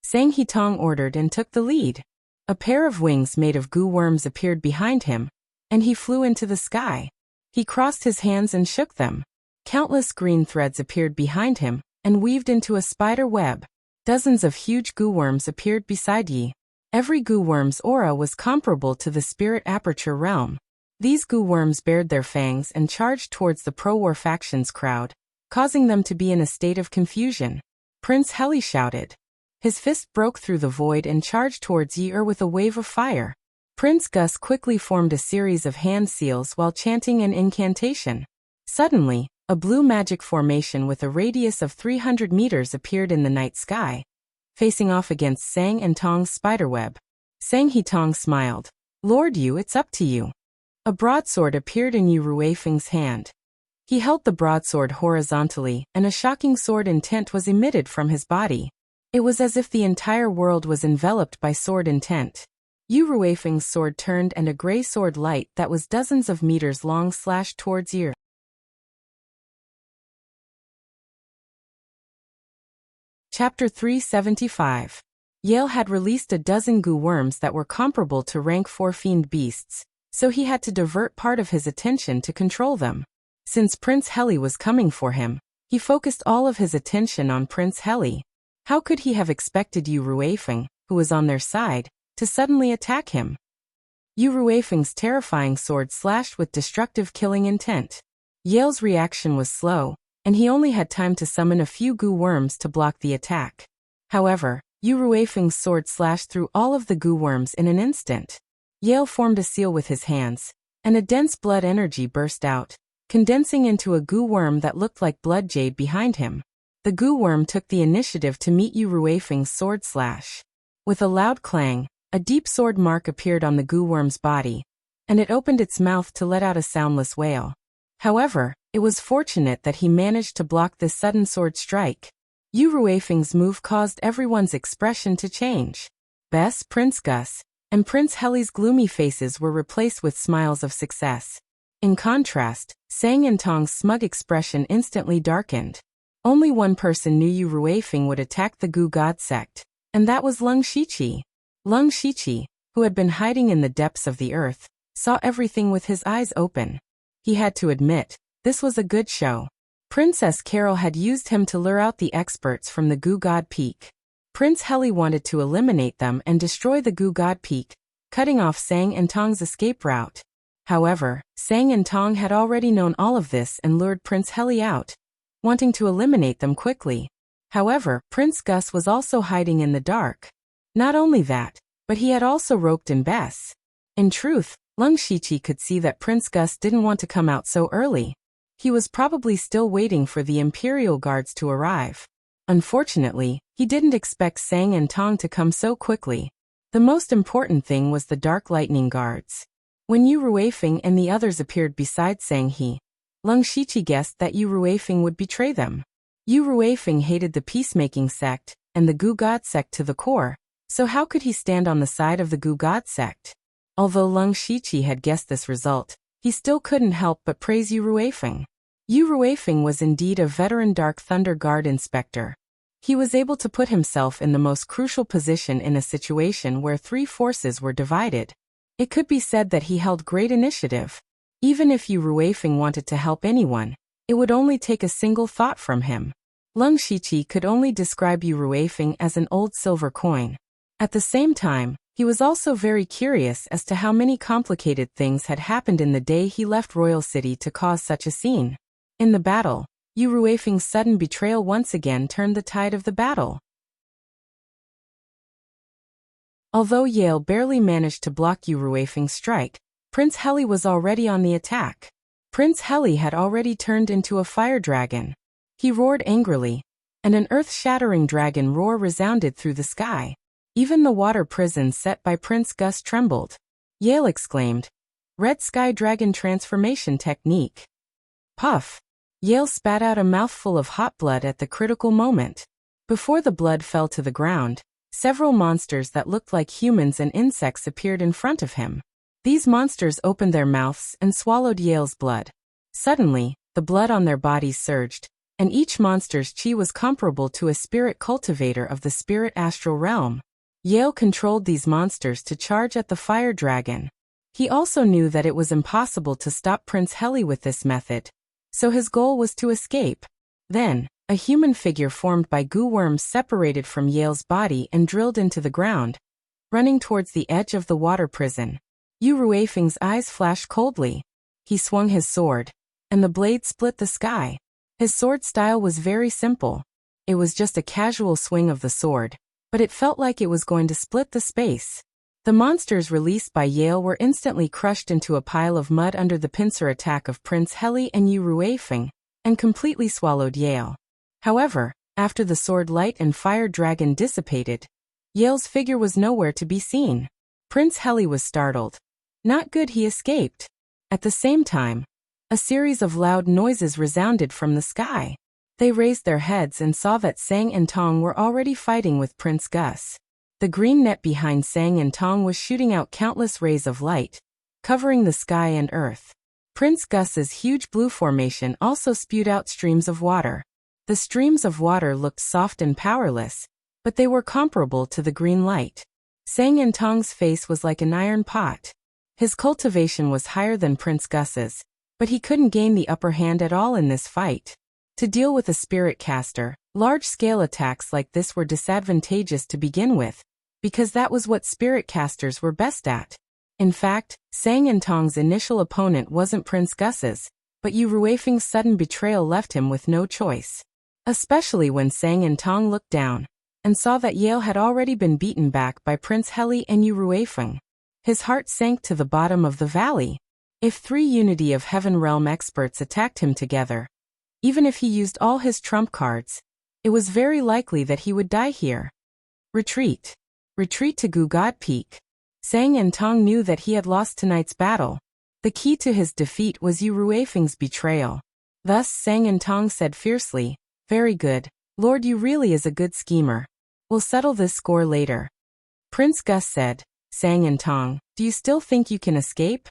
Sang Hitong ordered and took the lead. A pair of wings made of goo worms appeared behind him, and he flew into the sky. He crossed his hands and shook them. Countless green threads appeared behind him and weaved into a spider web. Dozens of huge goo worms appeared beside Yi. Every goo worm's aura was comparable to the spirit aperture realm. These goo worms bared their fangs and charged towards the pro-war factions crowd, causing them to be in a state of confusion. Prince Heli shouted. His fist broke through the void and charged towards Yi with a wave of fire. Prince Gus quickly formed a series of hand seals while chanting an incantation. Suddenly, a blue magic formation with a radius of 300 meters appeared in the night sky, facing off against Sang and Tong's spiderweb. Sang Hitong smiled. Lord Yu, it's up to you. A broadsword appeared in Yu Ruifeng's hand. He held the broadsword horizontally, and a shocking sword intent was emitted from his body. It was as if the entire world was enveloped by sword intent. Yu Ruifeng's sword turned and a gray sword light that was dozens of meters long slashed towards Yi. Chapter 375. Yale had released a dozen goo worms that were comparable to rank 4 fiend beasts, so he had to divert part of his attention to control them. Since Prince Heli was coming for him, he focused all of his attention on Prince Heli. How could he have expected Yu Ruifeng, who was on their side, to suddenly attack him? Yu Ruifeng's terrifying sword slashed with destructive killing intent. Yale's reaction was slow, and he only had time to summon a few goo worms to block the attack. However, Yu Ruifeng's sword slashed through all of the goo worms in an instant. Yale formed a seal with his hands, and a dense blood energy burst out, condensing into a goo worm that looked like blood jade behind him. The goo worm took the initiative to meet Yu Ruifeng's sword slash. With a loud clang, a deep sword mark appeared on the goo worm's body, and it opened its mouth to let out a soundless wail. However, it was fortunate that he managed to block this sudden sword strike. Yu Ruifeng's move caused everyone's expression to change. Bess, Prince Gus, and Prince Heli's gloomy faces were replaced with smiles of success. In contrast, Sang and Tong's smug expression instantly darkened. Only one person knew Yu Ruifeng would attack the Gu God sect, and that was Lung Shiqi. Lung Shiqi, who had been hiding in the depths of the earth, saw everything with his eyes open. He had to admit, this was a good show. Princess Carol had used him to lure out the experts from the Gu God Peak. Prince Heli wanted to eliminate them and destroy the Gu God Peak, cutting off Sang and Tong's escape route. However, Sang and Tong had already known all of this and lured Prince Heli out, wanting to eliminate them quickly. However, Prince Gus was also hiding in the dark. Not only that, but he had also roped in Bess. In truth, Lung Shiqi could see that Prince Gus didn't want to come out so early. He was probably still waiting for the Imperial Guards to arrive. Unfortunately, he didn't expect Sang and Tong to come so quickly. The most important thing was the Dark Lightning Guards. When Yu Ruifeng and the others appeared beside Sang He, Leng Shiqi guessed that Yu Ruifeng would betray them. Yu Ruifeng hated the peacemaking sect and the Gu God sect to the core, so how could he stand on the side of the Gu God sect? Although Leng Shiqi had guessed this result, he still couldn't help but praise Yu Ruifeng. Yu Ruifeng was indeed a veteran Dark Thunder Guard inspector. He was able to put himself in the most crucial position in a situation where three forces were divided. It could be said that he held great initiative. Even if Yu Ruifeng wanted to help anyone, it would only take a single thought from him. Leng Shiqi could only describe Yu Ruifeng as an old silver coin. At the same time, he was also very curious as to how many complicated things had happened in the day he left Royal City to cause such a scene. In the battle, Yu Ruifeng's sudden betrayal once again turned the tide of the battle. Although Yale barely managed to block Yu Ruifeng's strike, Prince Heli was already on the attack. Prince Heli had already turned into a fire dragon. He roared angrily, and an earth-shattering dragon roar resounded through the sky. Even the water prison set by Prince Gus trembled. Yale exclaimed, "Red Sky Dragon Transformation Technique." Puff! Yale spat out a mouthful of hot blood at the critical moment. Before the blood fell to the ground, several monsters that looked like humans and insects appeared in front of him. These monsters opened their mouths and swallowed Yale's blood. Suddenly, the blood on their bodies surged, and each monster's chi was comparable to a spirit cultivator of the spirit astral realm. Yale controlled these monsters to charge at the fire dragon. He also knew that it was impossible to stop Prince Heli with this method, so his goal was to escape. Then, a human figure formed by goo worms separated from Yale's body and drilled into the ground, running towards the edge of the water prison. Yu Ruifeng's eyes flashed coldly. He swung his sword, and the blade split the sky. His sword style was very simple. It was just a casual swing of the sword, but it felt like it was going to split the space. The monsters released by Yale were instantly crushed into a pile of mud under the pincer attack of Prince Heli and Yu Ruifeng, and completely swallowed Yale. However, after the sword light and fire dragon dissipated, Yale's figure was nowhere to be seen. Prince Heli was startled. Not good, he escaped. At the same time, a series of loud noises resounded from the sky. They raised their heads and saw that Sang and Tong were already fighting with Prince Gus. The green net behind Sang and Tong was shooting out countless rays of light, covering the sky and earth. Prince Gus's huge blue formation also spewed out streams of water. The streams of water looked soft and powerless, but they were comparable to the green light. Sang and Tong's face was like an iron pot. His cultivation was higher than Prince Gus's, but he couldn't gain the upper hand at all in this fight. To deal with a spirit caster, large-scale attacks like this were disadvantageous to begin with, because that was what spirit casters were best at. In fact, Sang and Tong's initial opponent wasn't Prince Gus's, but Yu Ruifeng's sudden betrayal left him with no choice. Especially when Sang and Tong looked down and saw that Yale had already been beaten back by Prince Heli and Yu Ruifeng. His heart sank to the bottom of the valley. If three Unity of Heaven Realm experts attacked him together, even if he used all his trump cards, it was very likely that he would die here. Retreat. Retreat to Gu God Peak. Sang and Tong knew that he had lost tonight's battle. The key to his defeat was Yu Ruifeng's betrayal. Thus Sang and Tong said fiercely, "Very good, Lord Yu really is a good schemer. We'll settle this score later." Prince Gus said, "Sang and Tong, do you still think you can escape?"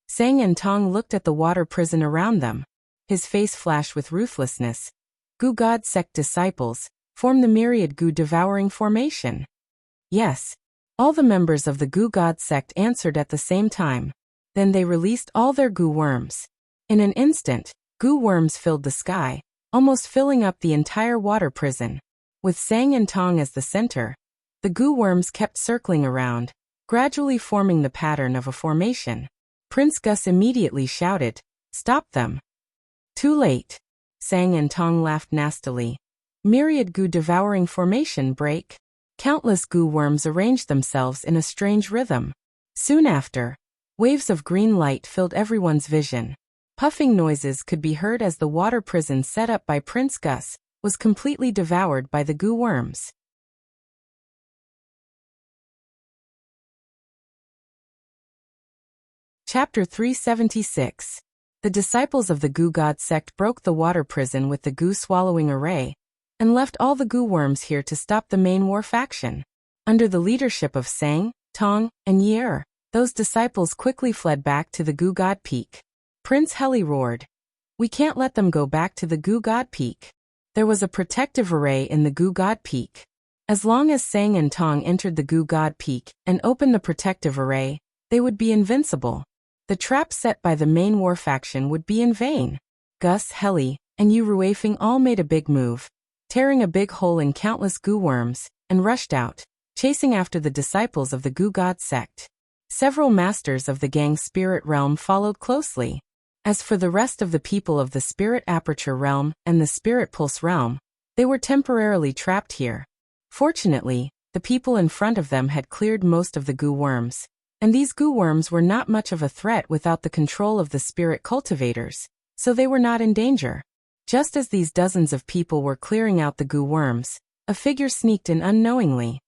Sang and Tong looked at the water prison around them. His face flashed with ruthlessness. Gu God sect disciples form the myriad Gu devouring formation. Yes. All the members of the Gu God sect answered at the same time. Then they released all their Gu worms. In an instant, Gu worms filled the sky, almost filling up the entire water prison. With Sang and Tong as the center, the Gu worms kept circling around, gradually forming the pattern of a formation. Prince Gus immediately shouted, "Stop them." Too late. Sang and Tong laughed nastily. Myriad Gu devouring formation break. Countless Gu worms arranged themselves in a strange rhythm. Soon after, Waves of green light filled everyone's vision. Puffing noises could be heard as the water prison set up by Prince Gus was completely devoured by the goo worms. Chapter 376. The disciples of the Goo God sect broke the water prison with the goo swallowing array, and left all the goo worms here to stop the main war faction. Under the leadership of Sang, Tong, and Yer, those disciples quickly fled back to the Goo God Peak. Prince Heli roared, "We can't let them go back to the Goo God Peak." There was a protective array in the Goo God Peak. As long as Sang and Tong entered the Goo God Peak and opened the protective array, they would be invincible. The trap set by the main war faction would be in vain. Gus, Heli, and Yu Ruifeng all made a big move, tearing a big hole in countless goo worms, and rushed out, chasing after the disciples of the Goo God sect. Several masters of the gang Spirit Realm followed closely. As for the rest of the people of the Spirit Aperture Realm and the Spirit Pulse Realm, they were temporarily trapped here. Fortunately, the people in front of them had cleared most of the goo worms, and these goo worms were not much of a threat without the control of the spirit cultivators, so they were not in danger. Just as these dozens of people were clearing out the goo worms, a figure sneaked in unknowingly.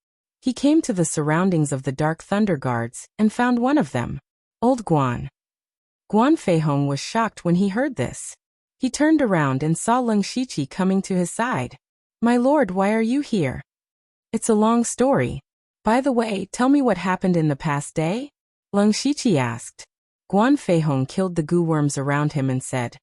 He came to the surroundings of the Dark Thunder Guards and found one of them, Old Guan. Guan Feihong was shocked when he heard this. He turned around and saw Leng Shiqi coming to his side. "My lord, why are you here?" "It's a long story. By the way, tell me what happened in the past day?" Leng Shiqi asked. Guan Feihong killed the goo worms around him and said,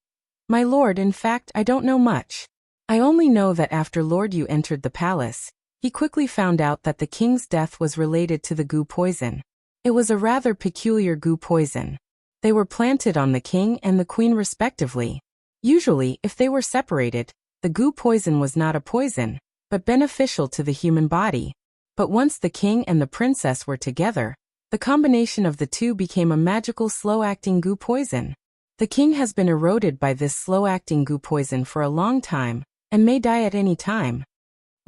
"My lord, in fact, I don't know much. I only know that after Lord Yu entered the palace, he quickly found out that the king's death was related to the goo poison. It was a rather peculiar goo poison. They were planted on the king and the queen respectively. Usually, if they were separated, the goo poison was not a poison, but beneficial to the human body. But once the king and the princess were together, the combination of the two became a magical slow-acting goo poison. The king has been eroded by this slow-acting goo poison for a long time, and may die at any time."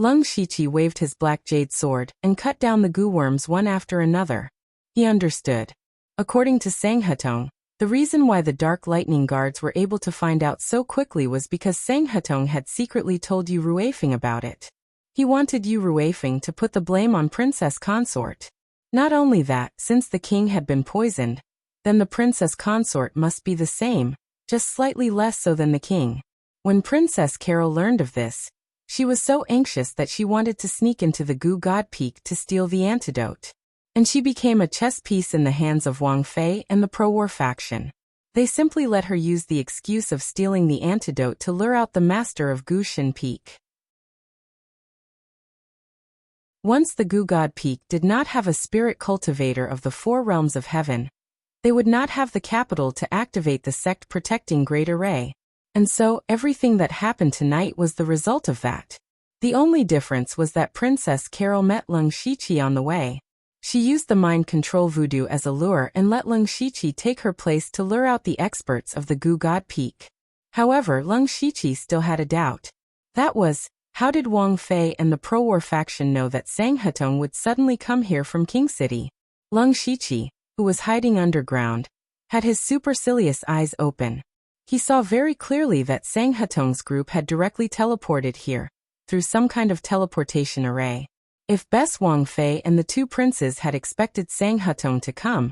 Leng Shiqi waved his black jade sword and cut down the goo worms one after another. He understood. According to Sang Hetong, the reason why the Dark Lightning Guards were able to find out so quickly was because Sang Hetong had secretly told Yu Ruifeng about it. He wanted Yu Ruifeng to put the blame on Princess Consort. Not only that, since the king had been poisoned, then the Princess Consort must be the same, just slightly less so than the king. When Princess Carol learned of this, she was so anxious that she wanted to sneak into the Goo God Peak to steal the antidote. And she became a chess piece in the hands of Wang Fei and the pro-war faction. They simply let her use the excuse of stealing the antidote to lure out the master of Goo Shin Peak. Once the Goo God Peak did not have a spirit cultivator of the four realms of heaven, they would not have the capital to activate the sect protecting Great Array. And so, everything that happened tonight was the result of that. The only difference was that Princess Carol met Leng Shiqi on the way. She used the mind control voodoo as a lure and let Leng Shiqi take her place to lure out the experts of the Goo God Peak. However, Leng Shiqi still had a doubt. That was, how did Wang Fei and the pro-war faction know that Sang Hetong would suddenly come here from King City? Leng Shiqi, who was hiding underground, had his supercilious eyes open. He saw very clearly that Sang Hetong's group had directly teleported here, through some kind of teleportation array. If Bess Wang Fei and the two princes had expected Sang Hetong to come,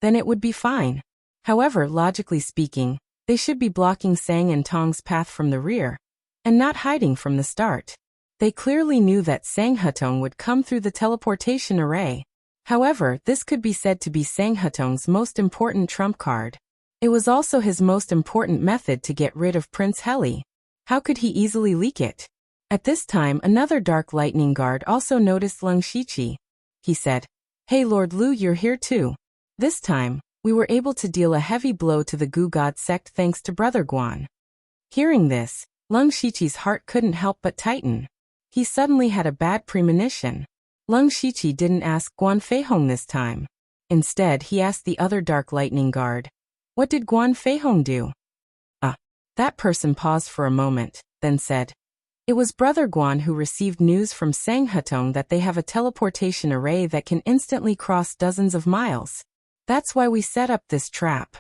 then it would be fine. However, logically speaking, they should be blocking Sang and Tong's path from the rear, and not hiding from the start. They clearly knew that Sang Hetong would come through the teleportation array. However, this could be said to be Sang Hetong's most important trump card. It was also his most important method to get rid of Prince Heli. How could he easily leak it? At this time, another Dark Lightning Guard also noticed Leng Shiqi. He said, "Hey Lord Lu, you're here too." This time, we were able to deal a heavy blow to the Goo God sect thanks to Brother Guan. Hearing this, Leng Shiqi's heart couldn't help but tighten. He suddenly had a bad premonition. Leng Shiqi didn't ask Guan Feihong this time. Instead, he asked the other Dark Lightning Guard, "What did Guan Feihong do?" That person paused for a moment, then said, "It was Brother Guan who received news from Sang Hetong that they have a teleportation array that can instantly cross dozens of miles. That's why we set up this trap.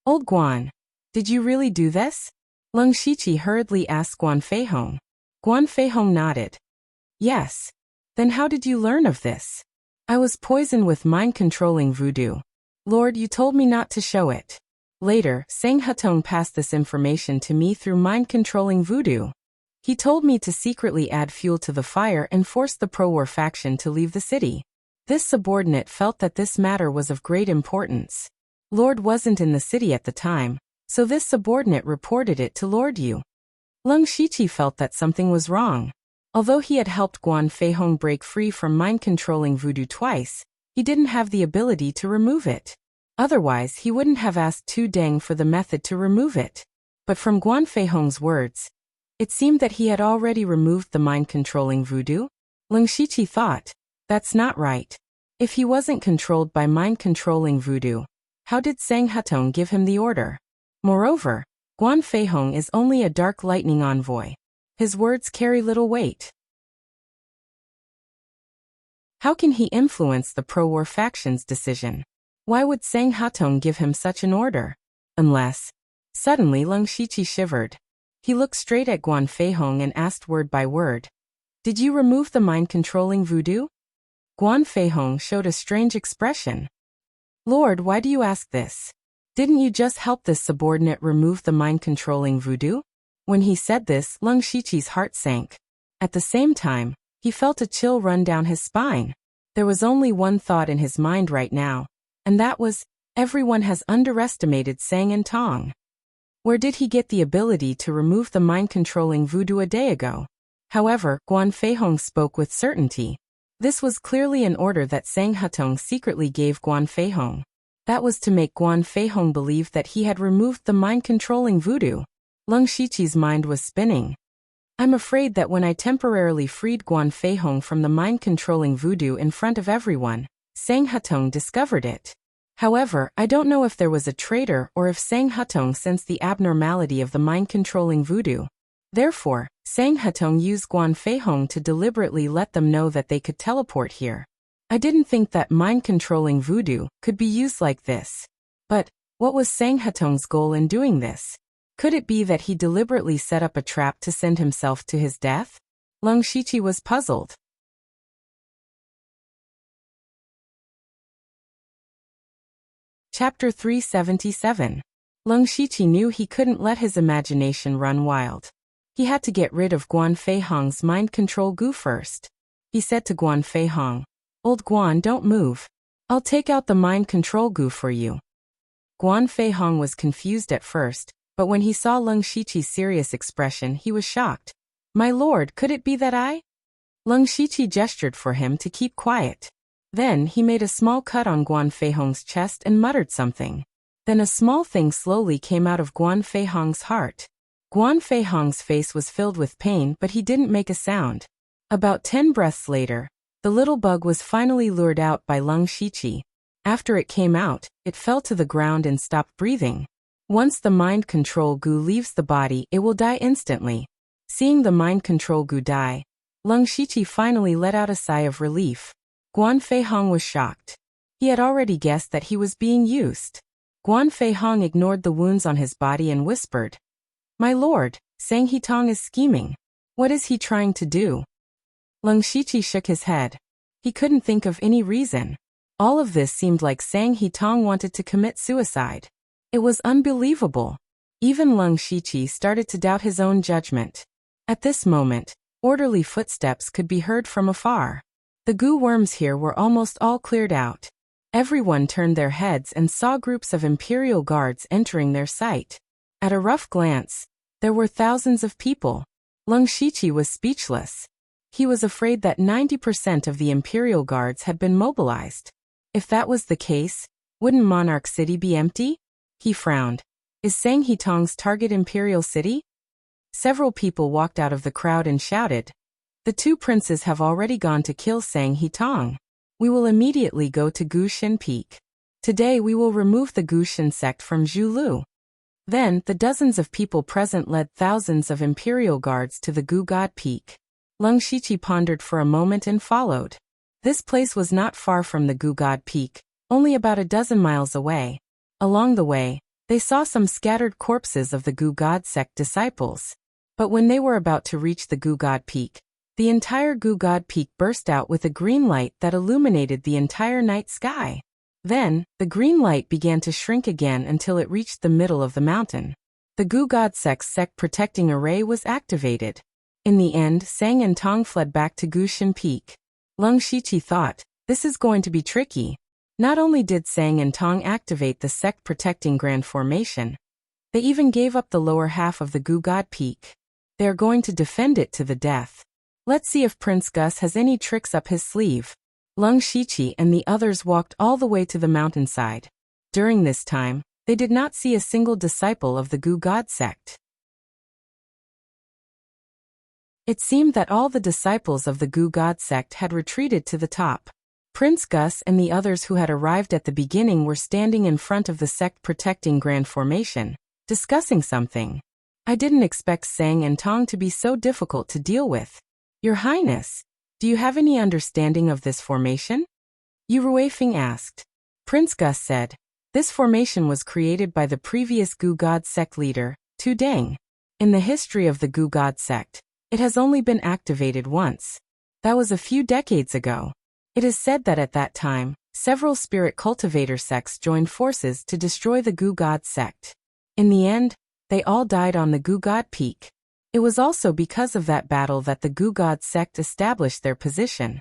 Old Guan, did you really do this? Leng Shiqi hurriedly asked Guan Feihong. Guan Feihong nodded. Yes. Then how did you learn of this? I was poisoned with mind-controlling voodoo. Lord, you told me not to show it. Later, Sang Hetong passed this information to me through mind-controlling voodoo. He told me to secretly add fuel to the fire and force the pro-war faction to leave the city. This subordinate felt that this matter was of great importance. Lord wasn't in the city at the time, so this subordinate reported it to Lord Yu. Leng Shiqi felt that something was wrong. Although he had helped Guan Feihong break free from mind-controlling voodoo twice, he didn't have the ability to remove it. Otherwise, he wouldn't have asked Tu Deng for the method to remove it. But from Guan Feihong's words, it seemed that he had already removed the mind-controlling voodoo. Leng Shiqi thought, that's not right. If he wasn't controlled by mind-controlling voodoo, how did Sang Hetong give him the order? Moreover, Guan Feihong is only a dark lightning envoy. His words carry little weight. How can he influence the pro-war faction's decision? Why would Sang Hetong give him such an order? Unless... Suddenly Leng Shiqi shivered. He looked straight at Guan Feihong and asked word by word. Did you remove the mind-controlling voodoo? Guan Feihong showed a strange expression. Lord, why do you ask this? Didn't you just help this subordinate remove the mind-controlling voodoo? When he said this, Leng Shiqi's heart sank. At the same time, he felt a chill run down his spine. There was only one thought in his mind right now, and that was, everyone has underestimated Sang and Tong. Where did he get the ability to remove the mind-controlling voodoo a day ago? However, Guan Feihong spoke with certainty. This was clearly an order that Sang Hetong secretly gave Guan Feihong. That was to make Guan Feihong believe that he had removed the mind-controlling voodoo. Leng Shiqi's mind was spinning. I'm afraid that when I temporarily freed Guan Feihong from the mind-controlling voodoo in front of everyone, Sang Hetong discovered it. However, I don't know if there was a traitor or if Sang Hetong sensed the abnormality of the mind-controlling voodoo. Therefore, Sang Hetong used Guan Feihong to deliberately let them know that they could teleport here. I didn't think that mind-controlling voodoo could be used like this. But, what was Sang Hetong's goal in doing this? Could it be that he deliberately set up a trap to send himself to his death? Leng Shiqi was puzzled. Chapter 377. Leng Shiqi knew he couldn't let his imagination run wild. He had to get rid of Guan Feihong's mind control goo first. He said to Guan Feihong, Old Guan, don't move. I'll take out the mind control goo for you. Guan Feihong was confused at first, but when he saw Leng Shiqi's serious expression, he was shocked. My lord, could it be that I? Leng Shiqi gestured for him to keep quiet. Then he made a small cut on Guan Feihong's chest and muttered something. Then a small thing slowly came out of Guan Feihong's heart. Guan Feihong's face was filled with pain, but he didn't make a sound. About 10 breaths later, the little bug was finally lured out by Leng Shiqi. After it came out, it fell to the ground and stopped breathing. Once the mind control goo leaves the body, it will die instantly. Seeing the mind control goo die, Leng Shiqi finally let out a sigh of relief. Guan Feihong was shocked. He had already guessed that he was being used. Guan Feihong ignored the wounds on his body and whispered, My lord, Sang Hetong is scheming. What is he trying to do? Leng Shiqi shook his head. He couldn't think of any reason. All of this seemed like Sang Hetong wanted to commit suicide. It was unbelievable. Even Leng Shiqi started to doubt his own judgment. At this moment, orderly footsteps could be heard from afar. The goo worms here were almost all cleared out. Everyone turned their heads and saw groups of Imperial guards entering their sight. At a rough glance, there were thousands of people. Leng Shiqi was speechless. He was afraid that 90% of the Imperial guards had been mobilized. If that was the case, wouldn't Monarch City be empty? He frowned. Is Sang Hetong's target Imperial City? Several people walked out of the crowd and shouted, The two princes have already gone to kill Sang Hetong. We will immediately go to Gushin Peak. Today we will remove the Gushin sect from Zhulu. Then, the dozens of people present led thousands of Imperial guards to the Gu God Peak. Leng Shiqi pondered for a moment and followed. This place was not far from the Gu God Peak, only about a dozen miles away. Along the way, they saw some scattered corpses of the Goo God sect disciples. But when they were about to reach the Goo God Peak, the entire Goo God Peak burst out with a green light that illuminated the entire night sky. Then, the green light began to shrink again until it reached the middle of the mountain. The Goo God sect's sect protecting array was activated. In the end, Sang and Tong fled back to Gushan Peak. Lung Shiqi thought, this is going to be tricky. Not only did Sang and Tong activate the sect protecting Grand Formation, they even gave up the lower half of the Goo God Peak. They are going to defend it to the death. Let's see if Prince Gus has any tricks up his sleeve. Lung Shiqi and the others walked all the way to the mountainside. During this time, they did not see a single disciple of the Goo God sect. It seemed that all the disciples of the Goo God sect had retreated to the top. Prince Gus and the others who had arrived at the beginning were standing in front of the sect-protecting Grand Formation, discussing something. I didn't expect Sang and Tong to be so difficult to deal with. Your Highness, do you have any understanding of this formation? Yu Ruifeng asked. Prince Gus said, this formation was created by the previous Goo God sect leader, Tu Deng. In the history of the Goo God sect, it has only been activated once. That was a few decades ago. It is said that at that time, several spirit cultivator sects joined forces to destroy the Goo God sect. In the end, they all died on the Goo God Peak. It was also because of that battle that the Goo God sect established their position.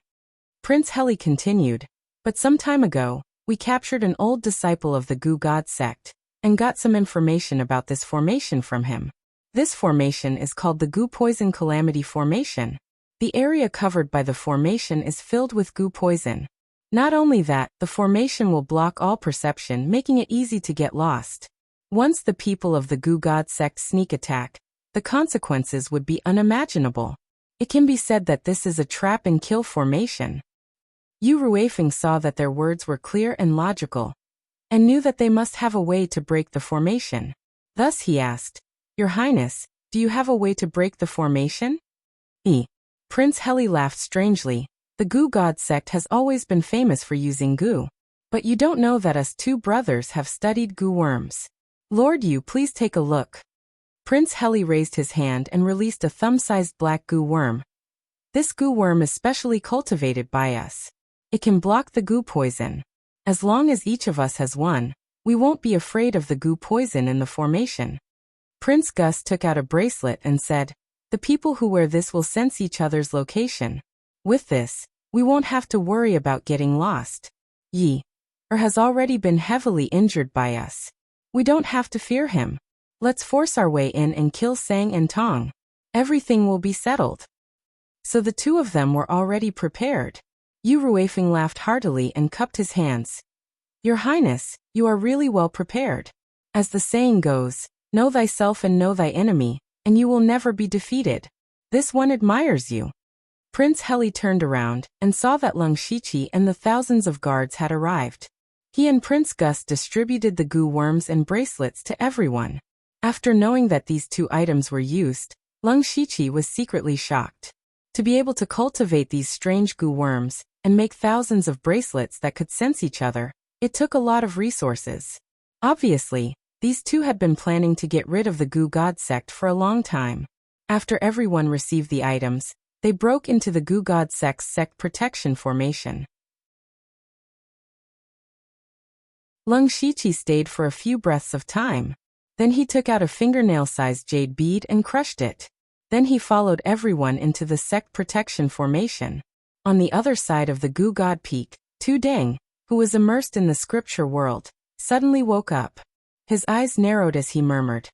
Prince Heli continued, but some time ago, we captured an old disciple of the Goo God sect, and got some information about this formation from him. This formation is called the Goo Poison Calamity Formation. The area covered by the formation is filled with goo poison. Not only that, the formation will block all perception, making it easy to get lost. Once the people of the Goo God sect sneak attack, the consequences would be unimaginable. It can be said that this is a trap and kill formation. Yu Ruifeng saw that their words were clear and logical, and knew that they must have a way to break the formation. Thus he asked, Your Highness, do you have a way to break the formation? Prince Heli laughed strangely. The Goo God sect has always been famous for using goo. But you don't know that us two brothers have studied goo worms. Lord Yu, please take a look. Prince Heli raised his hand and released a thumb-sized black goo worm. This goo worm is specially cultivated by us. It can block the goo poison. As long as each of us has one, we won't be afraid of the goo poison in the formation. Prince Gus took out a bracelet and said, the people who wear this will sense each other's location. With this, we won't have to worry about getting lost. Yi has already been heavily injured by us. We don't have to fear him. Let's force our way in and kill Sang and Tong. Everything will be settled. So the two of them were already prepared. Yu Ruifeng laughed heartily and cupped his hands. Your Highness, you are really well prepared. As the saying goes, know thyself and know thy enemy, and you will never be defeated. This one admires you. Prince Heli turned around and saw that Lung Shiqi and the thousands of guards had arrived. He and Prince Gus distributed the goo worms and bracelets to everyone. After knowing that these two items were used, Lung Shiqi was secretly shocked. To be able to cultivate these strange goo worms and make thousands of bracelets that could sense each other, it took a lot of resources. Obviously, these two had been planning to get rid of the Goo God sect for a long time. After everyone received the items, they broke into the Goo God sect's sect protection formation. Lung Shiqi stayed for a few breaths of time. Then he took out a fingernail-sized jade bead and crushed it. Then he followed everyone into the sect protection formation. On the other side of the Goo God Peak, Tu Deng, who was immersed in the scripture world, suddenly woke up. His eyes narrowed as he murmured,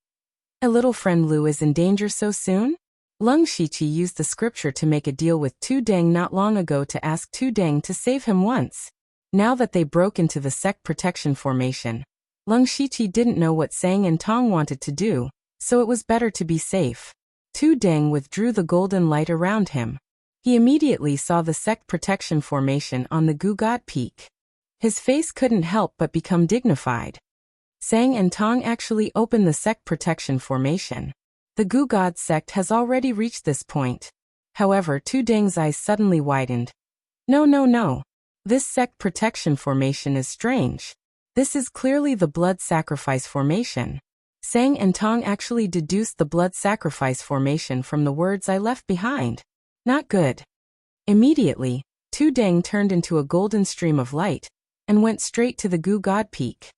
A little friend Lu is in danger so soon? Lung Shiqi used the scripture to make a deal with Tu Deng not long ago to ask Tu Deng to save him once. Now that they broke into the sect protection formation, Lung Shiqi didn't know what Sang and Tong wanted to do, so it was better to be safe. Tu Deng withdrew the golden light around him. He immediately saw the sect protection formation on the Goo God Peak. His face couldn't help but become dignified. Sang and Tong actually opened the sect protection formation. The Goo God sect has already reached this point. However, Tu Deng's eyes suddenly widened. No. This sect protection formation is strange. This is clearly the blood sacrifice formation. Sang and Tong actually deduced the blood sacrifice formation from the words I left behind. Not good. Immediately, Tu Deng turned into a golden stream of light and went straight to the Gu God Peak.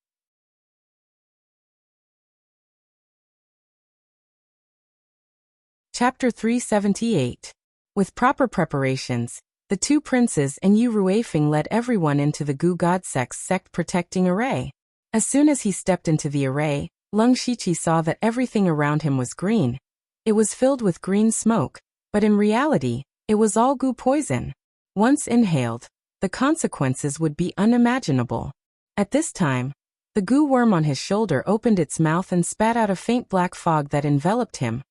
Chapter 378. With proper preparations, the two princes and Yu Ruifeng led everyone into the Gu God Sect's sect-protecting array. As soon as he stepped into the array, Leng Shiqi saw that everything around him was green. It was filled with green smoke, but in reality, it was all Gu poison. Once inhaled, the consequences would be unimaginable. At this time, the Gu worm on his shoulder opened its mouth and spat out a faint black fog that enveloped him,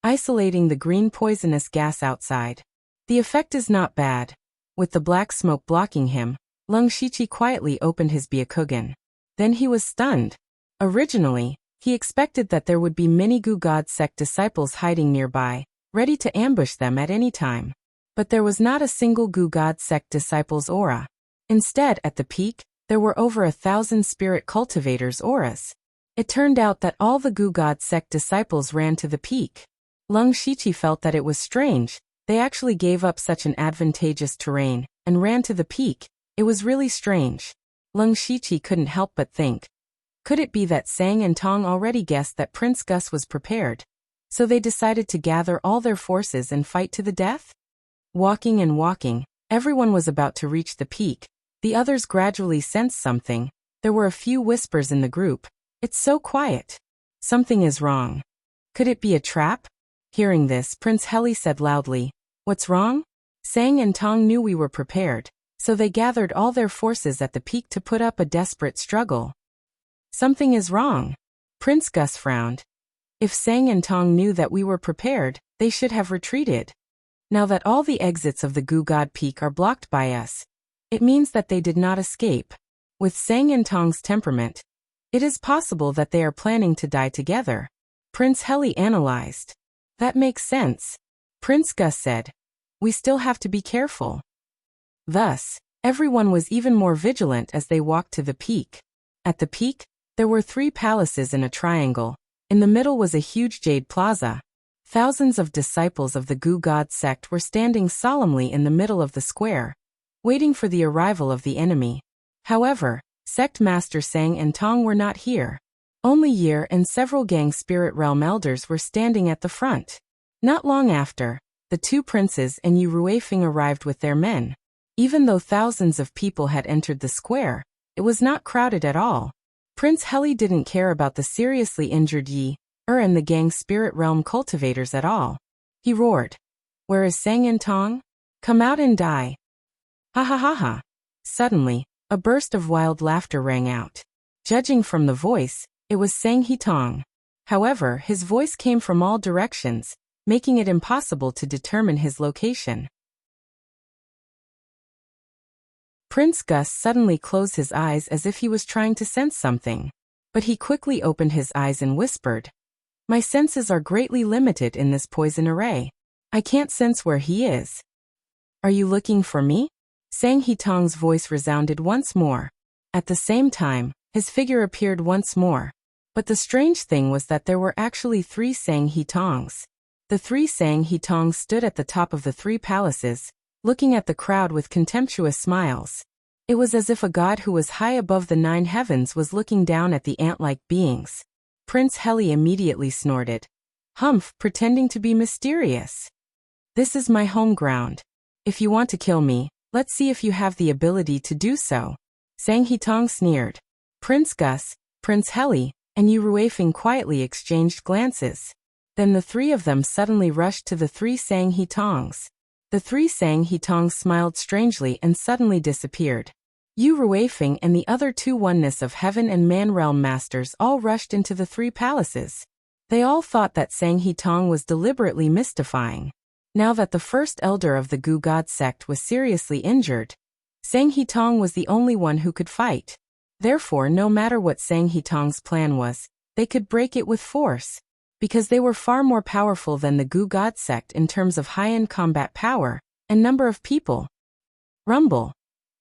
isolating the green poisonous gas outside. The effect is not bad. With the black smoke blocking him, Leng Shiqi quietly opened his Byakugan. Then he was stunned. Originally, he expected that there would be many Gu God Sect disciples hiding nearby, ready to ambush them at any time. But there was not a single Gu God Sect disciple's aura. Instead, at the peak, there were over 1,000 spirit cultivators' auras. It turned out that all the Gu God Sect disciples ran to the peak. Leng Shiqi felt that it was strange. They actually gave up such an advantageous terrain and ran to the peak. It was really strange. Leng Shiqi couldn't help but think. Could it be that Sang and Tong already guessed that Prince Gus was prepared? So they decided to gather all their forces and fight to the death? Walking and walking, everyone was about to reach the peak. The others gradually sensed something. There were a few whispers in the group. It's so quiet. Something is wrong. Could it be a trap? Hearing this, Prince Heli said loudly, "What's wrong?" Sang and Tong knew we were prepared, so they gathered all their forces at the peak to put up a desperate struggle. Something is wrong. Prince Gus frowned. If Sang and Tong knew that we were prepared, they should have retreated. Now that all the exits of the Gu God Peak are blocked by us, it means that they did not escape. With Sang and Tong's temperament, it is possible that they are planning to die together. Prince Heli analyzed. That makes sense. Prince Gus said, "We still have to be careful." Thus, everyone was even more vigilant as they walked to the peak. At the peak, there were 3 palaces in a triangle. In the middle was a huge jade plaza. Thousands of disciples of the Gu God Sect were standing solemnly in the middle of the square, waiting for the arrival of the enemy. However, Sect Master Sang and Tong were not here. Only Yer and several gang spirit realm elders were standing at the front. Not long after, the 2 princes and Yu Ruifeng arrived with their men. Even though thousands of people had entered the square, it was not crowded at all. Prince Heli didn't care about the seriously injured Yi, and the gang spirit realm cultivators at all. He roared, "Where is Sang and Tong? Come out and die." Ha ha ha ha. Suddenly, a burst of wild laughter rang out. Judging from the voice, it was Sang He Tong. However, his voice came from all directions, making it impossible to determine his location. Prince Gus suddenly closed his eyes as if he was trying to sense something. But he quickly opened his eyes and whispered, "My senses are greatly limited in this poison array. I can't sense where he is." "Are you looking for me?" Sang He Tong's voice resounded once more. At the same time, his figure appeared once more. But the strange thing was that there were actually 3 Sang He Tongs. The 3 Sang He Tongs stood at the top of the 3 palaces, looking at the crowd with contemptuous smiles. It was as if a god who was high above the 9 heavens was looking down at the ant-like beings. Prince Heli immediately snorted. "Humph, pretending to be mysterious. This is my home ground. If you want to kill me, let's see if you have the ability to do so." Sang He Tong sneered. Prince Gus, Prince Heli, and Yu Ruifeng quietly exchanged glances. Then the 3 of them suddenly rushed to the 3 Sang He Tongs. The 3 Sang He Tongs smiled strangely and suddenly disappeared. Yu Ruifeng and the other 2 Oneness of Heaven and Man Realm Masters all rushed into the 3 palaces. They all thought that Sang He Tong was deliberately mystifying. Now that the first elder of the Gu God Sect was seriously injured, Sang He Tong was the only one who could fight. Therefore, no matter what Sang He Tong's plan was, they could break it with force. Because they were far more powerful than the Gu God Sect in terms of high-end combat power and number of people. Rumble.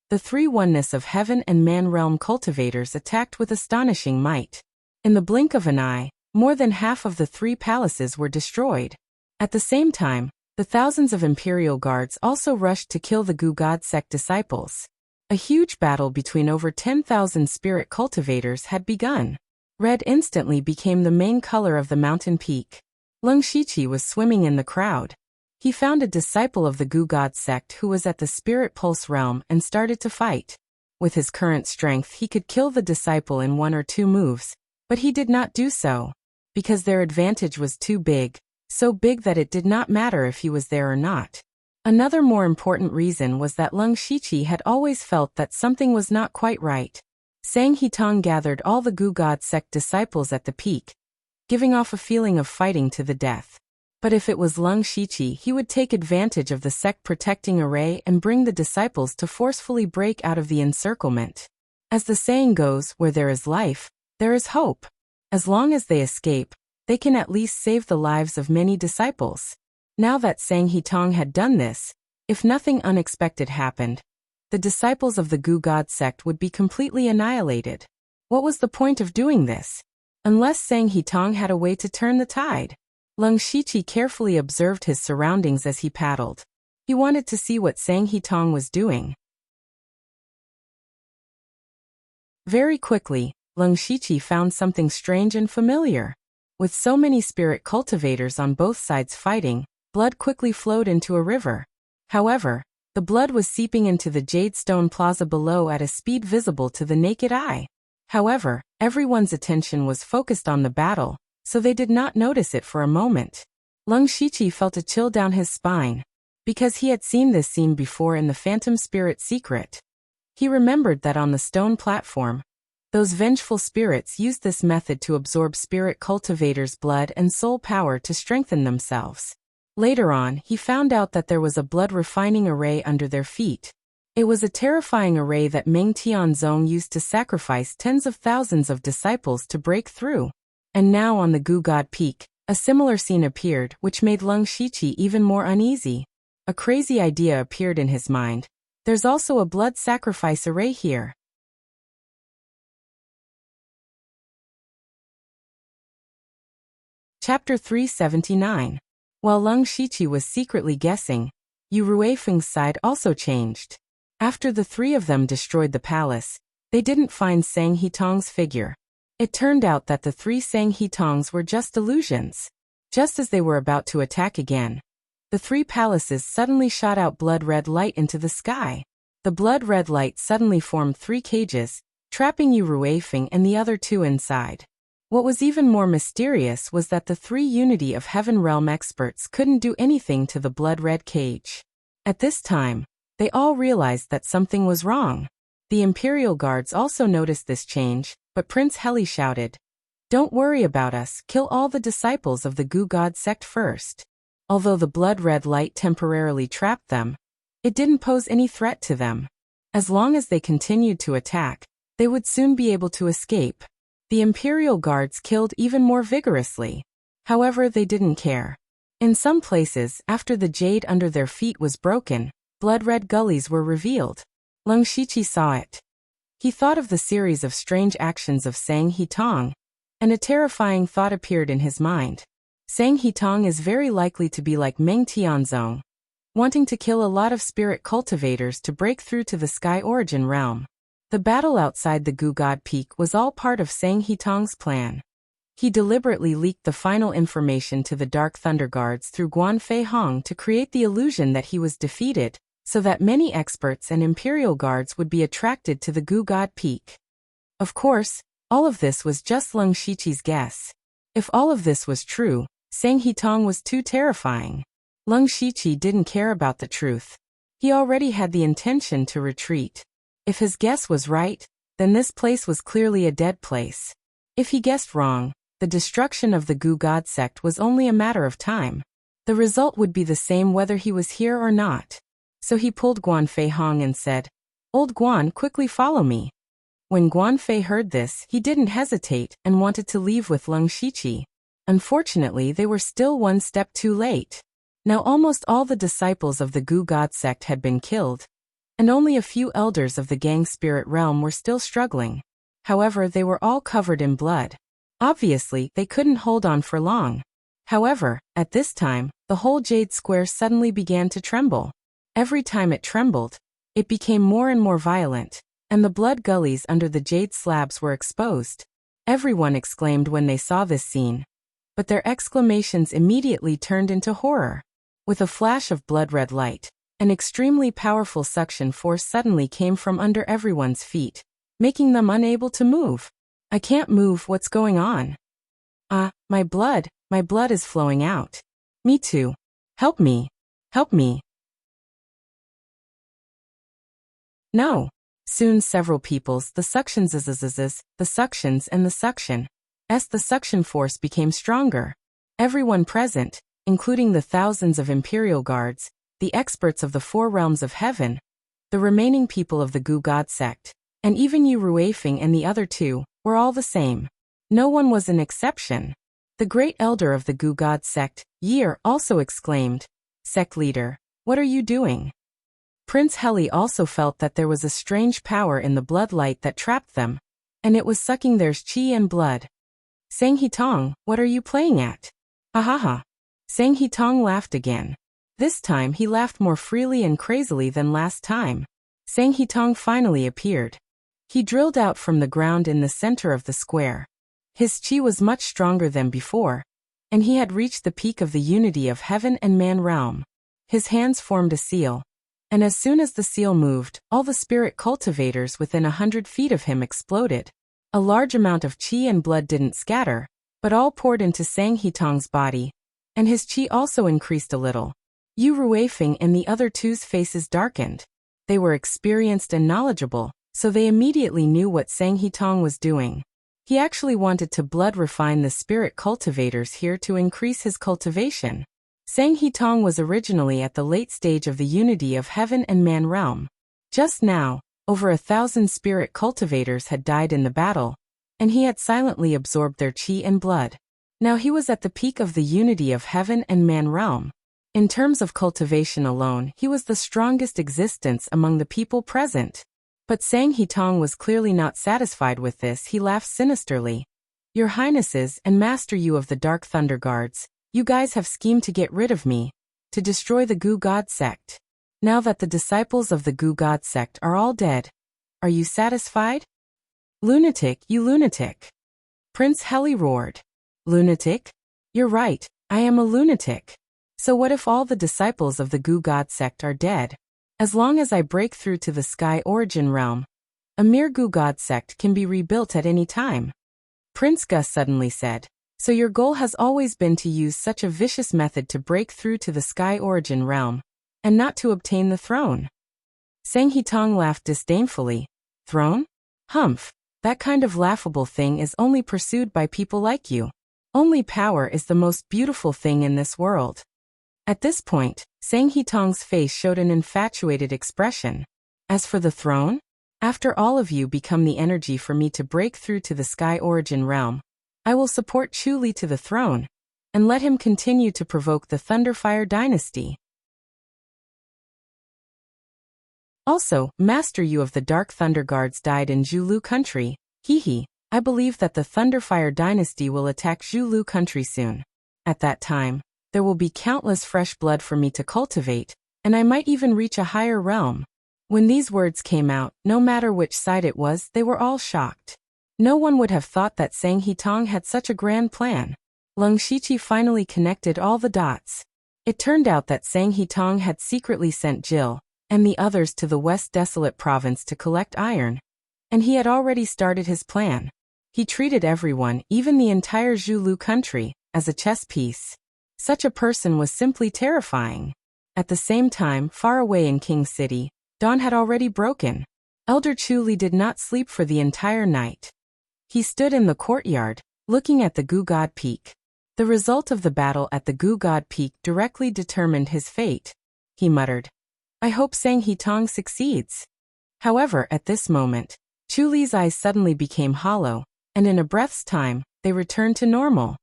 The three oneness of heaven and man realm cultivators attacked with astonishing might. In the blink of an eye, more than half of the three palaces were destroyed. At the same time, the thousands of Imperial Guards also rushed to kill the Gu God sect disciples. A huge battle between over 10,000 spirit cultivators had begun. Red instantly became the main color of the mountain peak. Lung Shiqi was swimming in the crowd. He found a disciple of the Gu God sect who was at the Spirit Pulse realm and started to fight. With his current strength he could kill the disciple in 1 or 2 moves, but he did not do so. Because their advantage was too big, so big that it did not matter if he was there or not. Another more important reason was that Lung Shiqi had always felt that something was not quite right. Sang Hitong gathered all the Gu God sect disciples at the peak, giving off a feeling of fighting to the death. But if it was Lung Shiqi, he would take advantage of the sect protecting array and bring the disciples to forcefully break out of the encirclement. As the saying goes, where there is life, there is hope. As long as they escape, they can at least save the lives of many disciples. Now that Sang Hitong had done this, if nothing unexpected happened, the disciples of the Gu God sect would be completely annihilated. What was the point of doing this? Unless Sang Hitong had a way to turn the tide. Lung Shiqi carefully observed his surroundings as he paddled. He wanted to see what Sang Hitong was doing. Very quickly, Lung Shiqi found something strange and familiar. With so many spirit cultivators on both sides fighting, blood quickly flowed into a river. However, the blood was seeping into the Jade Stone Plaza below at a speed visible to the naked eye. However, everyone's attention was focused on the battle, so they did not notice it for a moment. Lung Shiqi felt a chill down his spine, because he had seen this scene before in the Phantom Spirit Secret. He remembered that on the stone platform, those vengeful spirits used this method to absorb spirit cultivators' blood and soul power to strengthen themselves. Later on, he found out that there was a blood refining array under their feet. It was a terrifying array that Ming Tianzong used to sacrifice tens of thousands of disciples to break through. And now on the Gu God Peak, a similar scene appeared, which made Lung Shiqi even more uneasy. A crazy idea appeared in his mind. There's also a blood sacrifice array here. Chapter 379. While Lung Shiqi was secretly guessing, Yu Ruifeng's side also changed. After the three of them destroyed the palace, they didn't find Sang Hitong's figure. It turned out that the three Sang Hitongs were just illusions. Just as they were about to attack again, the three palaces suddenly shot out blood-red light into the sky. The blood-red light suddenly formed 3 cages, trapping Yu Ruifeng and the other 2 inside. What was even more mysterious was that the 3 Unity of Heaven Realm experts couldn't do anything to the blood-red cage. At this time, they all realized that something was wrong. The Imperial Guards also noticed this change, but Prince Heli shouted, "Don't worry about us, kill all the disciples of the Gu God sect first." Although the blood-red light temporarily trapped them, it didn't pose any threat to them. As long as they continued to attack, they would soon be able to escape. The Imperial Guards killed even more vigorously. However, they didn't care. In some places, after the jade under their feet was broken, blood-red gullies were revealed. Lung Shiqi saw it. He thought of the series of strange actions of Sang Hitong, and a terrifying thought appeared in his mind. Sang Hitong is very likely to be like Ming Tianzong, wanting to kill a lot of spirit cultivators to break through to the Sky Origin realm. The battle outside the Gu God Peak was all part of Sang Hitong's plan. He deliberately leaked the final information to the Dark Thunder Guards through Guan Fei Hong to create the illusion that he was defeated, so that many experts and Imperial Guards would be attracted to the Gu God Peak. Of course, all of this was just Lung Shiqi's guess. If all of this was true, Sang Hitong was too terrifying. Lung Shiqi didn't care about the truth. He already had the intention to retreat. If his guess was right, then this place was clearly a dead place. If he guessed wrong, the destruction of the Gu God sect was only a matter of time. The result would be the same whether he was here or not. So he pulled Guan Fei Hong and said, "Old Guan, quickly follow me." When Guan Fei heard this, he didn't hesitate and wanted to leave with Lung Shiqi. Unfortunately, they were still one step too late. Now almost all the disciples of the Gu God sect had been killed, and only a few elders of the gang spirit realm were still struggling. However, they were all covered in blood. Obviously, they couldn't hold on for long. However, at this time, the whole jade square suddenly began to tremble. Every time it trembled, it became more and more violent, and the blood gullies under the jade slabs were exposed. Everyone exclaimed when they saw this scene, but their exclamations immediately turned into horror. With a flash of blood-red light, an extremely powerful suction force suddenly came from under everyone's feet, making them unable to move. I can't move, what's going on? My blood is flowing out. Me too. Help me. Help me. No. Soon several people's, the suctions and the suction force became stronger. Everyone present, including the thousands of Imperial guards, the experts of the 4 realms of heaven, the remaining people of the Gu God sect, and even Yu Ruifeng and the other 2, were all the same. No one was an exception. The great elder of the Gu God sect, Year, also exclaimed, "Sect leader, what are you doing?" Prince Heli also felt that there was a strange power in the blood light that trapped them, and it was sucking their qi and blood. Sang Hitong, what are you playing at? Ahaha. Sang Hitong laughed again. This time he laughed more freely and crazily than last time. Sang Hitong finally appeared. He drilled out from the ground in the center of the square. His qi was much stronger than before, and he had reached the peak of the unity of heaven and man realm. His hands formed a seal, and as soon as the seal moved, all the spirit cultivators within 100 feet of him exploded. A large amount of qi and blood didn't scatter, but all poured into Sang Hitong's body, and his qi also increased a little. Yu Ruifeng and the other 2's faces darkened. They were experienced and knowledgeable, so they immediately knew what Sang Hitong was doing. He actually wanted to blood refine the spirit cultivators here to increase his cultivation. Sang Hitong was originally at the late stage of the unity of heaven and man realm. Just now, over 1,000 spirit cultivators had died in the battle, and he had silently absorbed their qi and blood. Now he was at the peak of the unity of heaven and man realm. In terms of cultivation alone, he was the strongest existence among the people present. But Sang Hitong was clearly not satisfied with this. He laughed sinisterly. Your Highnesses and Master Yu of the Dark Thunder Guards, you guys have schemed to get rid of me, to destroy the Gu God sect. Now that the disciples of the Gu God sect are all dead, are you satisfied? Lunatic, you lunatic. Prince Heli roared. Lunatic? You're right, I am a lunatic. So what if all the disciples of the Gu God sect are dead? As long as I break through to the Sky Origin realm, a mere Gu God sect can be rebuilt at any time. Prince Gus suddenly said, so your goal has always been to use such a vicious method to break through to the Sky Origin realm, and not to obtain the throne. Sang Hitong laughed disdainfully. Throne? Humph, that kind of laughable thing is only pursued by people like you. Only power is the most beautiful thing in this world. At this point, Sang Hitong's face showed an infatuated expression. As for the throne, after all of you become the energy for me to break through to the Sky Origin realm, I will support Chu Li to the throne, and let him continue to provoke the Thunderfire dynasty. Also, Master Yu of the Dark Thunder Guards died in Zhulu country. Hehe, I believe that the Thunderfire dynasty will attack Zhulu country soon. At that time, there will be countless fresh blood for me to cultivate, and I might even reach a higher realm. When these words came out, no matter which side it was, they were all shocked. No one would have thought that Sang Hitong had such a grand plan. Lung Shiqi finally connected all the dots. It turned out that Sang Hitong had secretly sent Jill and the others to the West Desolate Province to collect iron, and he had already started his plan. He treated everyone, even the entire Zhulu country, as a chess piece. Such a person was simply terrifying. At the same time, far away in King City, dawn had already broken. Elder Chu Li did not sleep for the entire night. He stood in the courtyard, looking at the Gu God Peak. The result of the battle at the Gu God Peak directly determined his fate. He muttered, I hope Sang Hitong succeeds. However, at this moment, Chu Li's eyes suddenly became hollow, and in a breath's time, they returned to normal.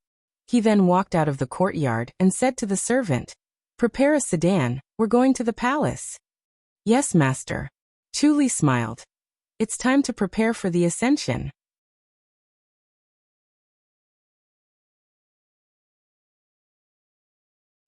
He then walked out of the courtyard and said to the servant, prepare a sedan, we're going to the palace. Yes, master. Chu smiled. It's time to prepare for the ascension.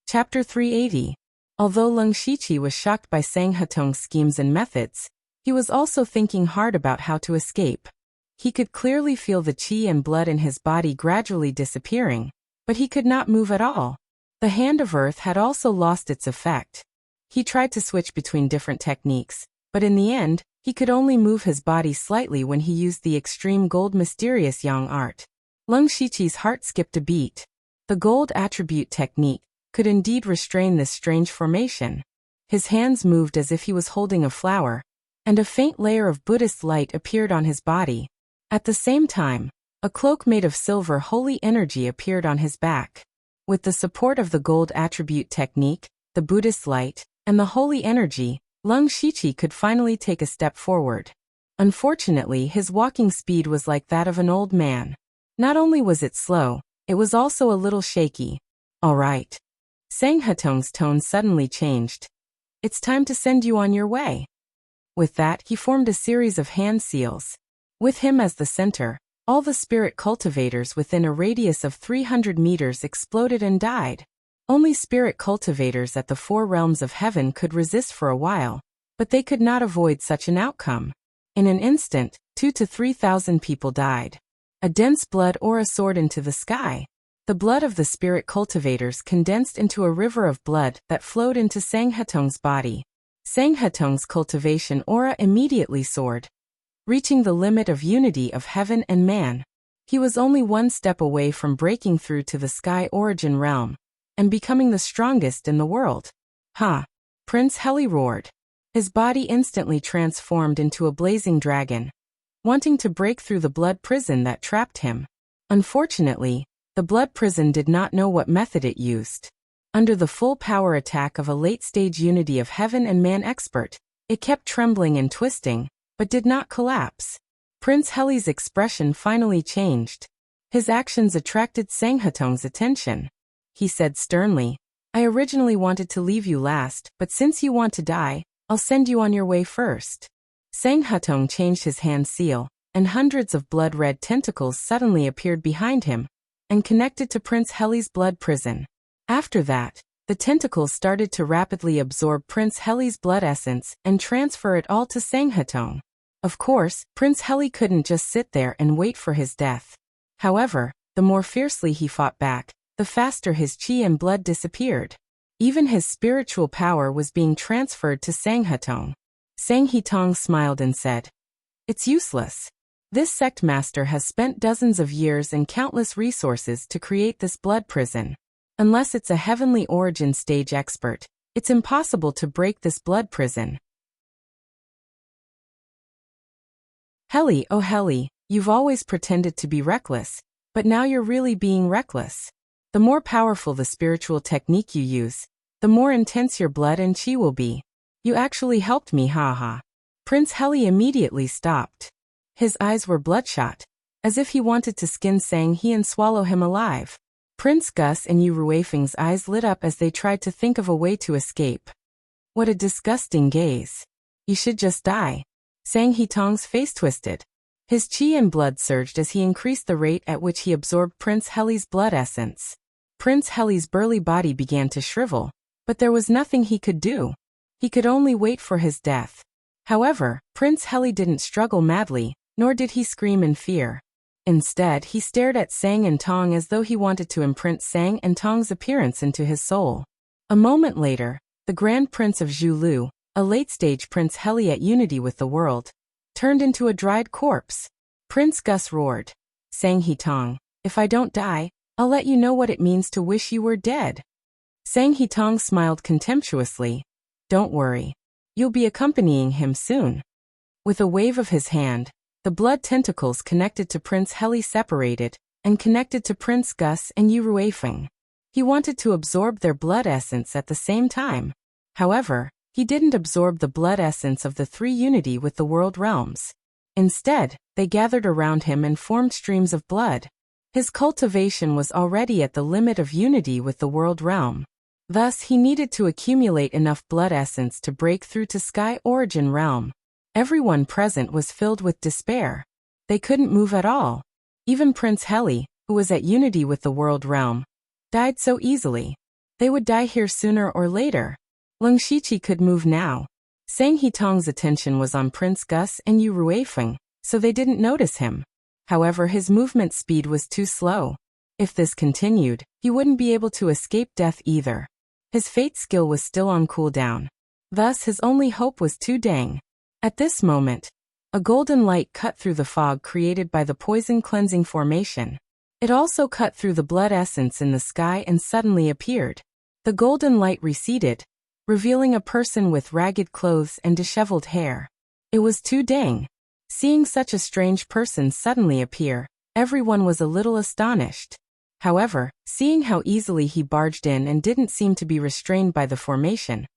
Chapter 380. Although Leng Shiqi was shocked by Sang Hetong's schemes and methods, he was also thinking hard about how to escape. He could clearly feel the qi and blood in his body gradually disappearing, but he could not move at all. The hand of earth had also lost its effect. He tried to switch between different techniques, but in the end, he could only move his body slightly when he used the extreme gold mysterious yang art. Leng Shiqi's heart skipped a beat. The gold attribute technique could indeed restrain this strange formation. His hands moved as if he was holding a flower, and a faint layer of Buddhist light appeared on his body. At the same time, a cloak made of silver holy energy appeared on his back. With the support of the gold attribute technique, the Buddhist light, and the holy energy, Leng Shiqi could finally take a step forward. Unfortunately, his walking speed was like that of an old man. Not only was it slow, it was also a little shaky. All right. Sang Hetong's tone suddenly changed. It's time to send you on your way. With that, he formed a series of hand seals. With him as the center, all the spirit cultivators within a radius of 300 meters exploded and died. Only spirit cultivators at the 4 realms of heaven could resist for a while, but they could not avoid such an outcome. In an instant, 2,000 to 3,000 people died. A dense blood aura soared into the sky. The blood of the spirit cultivators condensed into a river of blood that flowed into Sang Hetong's body. Sang Hetong's cultivation aura immediately soared, reaching the limit of unity of heaven and man. He was only one step away from breaking through to the sky origin realm and becoming the strongest in the world. Ha! Prince Heli roared. His body instantly transformed into a blazing dragon, wanting to break through the blood prison that trapped him. Unfortunately, the blood prison did not know what method it used. Under the full power attack of a late-stage unity of heaven and man expert, it kept trembling and twisting, but did not collapse. Prince Heli's expression finally changed. His actions attracted Sang Hetong's attention. He said sternly, I originally wanted to leave you last, but since you want to die, I'll send you on your way first. Sang Hetong changed his hand seal, and hundreds of blood-red tentacles suddenly appeared behind him and connected to Prince Heli's blood prison. After that, the tentacles started to rapidly absorb Prince Heli's blood essence and transfer it all to Sang Hetong. Of course, Prince Heli couldn't just sit there and wait for his death. However, the more fiercely he fought back, the faster his qi and blood disappeared. Even his spiritual power was being transferred to Sang Hetong. Sang Hetong smiled and said, It's useless. This sect master has spent dozens of years and countless resources to create this blood prison. Unless it's a heavenly origin stage expert, it's impossible to break this blood prison. Heli, oh Heli, you've always pretended to be reckless, but now you're really being reckless. The more powerful the spiritual technique you use, the more intense your blood and qi will be. You actually helped me, haha. Prince Heli immediately stopped. His eyes were bloodshot, as if he wanted to skin Sang He and swallow him alive. Prince Gus and Yu Ruifeng's eyes lit up as they tried to think of a way to escape. What a disgusting gaze. You should just die. Sang Hetong's face twisted. His qi and blood surged as he increased the rate at which he absorbed Prince Heli's blood essence. Prince Heli's burly body began to shrivel, but there was nothing he could do. He could only wait for his death. However, Prince Heli didn't struggle madly, nor did he scream in fear. Instead, he stared at Sang and Tong as though he wanted to imprint Sang and Tong's appearance into his soul. A moment later, the Grand Prince of Zhulu, a late-stage Prince Heli at unity with the world, turned into a dried corpse. Prince Gus roared, Sang Hetong, if I don't die, I'll let you know what it means to wish you were dead. Sang Hetong smiled contemptuously. Don't worry. You'll be accompanying him soon. With a wave of his hand, the blood tentacles connected to Prince Heli separated and connected to Prince Gus and Yu Ruifeng. He wanted to absorb their blood essence at the same time. However, he didn't absorb the blood essence of the 3 unity with the world realms. Instead, they gathered around him and formed streams of blood. His cultivation was already at the limit of unity with the world realm. Thus, he needed to accumulate enough blood essence to break through to Sky Origin realm. Everyone present was filled with despair. They couldn't move at all. Even Prince Heli, who was at unity with the world realm, died so easily. They would die here sooner or later. Leng Shiqi could move now. Sang Hitong's attention was on Prince Gus and Yu Ruifeng, so they didn't notice him. However, his movement speed was too slow. If this continued, he wouldn't be able to escape death either. His fate skill was still on cooldown. Thus, his only hope was Tu Deng. At this moment, a golden light cut through the fog created by the poison cleansing formation. It also cut through the blood essence in the sky and suddenly appeared. The golden light receded, revealing a person with ragged clothes and disheveled hair. It was Tu Deng. Seeing such a strange person suddenly appear, everyone was a little astonished. However, seeing how easily he barged in and didn't seem to be restrained by the formation,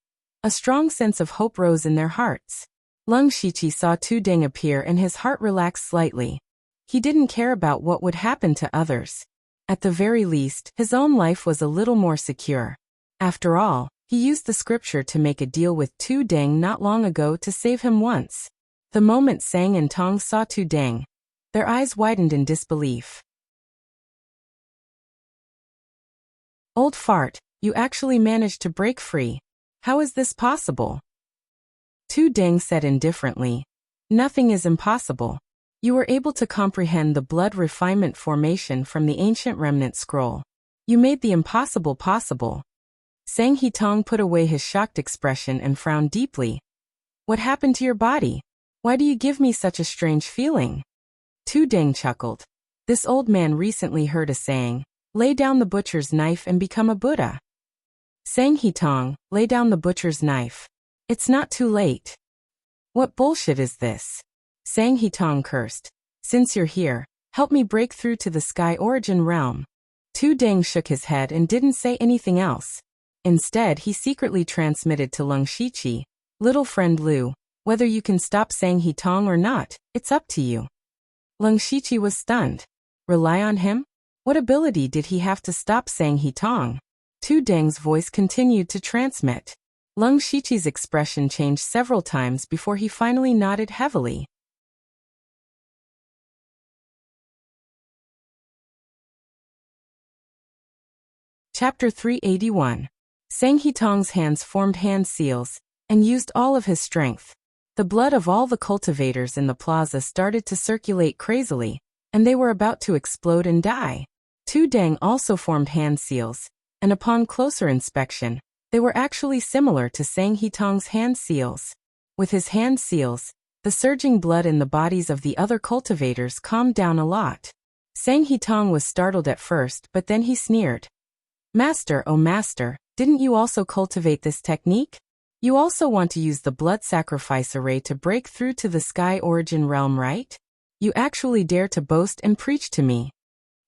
a strong sense of hope rose in their hearts. Leng Shiqi saw Tu Deng appear and his heart relaxed slightly. He didn't care about what would happen to others. At the very least, his own life was a little more secure. After all, he used the scripture to make a deal with Tu Deng not long ago to save him once. The moment Sang and Tong saw Tu Deng, their eyes widened in disbelief. Old fart, you actually managed to break free. How is this possible? Tu Deng said indifferently. Nothing is impossible. You were able to comprehend the blood refinement formation from the ancient remnant scroll. You made the impossible possible. Sang Hitong put away his shocked expression and frowned deeply. What happened to your body? Why do you give me such a strange feeling? Tu Deng chuckled. This old man recently heard a saying, lay down the butcher's knife and become a Buddha. Sang Hitong, lay down the butcher's knife. It's not too late. What bullshit is this? Sang Hitong cursed. Since you're here, help me break through to the Sky Origin realm. Tu Deng shook his head and didn't say anything else. Instead, he secretly transmitted to Leng Shiqi, little friend Lu, whether you can stop Sang Hitong or not, it's up to you. Leng Shiqi was stunned. Rely on him? What ability did he have to stop Sang Hitong? Tu Deng's voice continued to transmit. Leng Shiqi's expression changed several times before he finally nodded heavily. Chapter 381. Sang Hitong's hands formed hand seals, and used all of his strength. The blood of all the cultivators in the plaza started to circulate crazily, and they were about to explode and die. Tu Deng also formed hand seals, and upon closer inspection, they were actually similar to Sang Hitong's hand seals. With his hand seals, the surging blood in the bodies of the other cultivators calmed down a lot. Sang Hitong was startled at first, but then he sneered. Master, oh master, didn't you also cultivate this technique? You also want to use the blood sacrifice array to break through to the Sky Origin realm, right? You actually dare to boast and preach to me.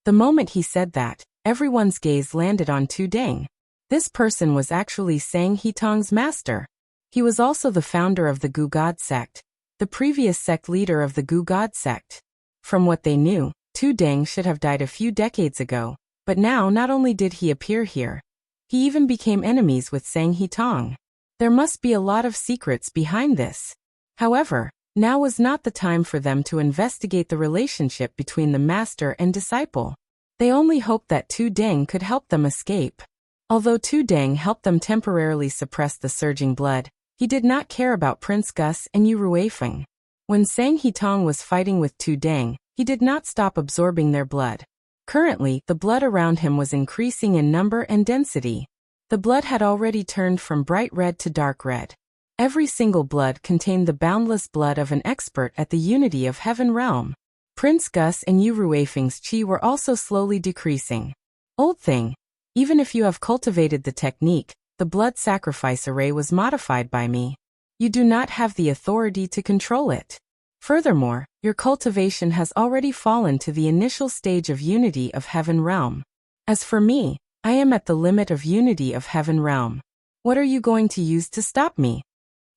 The moment he said that, everyone's gaze landed on Tu Deng. This person was actually Sang Hitong's master. He was also the founder of the Gu God sect, the previous sect leader of the Gu God sect. From what they knew, Tu Deng should have died a few decades ago, but now not only did he appear here, he even became enemies with Sang Hitong. There must be a lot of secrets behind this. However, now was not the time for them to investigate the relationship between the master and disciple. They only hoped that Tu Deng could help them escape. Although Tu Deng helped them temporarily suppress the surging blood, he did not care about Prince Gus and Yu Ruifeng. When Sang Hitong was fighting with Tu Deng, he did not stop absorbing their blood. Currently, the blood around him was increasing in number and density. The blood had already turned from bright red to dark red. Every single blood contained the boundless blood of an expert at the unity of heaven realm. Prince Gus and Yu Ruifeng's chi were also slowly decreasing. Old thing. Even if you have cultivated the technique, the blood sacrifice array was modified by me. You do not have the authority to control it. Furthermore, your cultivation has already fallen to the initial stage of unity of heaven realm. As for me, I am at the limit of unity of heaven realm. What are you going to use to stop me?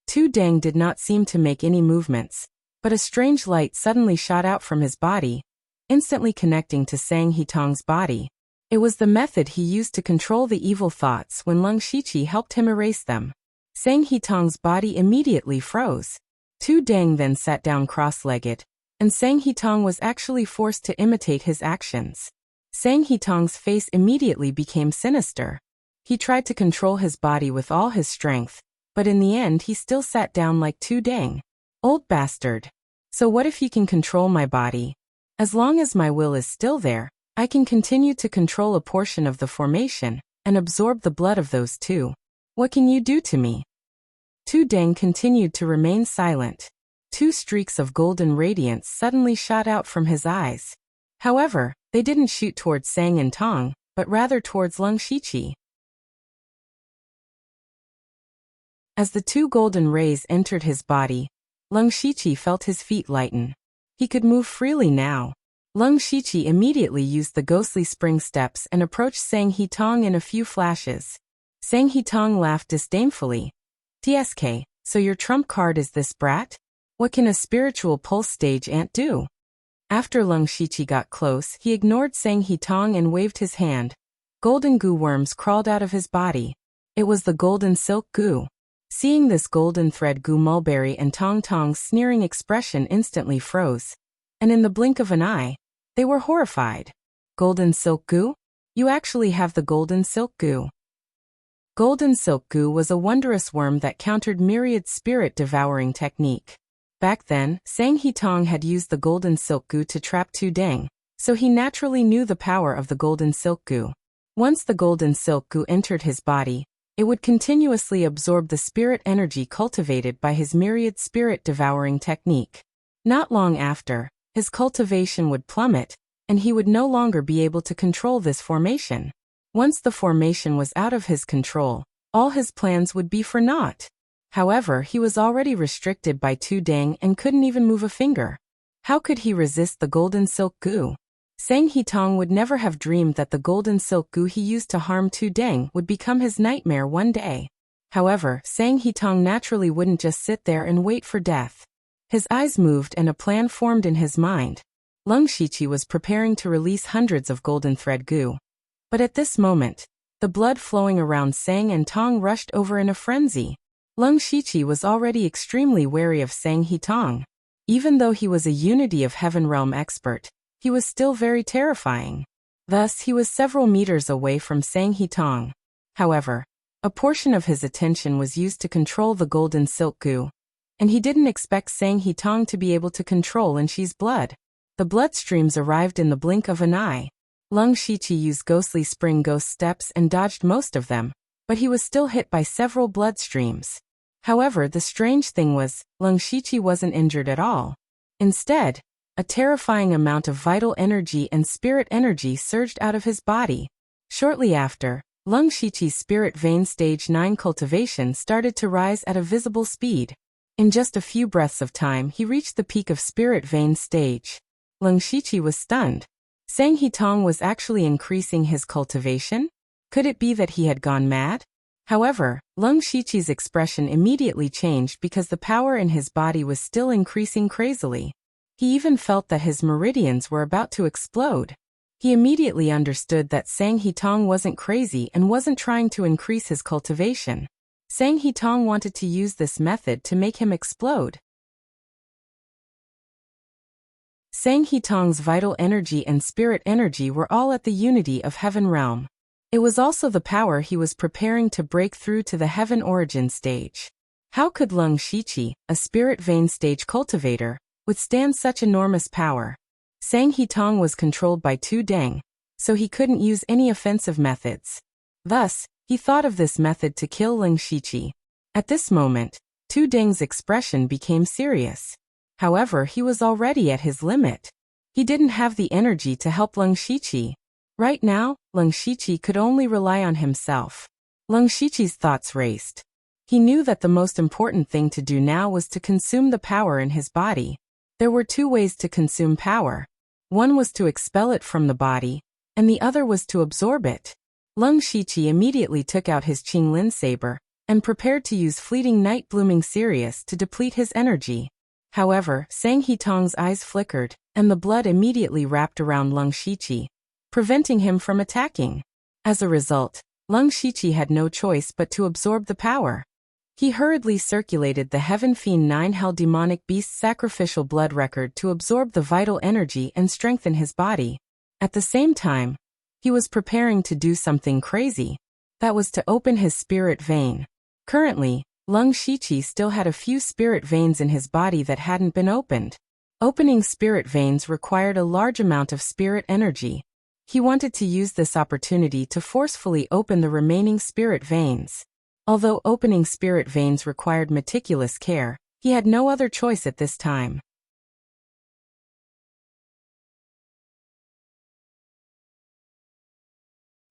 Tu Deng did not seem to make any movements, but a strange light suddenly shot out from his body, instantly connecting to Sang Hitong's body. It was the method he used to control the evil thoughts when Leng Shiqi helped him erase them. Sang Hitong's body immediately froze. Tu Deng then sat down cross-legged, and Sang Hitong was actually forced to imitate his actions. Sang Hitong's face immediately became sinister. He tried to control his body with all his strength, but in the end he still sat down like Tu Deng. Old bastard. So what if you can control my body? As long as my will is still there, I can continue to control a portion of the formation and absorb the blood of those two. What can you do to me? Tu Deng continued to remain silent. Two streaks of golden radiance suddenly shot out from his eyes. However, they didn't shoot towards Sang and Tong, but rather towards Lung Shiqi. As the two golden rays entered his body, Lung Shiqi felt his feet lighten. He could move freely now. Lung Shiqi immediately used the ghostly spring steps and approached Sang Hitong in a few flashes. Sang Hitong laughed disdainfully. "TSK, so your trump card is this brat? What can a spiritual pulse stage ant do?" After Lung Shiqi got close, he ignored Sang Hitong and waved his hand. Golden goo worms crawled out of his body. It was the golden silk goo. Seeing this golden thread goo, Mulberry and Tong Tong's sneering expression instantly froze. And in the blink of an eye, they were horrified. "Golden silk goo? You actually have the golden silk goo." Golden silk goo was a wondrous worm that countered myriad spirit-devouring technique. Back then, Sang Hitong had used the golden silk goo to trap Tu Deng, so he naturally knew the power of the golden silk goo. Once the golden silk goo entered his body, it would continuously absorb the spirit energy cultivated by his myriad spirit-devouring technique. Not long after, his cultivation would plummet, and he would no longer be able to control this formation. Once the formation was out of his control, all his plans would be for naught. However, he was already restricted by Tu Deng and couldn't even move a finger. How could he resist the golden silk goo? Sang Hitong would never have dreamed that the golden silk goo he used to harm Tu Deng would become his nightmare one day. However, Sang Hitong naturally wouldn't just sit there and wait for death. His eyes moved and a plan formed in his mind. Lung Shiqi was preparing to release hundreds of golden thread goo. But at this moment, the blood flowing around Sang and Tong rushed over in a frenzy. Lung Shiqi was already extremely wary of Sang Hitong. Even though he was a Unity of Heaven realm expert, he was still very terrifying. Thus, he was several meters away from Sang Hitong. However, a portion of his attention was used to control the golden silk goo, and he didn't expect Sang Hitong to be able to control Shi's blood. The blood streams arrived in the blink of an eye. Lung Shiqi used ghostly spring ghost steps and dodged most of them, but he was still hit by several blood streams. However, the strange thing was, Lung Shiqi wasn't injured at all. Instead, a terrifying amount of vital energy and spirit energy surged out of his body. Shortly after, Lung Shiqi's spirit vein stage 9 cultivation started to rise at a visible speed. In just a few breaths of time, he reached the peak of spirit vein stage. Lung Shiqi was stunned. Sang Hitong was actually increasing his cultivation? Could it be that he had gone mad? However, Lung Shiqi's expression immediately changed because the power in his body was still increasing crazily. He even felt that his meridians were about to explode. He immediately understood that Sang Hitong wasn't crazy and wasn't trying to increase his cultivation. Sang Hitong wanted to use this method to make him explode. Sang Hitong's vital energy and spirit energy were all at the Unity of Heaven realm. It was also the power he was preparing to break through to the Heaven origin stage. How could Lung Shiqi, a spirit vein stage cultivator, withstand such enormous power? Sang Hitong was controlled by Tu Deng, so he couldn't use any offensive methods. Thus, he thought of this method to kill Lung Shiqi. At this moment, Tu Deng's expression became serious. However, he was already at his limit. He didn't have the energy to help Lung Shiqi. Right now, Lung Shiqi could only rely on himself. Lung Shiqi's thoughts raced. He knew that the most important thing to do now was to consume the power in his body. There were two ways to consume power. One was to expel it from the body, and the other was to absorb it. Lung Shiqi immediately took out his Qinglin saber and prepared to use fleeting night blooming Sirius to deplete his energy. However, Sang Hitong's eyes flickered, and the blood immediately wrapped around Lung Shiqi, preventing him from attacking. As a result, Lung Shiqi had no choice but to absorb the power. He hurriedly circulated the Heaven Fiend 9 Hell Demonic Beast's sacrificial blood record to absorb the vital energy and strengthen his body. At the same time, he was preparing to do something crazy. That was to open his spirit vein. Currently, Lung Shiqi still had a few spirit veins in his body that hadn't been opened. Opening spirit veins required a large amount of spirit energy. He wanted to use this opportunity to forcefully open the remaining spirit veins. Although opening spirit veins required meticulous care, he had no other choice at this time.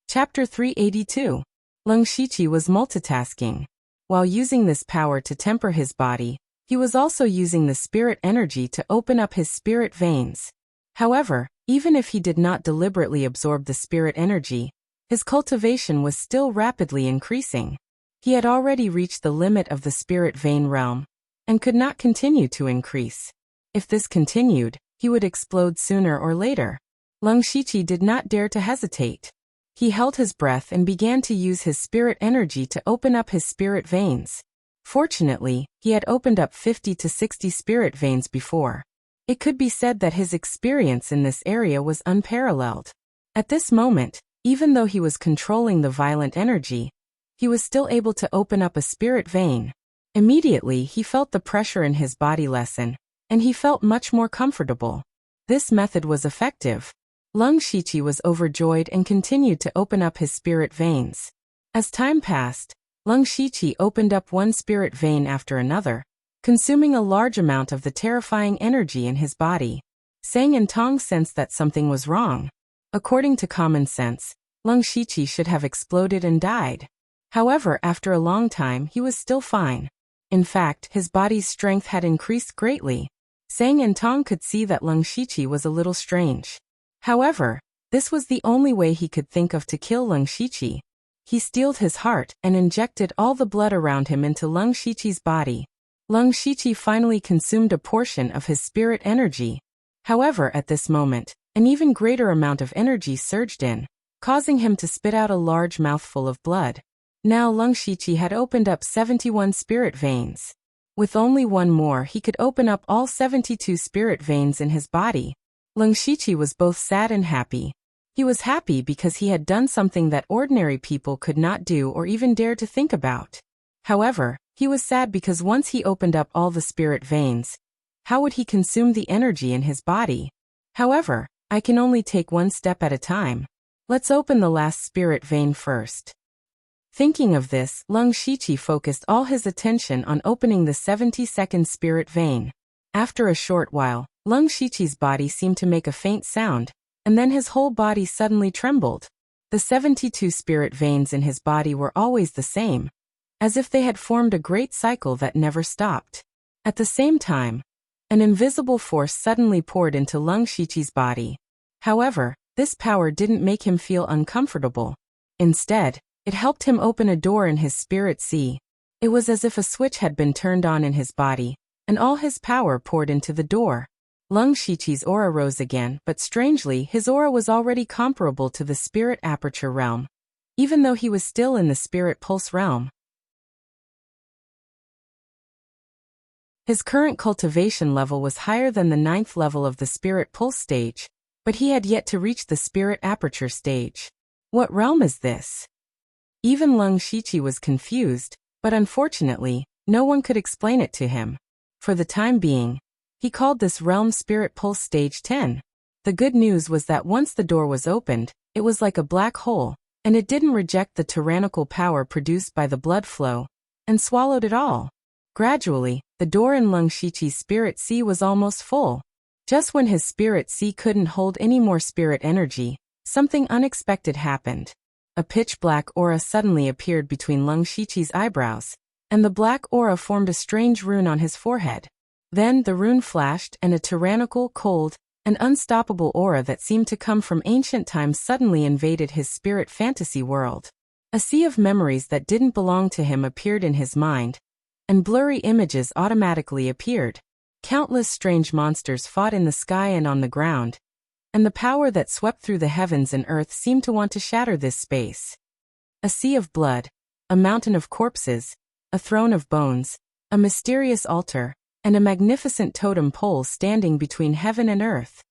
Chapter 382. Lung Shiqi was multitasking. While using this power to temper his body, he was also using the spirit energy to open up his spirit veins. However, even if he did not deliberately absorb the spirit energy, his cultivation was still rapidly increasing. He had already reached the limit of the spirit vein realm, and could not continue to increase. If this continued, he would explode sooner or later. Lung Shiqi did not dare to hesitate. He held his breath and began to use his spirit energy to open up his spirit veins. Fortunately, he had opened up 50 to 60 spirit veins before. It could be said that his experience in this area was unparalleled. At this moment, even though he was controlling the violent energy, he was still able to open up a spirit vein. Immediately, he felt the pressure in his body lessen, and he felt much more comfortable. This method was effective. Lung Shiqi was overjoyed and continued to open up his spirit veins. As time passed, Lung Shiqi opened up one spirit vein after another, consuming a large amount of the terrifying energy in his body. Sang and Tong sensed that something was wrong. According to common sense, Lung Shiqi should have exploded and died. However, after a long time, he was still fine. In fact, his body's strength had increased greatly. Sang and Tong could see that Lung Shiqi was a little strange. However, this was the only way he could think of to kill Lung Shiqi. He steeled his heart and injected all the blood around him into Lung Shiqi's body. Lung Shiqi finally consumed a portion of his spirit energy. However, at this moment, an even greater amount of energy surged in, causing him to spit out a large mouthful of blood. Now Lung Shiqi had opened up 71 spirit veins. With only one more, he could open up all 72 spirit veins in his body. Lung Shiqi was both sad and happy. He was happy because he had done something that ordinary people could not do or even dare to think about. However, he was sad because once he opened up all the spirit veins, how would he consume the energy in his body? However, I can only take one step at a time. Let's open the last spirit vein first. Thinking of this, Lung Shiqi focused all his attention on opening the 72nd spirit vein. After a short while, Lung Shiqi's body seemed to make a faint sound, and then his whole body suddenly trembled. The 72 spirit veins in his body were always the same, as if they had formed a great cycle that never stopped. At the same time, an invisible force suddenly poured into Lung Shiqi's body. However, this power didn't make him feel uncomfortable. Instead, it helped him open a door in his spirit sea. It was as if a switch had been turned on in his body, and all his power poured into the door. Lung Shiqi's aura rose again, but strangely, his aura was already comparable to the spirit aperture realm, even though he was still in the spirit pulse realm. His current cultivation level was higher than the 9th level of the spirit pulse stage, but he had yet to reach the spirit aperture stage. What realm is this? Even Lung Shiqi was confused, but unfortunately, no one could explain it to him. For the time being, he called this realm Spirit Pulse Stage 10. The good news was that once the door was opened, it was like a black hole, and it didn't reject the tyrannical power produced by the blood flow, and swallowed it all. Gradually, the door in Lung Shiqi's spirit sea was almost full. Just when his spirit sea couldn't hold any more spirit energy, something unexpected happened. A pitch-black aura suddenly appeared between Lung Shiqi's eyebrows, and the black aura formed a strange rune on his forehead. Then the rune flashed, and a tyrannical, cold, and unstoppable aura that seemed to come from ancient times suddenly invaded his spirit fantasy world. A sea of memories that didn't belong to him appeared in his mind, and blurry images automatically appeared. Countless strange monsters fought in the sky and on the ground, and the power that swept through the heavens and earth seemed to want to shatter this space. A sea of blood, a mountain of corpses, a throne of bones, a mysterious altar, and a magnificent totem pole standing between heaven and earth.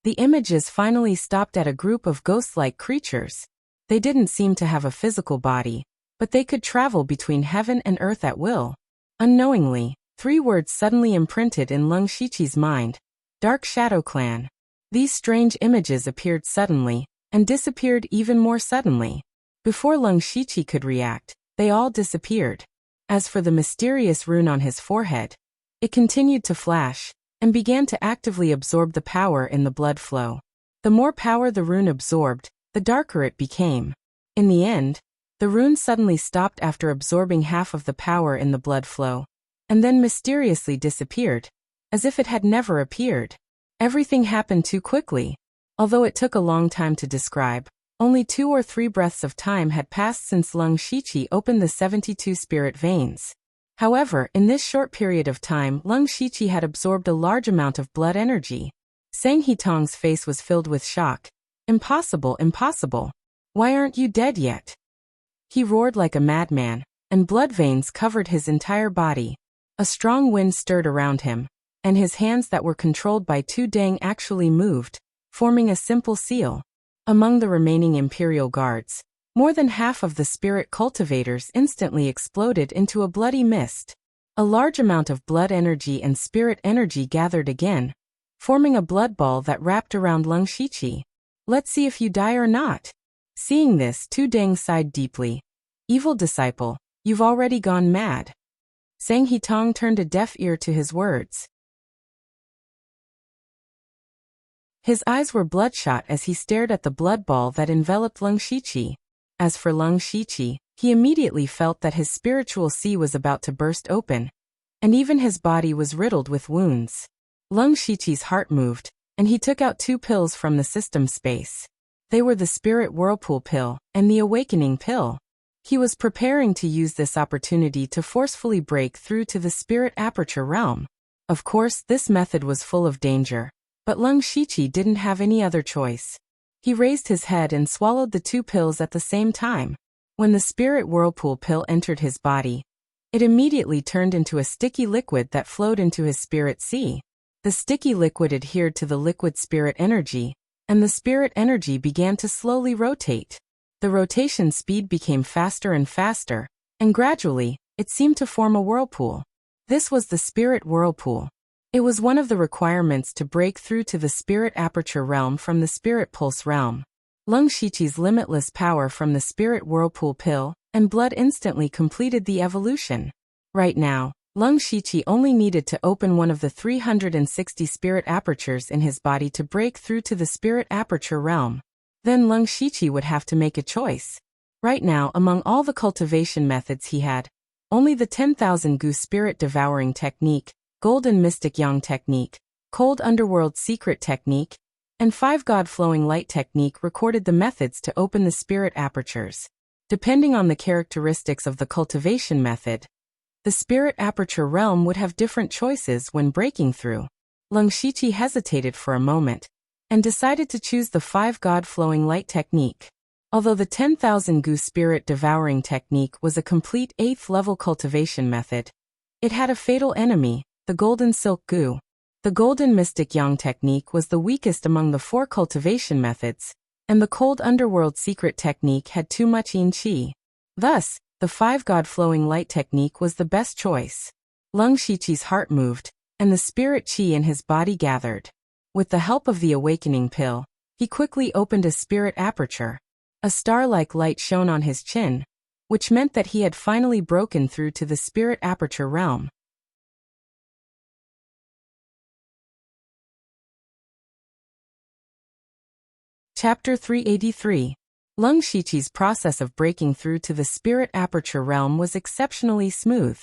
The images finally stopped at a group of ghost-like creatures. They didn't seem to have a physical body, but they could travel between heaven and earth at will. Unknowingly, 3 words suddenly imprinted in Lung Shiqi's mind: Dark Shadow Clan. These strange images appeared suddenly, and disappeared even more suddenly. Before Lung Shiqi could react, they all disappeared. As for the mysterious rune on his forehead, it continued to flash, and began to actively absorb the power in the blood flow. The more power the rune absorbed, the darker it became. In the end, the rune suddenly stopped after absorbing half of the power in the blood flow, and then mysteriously disappeared, as if it had never appeared. Everything happened too quickly. Although it took a long time to describe, only 2 or 3 breaths of time had passed since Lung Shiqi opened the 72 spirit veins. However, in this short period of time, Lung Shiqi had absorbed a large amount of blood energy. Sang Hitong's face was filled with shock. Impossible, impossible. Why aren't you dead yet? He roared like a madman, and blood veins covered his entire body. A strong wind stirred around him, and his hands that were controlled by Tu Deng actually moved, forming a simple seal. Among the remaining Imperial Guards, more than half of the spirit cultivators instantly exploded into a bloody mist. A large amount of blood energy and spirit energy gathered again, forming a blood ball that wrapped around Lung Shiqi. Let's see if you die or not. Seeing this, Tu Deng sighed deeply. Evil disciple, you've already gone mad. Sang Hitong turned a deaf ear to his words. His eyes were bloodshot as he stared at the blood ball that enveloped Lung Shiqi. As for Lung Shiqi, he immediately felt that his spiritual sea was about to burst open, and even his body was riddled with wounds. Lung Shiqi's heart moved, and he took out 2 pills from the system space. They were the Spirit Whirlpool Pill and the Awakening Pill. He was preparing to use this opportunity to forcefully break through to the Spirit Aperture realm. Of course, this method was full of danger, but Lung Shiqi didn't have any other choice. He raised his head and swallowed the 2 pills at the same time. When the Spirit Whirlpool Pill entered his body, it immediately turned into a sticky liquid that flowed into his spirit sea. The sticky liquid adhered to the liquid spirit energy, and the spirit energy began to slowly rotate. The rotation speed became faster and faster, and gradually, it seemed to form a whirlpool. This was the Spirit Whirlpool. It was one of the requirements to break through to the Spirit Aperture realm from the Spirit Pulse realm. Lung Shiqi's limitless power from the Spirit Whirlpool Pill and blood instantly completed the evolution. Right now, Lung Shiqi only needed to open one of the 360 spirit apertures in his body to break through to the Spirit Aperture realm. Then Lung Shiqi would have to make a choice. Right now, among all the cultivation methods he had, only the 10,000 Gu Spirit Devouring Technique, Golden Mystic Yang Technique, Cold Underworld Secret Technique, and 5 God Flowing Light Technique recorded the methods to open the spirit apertures. Depending on the characteristics of the cultivation method, the Spirit Aperture realm would have different choices when breaking through. Lung Shiqi hesitated for a moment, and decided to choose the 5 God Flowing Light Technique. Although the 10,000 Gu Spirit Devouring Technique was a complete 8th level cultivation method, it had a fatal enemy, the Golden Silk Gu. The Golden Mystic Yang Technique was the weakest among the 4 cultivation methods, and the Cold Underworld Secret Technique had too much Yin Qi. Thus, the 5 God Flowing Light Technique was the best choice. Lung Shiqi's heart moved, and the spirit qi in his body gathered. With the help of the Awakening Pill, he quickly opened a spirit aperture. A star-like light shone on his chin, which meant that he had finally broken through to the Spirit Aperture realm. Chapter 383. Lung Shiqi's process of breaking through to the Spirit Aperture realm was exceptionally smooth.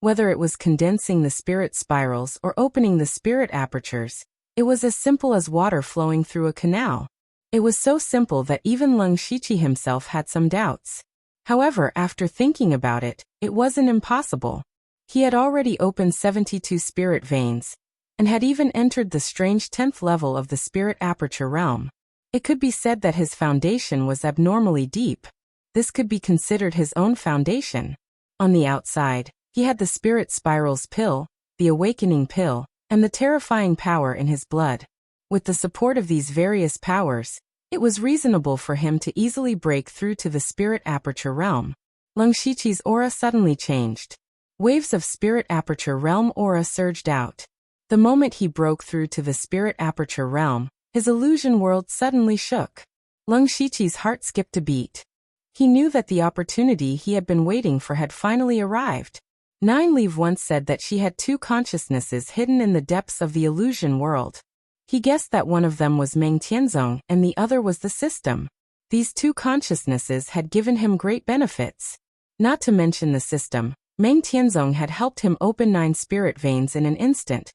Whether it was condensing the spirit spirals or opening the spirit apertures, it was as simple as water flowing through a canal. It was so simple that even Lung Shiqi himself had some doubts. However, after thinking about it, it wasn't impossible. He had already opened 72 spirit veins, and had even entered the strange 10th level of the Spirit Aperture realm. It could be said that his foundation was abnormally deep. This could be considered his own foundation. On the outside, he had the spirit spirals pill, the awakening pill, and the terrifying power in his blood. With the support of these various powers, it was reasonable for him to easily break through to the spirit aperture realm. Lung Shiqi's aura suddenly changed. Waves of spirit aperture realm aura surged out. The moment he broke through to the spirit aperture realm, his illusion world suddenly shook. Lung Shiqi's heart skipped a beat. He knew that the opportunity he had been waiting for had finally arrived. Nine Leave once said that she had two consciousnesses hidden in the depths of the illusion world. He guessed that one of them was Meng Tianzong and the other was the system. These two consciousnesses had given him great benefits. Not to mention the system, Meng Tianzong had helped him open 9 spirit veins in an instant,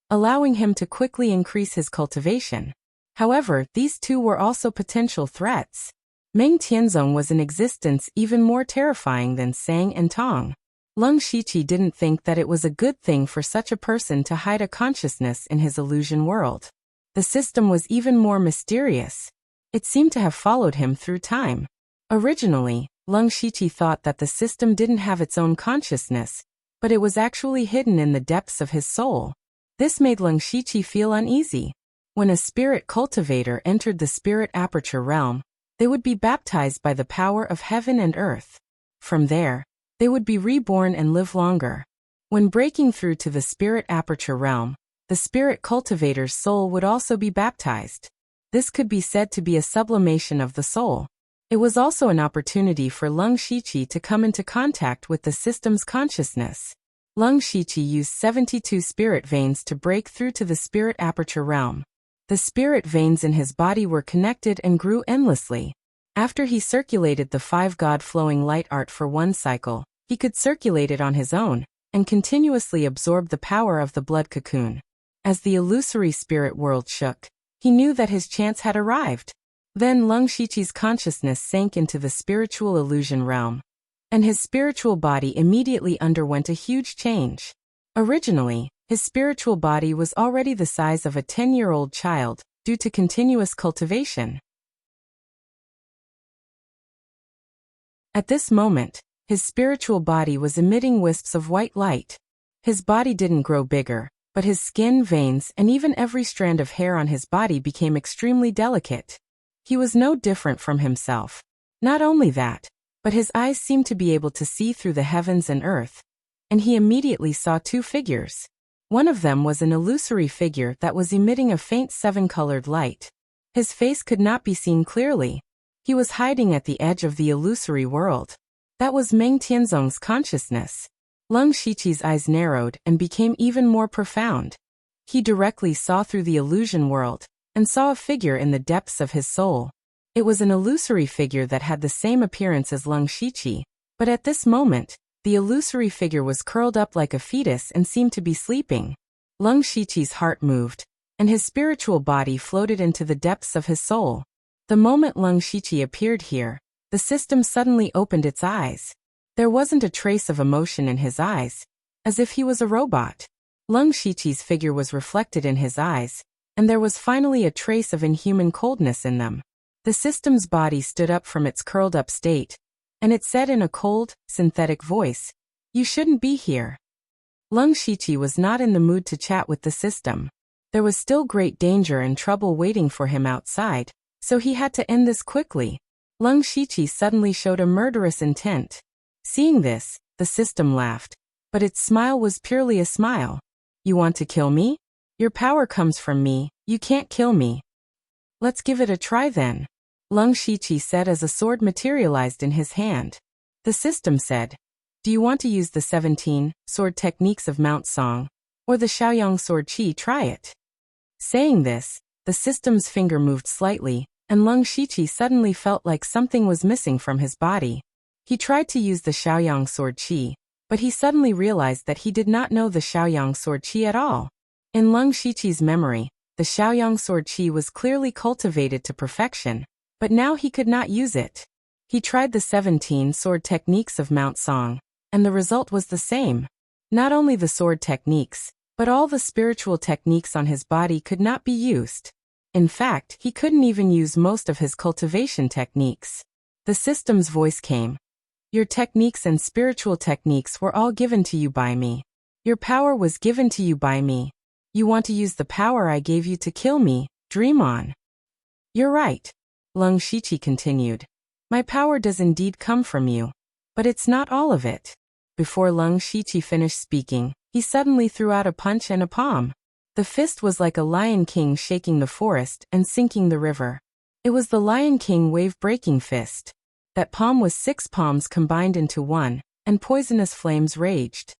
allowing him to quickly increase his cultivation. However, these two were also potential threats. Meng Tianzong was in existence even more terrifying than Sang and Tong. Lung Shiqi didn't think that it was a good thing for such a person to hide a consciousness in his illusion world. The system was even more mysterious. It seemed to have followed him through time. Originally, Lung Shiqi thought that the system didn't have its own consciousness, but it was actually hidden in the depths of his soul. This made Lung Shiqi feel uneasy. When a spirit cultivator entered the spirit aperture realm, they would be baptized by the power of heaven and earth. From there, they would be reborn and live longer. When breaking through to the spirit aperture realm, the spirit cultivator's soul would also be baptized. This could be said to be a sublimation of the soul. It was also an opportunity for Lung Shiqi to come into contact with the system's consciousness. Lung Shiqi used 72 spirit veins to break through to the spirit aperture realm. The spirit veins in his body were connected and grew endlessly. After he circulated the 5 God-flowing light art for 1 cycle, he could circulate it on his own, and continuously absorb the power of the blood cocoon. As the illusory spirit world shook, he knew that his chance had arrived. Then Lung Shiqi's consciousness sank into the spiritual illusion realm, and his spiritual body immediately underwent a huge change. Originally, his spiritual body was already the size of a 10-year-old child, due to continuous cultivation. At this moment, his spiritual body was emitting wisps of white light. His body didn't grow bigger, but his skin, veins, and even every strand of hair on his body became extremely delicate. He was no different from himself. Not only that, but his eyes seemed to be able to see through the heavens and earth, and he immediately saw 2 figures. One of them was an illusory figure that was emitting a faint 7-colored light. His face could not be seen clearly. He was hiding at the edge of the illusory world. That was Meng Tianzong's consciousness. Lung Shiqi's eyes narrowed and became even more profound. He directly saw through the illusion world, and saw a figure in the depths of his soul. It was an illusory figure that had the same appearance as Lung Shiqi, but at this moment, the illusory figure was curled up like a fetus and seemed to be sleeping. Lung Shiqi's heart moved, and his spiritual body floated into the depths of his soul. The moment Lung Shiqi appeared here, the system suddenly opened its eyes. There wasn't a trace of emotion in his eyes, as if he was a robot. Lung Shiqi's figure was reflected in his eyes, and there was finally a trace of inhuman coldness in them. The system's body stood up from its curled-up state, and it said in a cold, synthetic voice, "You shouldn't be here." Lung Shiqi was not in the mood to chat with the system. There was still great danger and trouble waiting for him outside, so he had to end this quickly. Lung Shiqi suddenly showed a murderous intent. Seeing this, the system laughed, but its smile was purely a smile. "You want to kill me? Your power comes from me, you can't kill me." "Let's give it a try then," Lung Shiqi said as a sword materialized in his hand. The system said, "Do you want to use the 17 sword techniques of Mount Song, or the Shaoyang sword chi? Try it." Saying this, the system's finger moved slightly, and Lung Shiqi suddenly felt like something was missing from his body. He tried to use the Shaoyang sword chi, but he suddenly realized that he did not know the Shaoyang sword chi at all. In Lung Shiqi's memory, the Shaoyang sword chi was clearly cultivated to perfection, but now he could not use it. He tried the 17 sword techniques of Mount Song, and the result was the same. Not only the sword techniques, but all the spiritual techniques on his body could not be used. In fact, he couldn't even use most of his cultivation techniques. The system's voice came. Your techniques and spiritual techniques were all given to you by me. Your power was given to you by me. You want to use the power I gave you to kill me? Dream on. You're right. Leng Shiqi continued. My power does indeed come from you. But it's not all of it. Before Leng Shiqi finished speaking, he suddenly threw out a punch and a palm. The fist was like a lion king shaking the forest and sinking the river. It was the Lion King wave-breaking fist. That palm was 6 palms combined into one, and poisonous flames raged.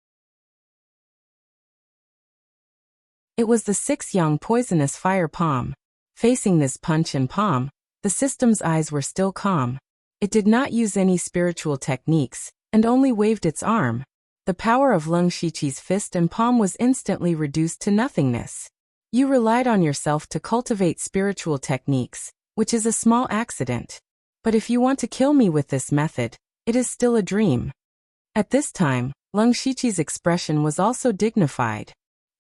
It was the 6-yang poisonous fire palm. Facing this punch and palm, the system's eyes were still calm. It did not use any spiritual techniques, and only waved its arm. The power of Leng Shiqi's fist and palm was instantly reduced to nothingness. You relied on yourself to cultivate spiritual techniques, which is a small accident. But if you want to kill me with this method, it is still a dream. At this time, Leng Shiqi's expression was also dignified.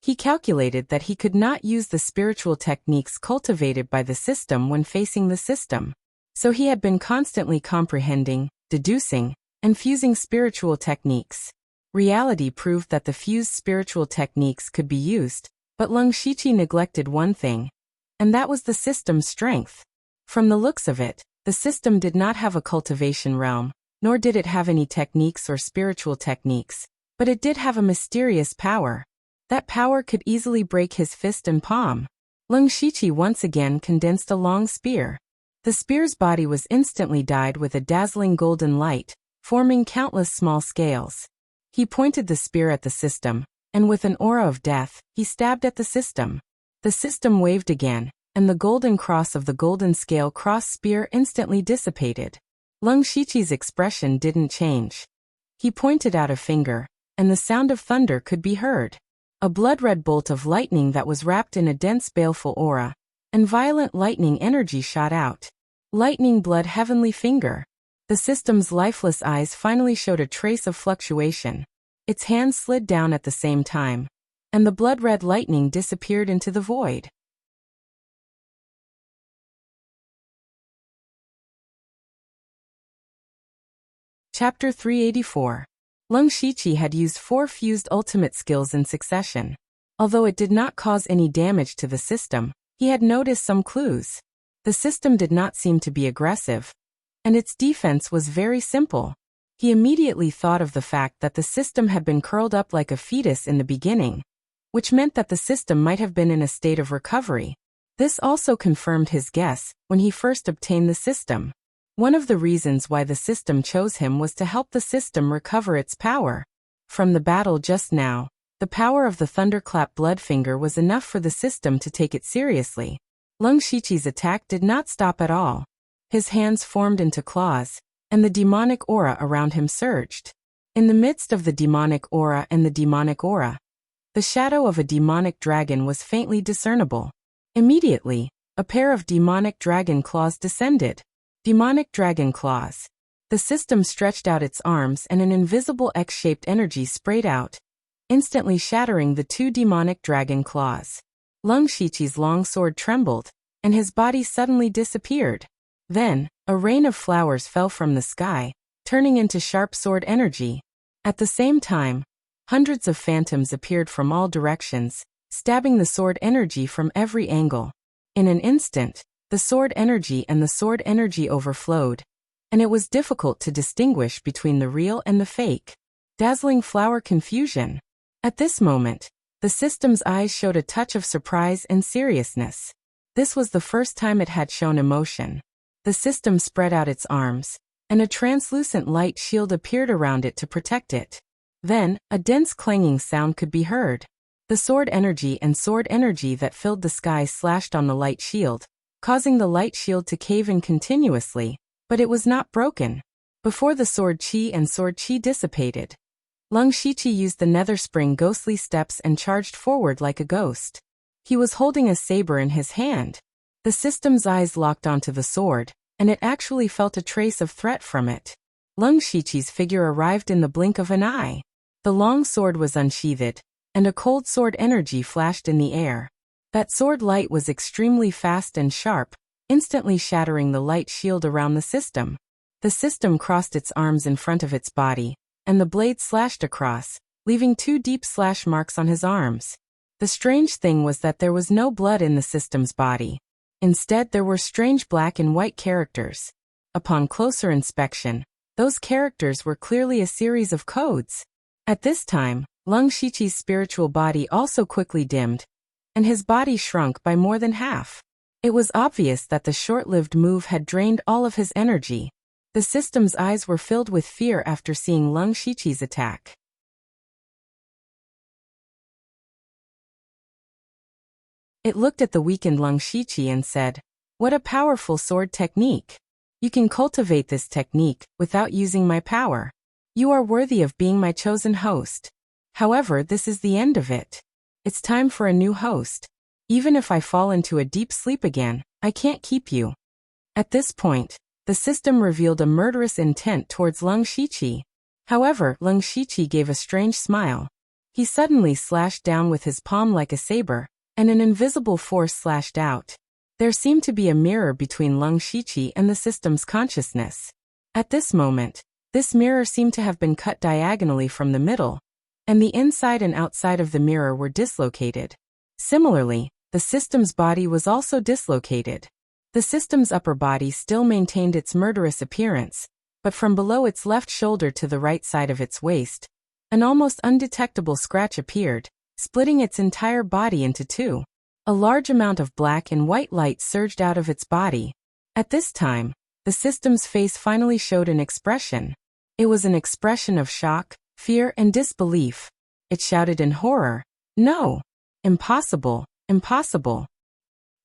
He calculated that he could not use the spiritual techniques cultivated by the system when facing the system. So he had been constantly comprehending, deducing, and fusing spiritual techniques. Reality proved that the fused spiritual techniques could be used, but Leng Shiqi neglected one thing, and that was the system's strength. From the looks of it, the system did not have a cultivation realm, nor did it have any techniques or spiritual techniques, but it did have a mysterious power. That power could easily break his fist and palm. Leng Shiqi once again condensed a long spear. The spear's body was instantly dyed with a dazzling golden light, forming countless small scales. He pointed the spear at the system, and with an aura of death, he stabbed at the system. The system waved again, and the golden cross of the golden scale cross spear instantly dissipated. Leng Shiqi's expression didn't change. He pointed out a finger, and the sound of thunder could be heard. A blood-red bolt of lightning that was wrapped in a dense baleful aura, and violent lightning energy shot out. Lightning blood heavenly finger. The system's lifeless eyes finally showed a trace of fluctuation. Its hands slid down at the same time, and the blood-red lightning disappeared into the void. Chapter 384. Leng Shiqi had used 4 fused ultimate skills in succession. Although it did not cause any damage to the system, he had noticed some clues. The system did not seem to be aggressive, and its defense was very simple. He immediately thought of the fact that the system had been curled up like a fetus in the beginning, which meant that the system might have been in a state of recovery. This also confirmed his guess when he first obtained the system. One of the reasons why the system chose him was to help the system recover its power. From the battle just now, the power of the thunderclap bloodfinger was enough for the system to take it seriously. Leng Shiqi's attack did not stop at all. His hands formed into claws, and the demonic aura around him surged. In the midst of the demonic aura and the demonic aura, the shadow of a demonic dragon was faintly discernible. Immediately, a pair of demonic dragon claws descended. Demonic dragon claws. The system stretched out its arms and an invisible X-shaped energy sprayed out, instantly shattering the 2 demonic dragon claws. Leng Shiqi's long sword trembled, and his body suddenly disappeared. Then, a rain of flowers fell from the sky, turning into sharp sword energy. At the same time, hundreds of phantoms appeared from all directions, stabbing the sword energy from every angle. In an instant, the sword energy and the sword energy overflowed, and it was difficult to distinguish between the real and the fake. Dazzling flower confusion. At this moment, the system's eyes showed a touch of surprise and seriousness. This was the first time it had shown emotion. The system spread out its arms, and a translucent light shield appeared around it to protect it. Then, a dense clanging sound could be heard. The sword energy and sword energy that filled the sky slashed on the light shield, causing the light shield to cave in continuously, but it was not broken. Before the sword chi and sword chi dissipated, Leng Shiqi used the nether spring ghostly steps and charged forward like a ghost. He was holding a saber in his hand. The system's eyes locked onto the sword, and it actually felt a trace of threat from it. Leng Shiqi's figure arrived in the blink of an eye. The long sword was unsheathed, and a cold sword energy flashed in the air. That sword light was extremely fast and sharp, instantly shattering the light shield around the system. The system crossed its arms in front of its body, and the blade slashed across, leaving 2 deep slash marks on his arms. The strange thing was that there was no blood in the system's body. Instead, there were strange black and white characters. Upon closer inspection, those characters were clearly a series of codes. At this time, Lung Shiqi's spiritual body also quickly dimmed, and his body shrunk by more than half. It was obvious that the short-lived move had drained all of his energy. The system's eyes were filled with fear after seeing Lung Shiqi's attack. It looked at the weakened Lung Shiqi and said, "What a powerful sword technique. You can cultivate this technique without using my power. You are worthy of being my chosen host. However, this is the end of it. It's time for a new host. Even if I fall into a deep sleep again, I can't keep you." At this point, the system revealed a murderous intent towards Lung Shiqi. However, Lung Shiqi gave a strange smile. He suddenly slashed down with his palm like a saber, and an invisible force slashed out. There seemed to be a mirror between Lung Shiqi and the system's consciousness. At this moment, this mirror seemed to have been cut diagonally from the middle, and the inside and outside of the mirror were dislocated. Similarly, the system's body was also dislocated. The system's upper body still maintained its murderous appearance, but from below its left shoulder to the right side of its waist, an almost undetectable scratch appeared, splitting its entire body into 2. A large amount of black and white light surged out of its body. At this time, the system's face finally showed an expression. It was an expression of shock, fear, and disbelief. It shouted in horror, "No! Impossible! Impossible!"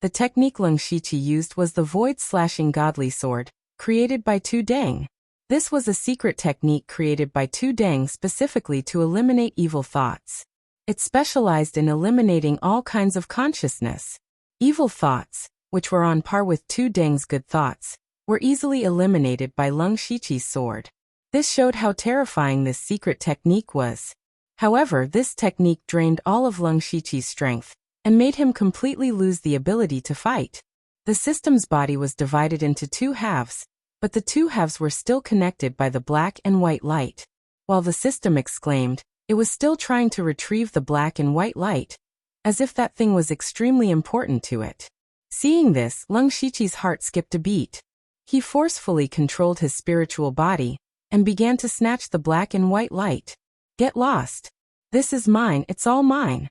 The technique Lung Shiqi used was the void-slashing godly sword, created by Tu Deng. This was a secret technique created by Tu Deng specifically to eliminate evil thoughts. It specialized in eliminating all kinds of consciousness. Evil thoughts, which were on par with Tu Deng's good thoughts, were easily eliminated by Lung Shiqi's sword. This showed how terrifying this secret technique was. However, this technique drained all of Lung Shiqi's strength, and made him completely lose the ability to fight. The system's body was divided into 2 halves, but the 2 halves were still connected by the black and white light. While the system exclaimed, it was still trying to retrieve the black and white light, as if that thing was extremely important to it. Seeing this, Lung Shiqi's heart skipped a beat. He forcefully controlled his spiritual body, and began to snatch the black and white light. "Get lost! This is mine, it's all mine!"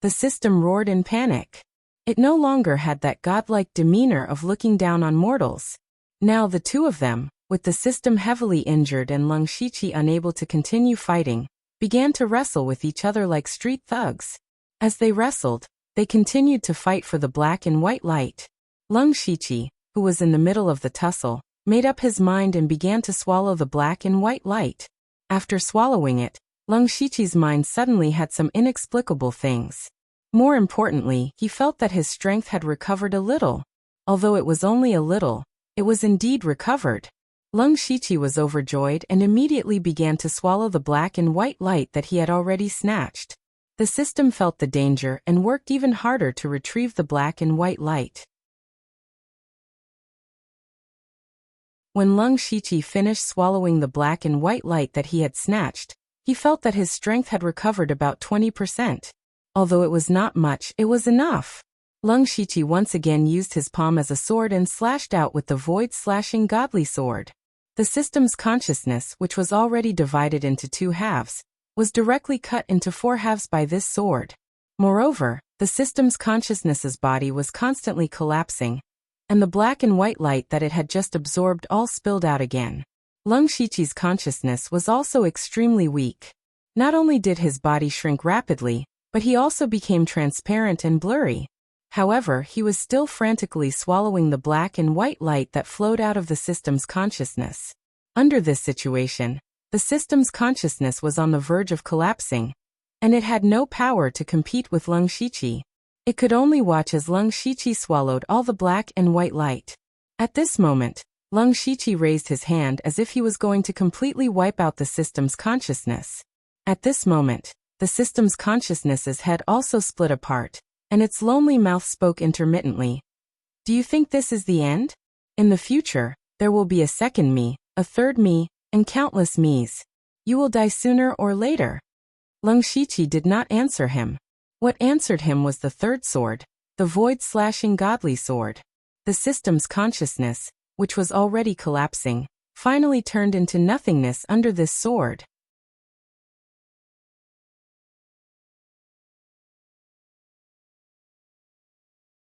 The system roared in panic. It no longer had that godlike demeanor of looking down on mortals. Now the 2 of them, with the system heavily injured and Lung Shiqi unable to continue fighting, began to wrestle with each other like street thugs. As they wrestled, they continued to fight for the black and white light. Lung Shiqi, who was in the middle of the tussle, made up his mind and began to swallow the black and white light. After swallowing it, Lung Shiqi's mind suddenly had some inexplicable things. More importantly, he felt that his strength had recovered a little. Although it was only a little, it was indeed recovered. Lung Shiqi was overjoyed and immediately began to swallow the black and white light that he had already snatched. The system felt the danger and worked even harder to retrieve the black and white light. When Lung Shiqi finished swallowing the black and white light that he had snatched, he felt that his strength had recovered about 20%. Although it was not much, it was enough. Lung Shiqi once again used his palm as a sword and slashed out with the void-slashing godly sword. The system's consciousness, which was already divided into 2 halves, was directly cut into 4 halves by this sword. Moreover, the system's consciousness's body was constantly collapsing, and the black and white light that it had just absorbed all spilled out again. Lung Shiqi's consciousness was also extremely weak. Not only did his body shrink rapidly, but he also became transparent and blurry. However, he was still frantically swallowing the black and white light that flowed out of the system's consciousness. Under this situation, the system's consciousness was on the verge of collapsing, and it had no power to compete with Lung Shiqi. It could only watch as Lung Shiqi swallowed all the black and white light. At this moment, Lung Shiqi raised his hand as if he was going to completely wipe out the system's consciousness. At this moment, the system's consciousness's head also split apart, and its lonely mouth spoke intermittently. "Do you think this is the end? In the future, there will be a second me, a third me, and countless me's. You will die sooner or later. Leng Shiqi did not answer him. What answered him was the third sword, the void-slashing godly sword. The system's consciousness, which was already collapsing, finally turned into nothingness under this sword.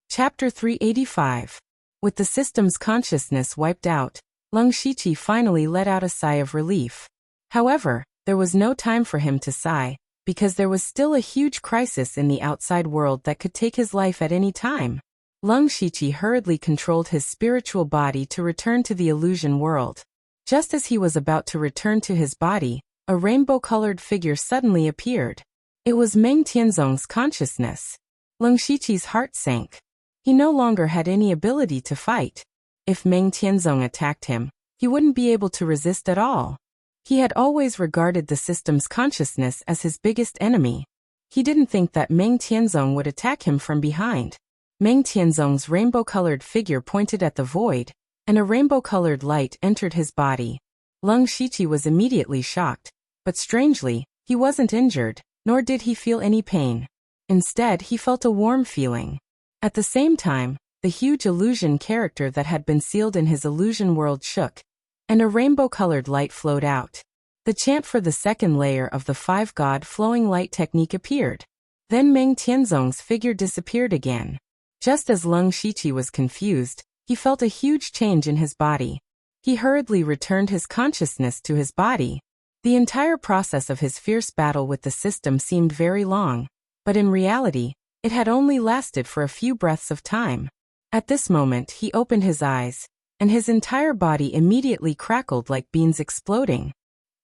Chapter 385. With the system's consciousness wiped out, Leng Shiqi finally let out a sigh of relief. However, there was no time for him to sigh, because there was still a huge crisis in the outside world that could take his life at any time. Leng Shiqi hurriedly controlled his spiritual body to return to the illusion world. Just as he was about to return to his body, a rainbow-colored figure suddenly appeared. It was Meng Tianzong's consciousness. Leng Shiqi's heart sank. He no longer had any ability to fight. If Meng Tianzong attacked him, he wouldn't be able to resist at all. He had always regarded the system's consciousness as his biggest enemy. He didn't think that Meng Tianzong would attack him from behind. Meng Tianzong's rainbow-colored figure pointed at the void, and a rainbow-colored light entered his body. Leng Shiqi was immediately shocked, but strangely, he wasn't injured, nor did he feel any pain. Instead, he felt a warm feeling. At the same time, the huge illusion character that had been sealed in his illusion world shook, and a rainbow-colored light flowed out. The chant for the second layer of the five-god flowing light technique appeared. Then Meng Tianzong's figure disappeared again. Just as Leng Shiqi was confused, he felt a huge change in his body. He hurriedly returned his consciousness to his body. The entire process of his fierce battle with the system seemed very long, but in reality, it had only lasted for a few breaths of time. At this moment he opened his eyes, and his entire body immediately crackled like beans exploding.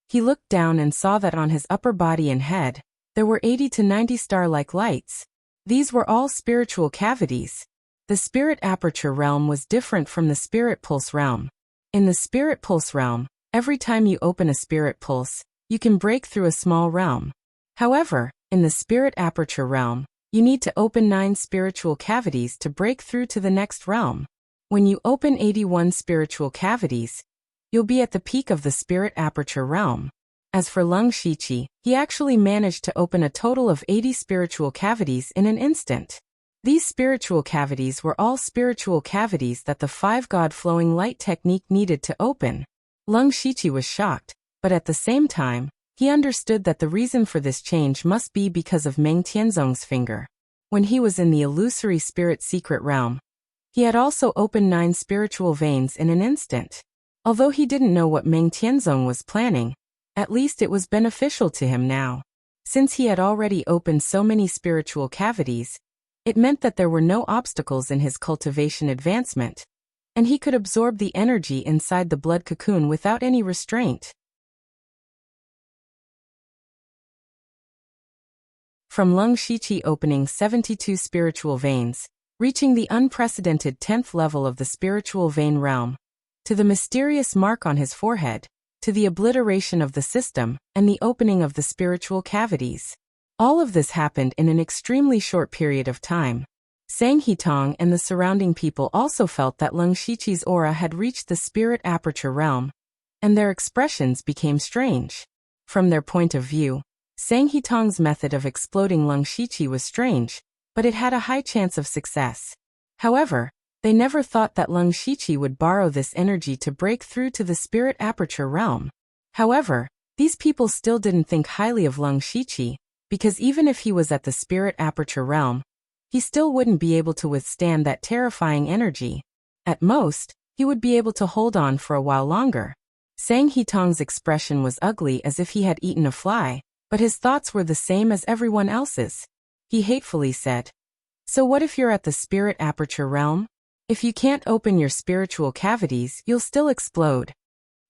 He looked down and saw that on his upper body and head, there were 80 to 90 star-like lights. These were all spiritual cavities. The spirit aperture realm was different from the spirit pulse realm. In the spirit pulse realm, every time you open a spirit pulse, you can break through a small realm. However, in the spirit aperture realm, you need to open 9 spiritual cavities to break through to the next realm. When you open 81 spiritual cavities, you'll be at the peak of the spirit aperture realm. As for Leng Shiqi, he actually managed to open a total of 80 spiritual cavities in an instant. These spiritual cavities were all spiritual cavities that the five-god flowing light technique needed to open. Leng Shiqi was shocked, but at the same time, he understood that the reason for this change must be because of Meng Tianzong's finger. When he was in the illusory spirit secret realm, he had also opened 9 spiritual veins in an instant. Although he didn't know what Meng Tianzong was planning, at least it was beneficial to him now. Since he had already opened so many spiritual cavities, it meant that there were no obstacles in his cultivation advancement, and he could absorb the energy inside the blood cocoon without any restraint. From Leng Shiqi opening 72 spiritual veins, reaching the unprecedented 10th level of the spiritual vein realm, to the mysterious mark on his forehead, to the obliteration of the system, and the opening of the spiritual cavities. All of this happened in an extremely short period of time. Sang Hitong and the surrounding people also felt that Leng Shiqi's aura had reached the spirit aperture realm, and their expressions became strange. From their point of view, Sang Hitong's method of exploding Leng Shiqi was strange, but it had a high chance of success. However, they never thought that Leng Shiqi would borrow this energy to break through to the spirit aperture realm. However, these people still didn't think highly of Leng Shiqi, because even if he was at the spirit aperture realm, he still wouldn't be able to withstand that terrifying energy. At most, he would be able to hold on for a while longer. Sang Hitong's expression was ugly as if he had eaten a fly, but his thoughts were the same as everyone else's. He hatefully said, "So what if you're at the spirit aperture realm? If you can't open your spiritual cavities, you'll still explode."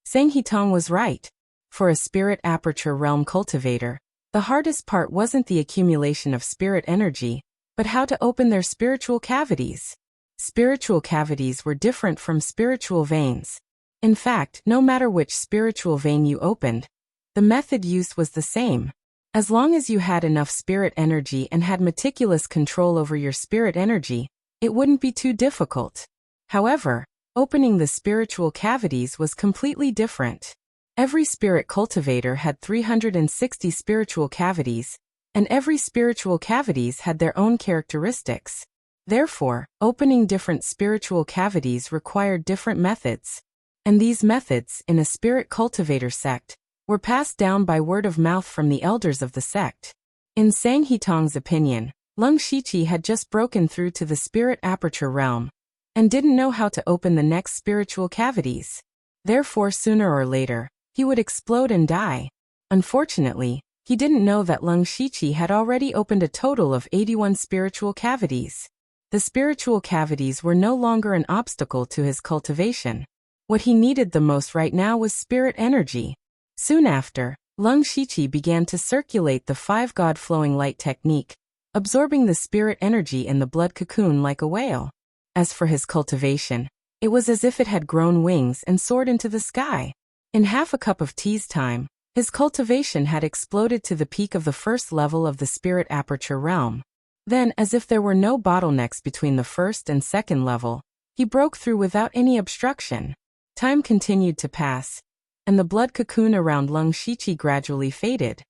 Sang Hitong was right. For a spirit aperture realm cultivator, the hardest part wasn't the accumulation of spirit energy, but how to open their spiritual cavities. Spiritual cavities were different from spiritual veins. In fact, no matter which spiritual vein you opened, the method used was the same. As long as you had enough spirit energy and had meticulous control over your spirit energy, it wouldn't be too difficult. However, Opening the spiritual cavities was completely different. Every spirit cultivator had 360 spiritual cavities, and every spiritual cavities had their own characteristics. Therefore, opening different spiritual cavities required different methods, and these methods, in a spirit cultivator sect, were passed down by word of mouth from the elders of the sect. In Sang Hitong's opinion, Lung Shiqi had just broken through to the spirit aperture realm, and didn't know how to open the next spiritual cavities. Therefore, sooner or later, he would explode and die. Unfortunately, he didn't know that Lung Shiqi had already opened a total of 81 spiritual cavities. The spiritual cavities were no longer an obstacle to his cultivation. What he needed the most right now was spirit energy. Soon after, Lung Shiqi began to circulate the 5-God flowing light technique, absorbing the spirit energy in the blood cocoon like a whale. As for his cultivation, it was as if it had grown wings and soared into the sky. In half a cup of tea's time, his cultivation had exploded to the peak of the first level of the spirit aperture realm. Then, as if there were no bottlenecks between the first and second level, he broke through without any obstruction. Time continued to pass, and the blood cocoon around Lung Shiqi gradually faded.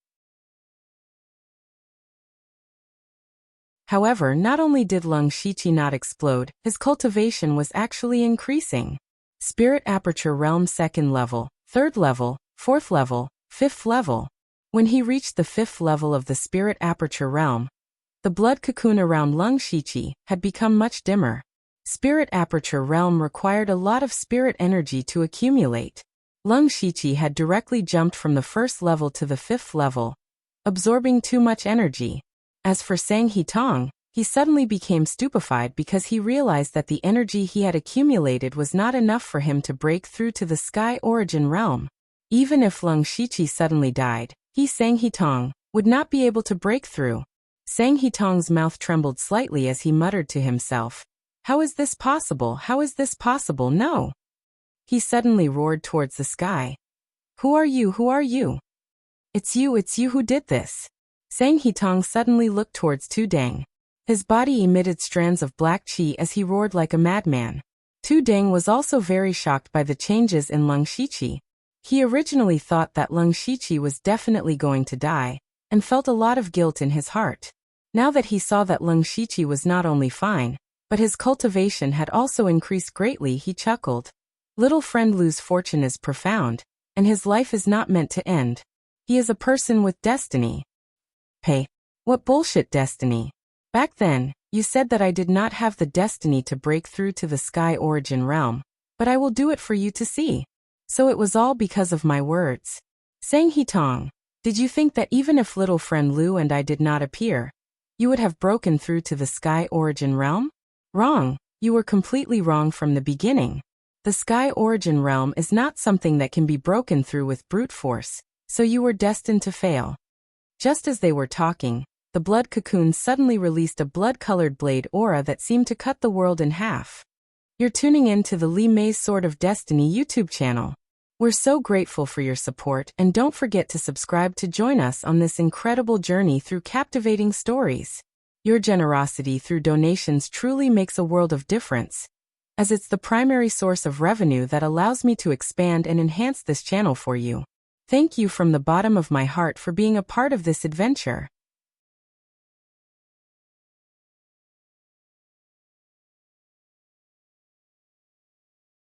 However, not only did Lung Shiqi not explode, his cultivation was actually increasing. Spirit aperture realm 2nd level, 3rd level, 4th level, 5th level. When he reached the 5th level of the spirit aperture realm, the blood cocoon around Lung Shiqi had become much dimmer. Spirit aperture realm required a lot of spirit energy to accumulate. Lung Shiqi had directly jumped from the 1st level to the 5th level, absorbing too much energy. As for Sang Hitong, he suddenly became stupefied because he realized that the energy he had accumulated was not enough for him to break through to the sky origin realm. Even if Lung Shiqi suddenly died, he, Sang Hitong, would not be able to break through. Sang Hitong's mouth trembled slightly as he muttered to himself, "How is this possible? How is this possible? No!" He suddenly roared towards the sky. "Who are you? Who are you? It's you who did this." Sang Hitong suddenly looked towards Tu Deng. His body emitted strands of black qi as he roared like a madman. Tu Deng was also very shocked by the changes in Lung Shiqi. He originally thought that Lung Shiqi was definitely going to die, and felt a lot of guilt in his heart. Now that he saw that Lung Shiqi was not only fine, but his cultivation had also increased greatly, he chuckled. Little friend Lu's fortune is profound, and his life is not meant to end. He is a person with destiny. Hey, what bullshit destiny? Back then, you said that I did not have the destiny to break through to the sky origin realm, but I will do it for you to see. So it was all because of my words. Sang Hitong, did you think that even if little friend Lu and I did not appear, you would have broken through to the sky origin realm? Wrong, you were completely wrong from the beginning. The sky origin realm is not something that can be broken through with brute force, so you were destined to fail. Just as they were talking, the blood cocoon suddenly released a blood-colored blade aura that seemed to cut the world in half. You're tuning in to the Li Mei's Sword of Destiny YouTube channel. We're so grateful for your support, and don't forget to subscribe to join us on this incredible journey through captivating stories. Your generosity through donations truly makes a world of difference, as it's the primary source of revenue that allows me to expand and enhance this channel for you. Thank you from the bottom of my heart for being a part of this adventure.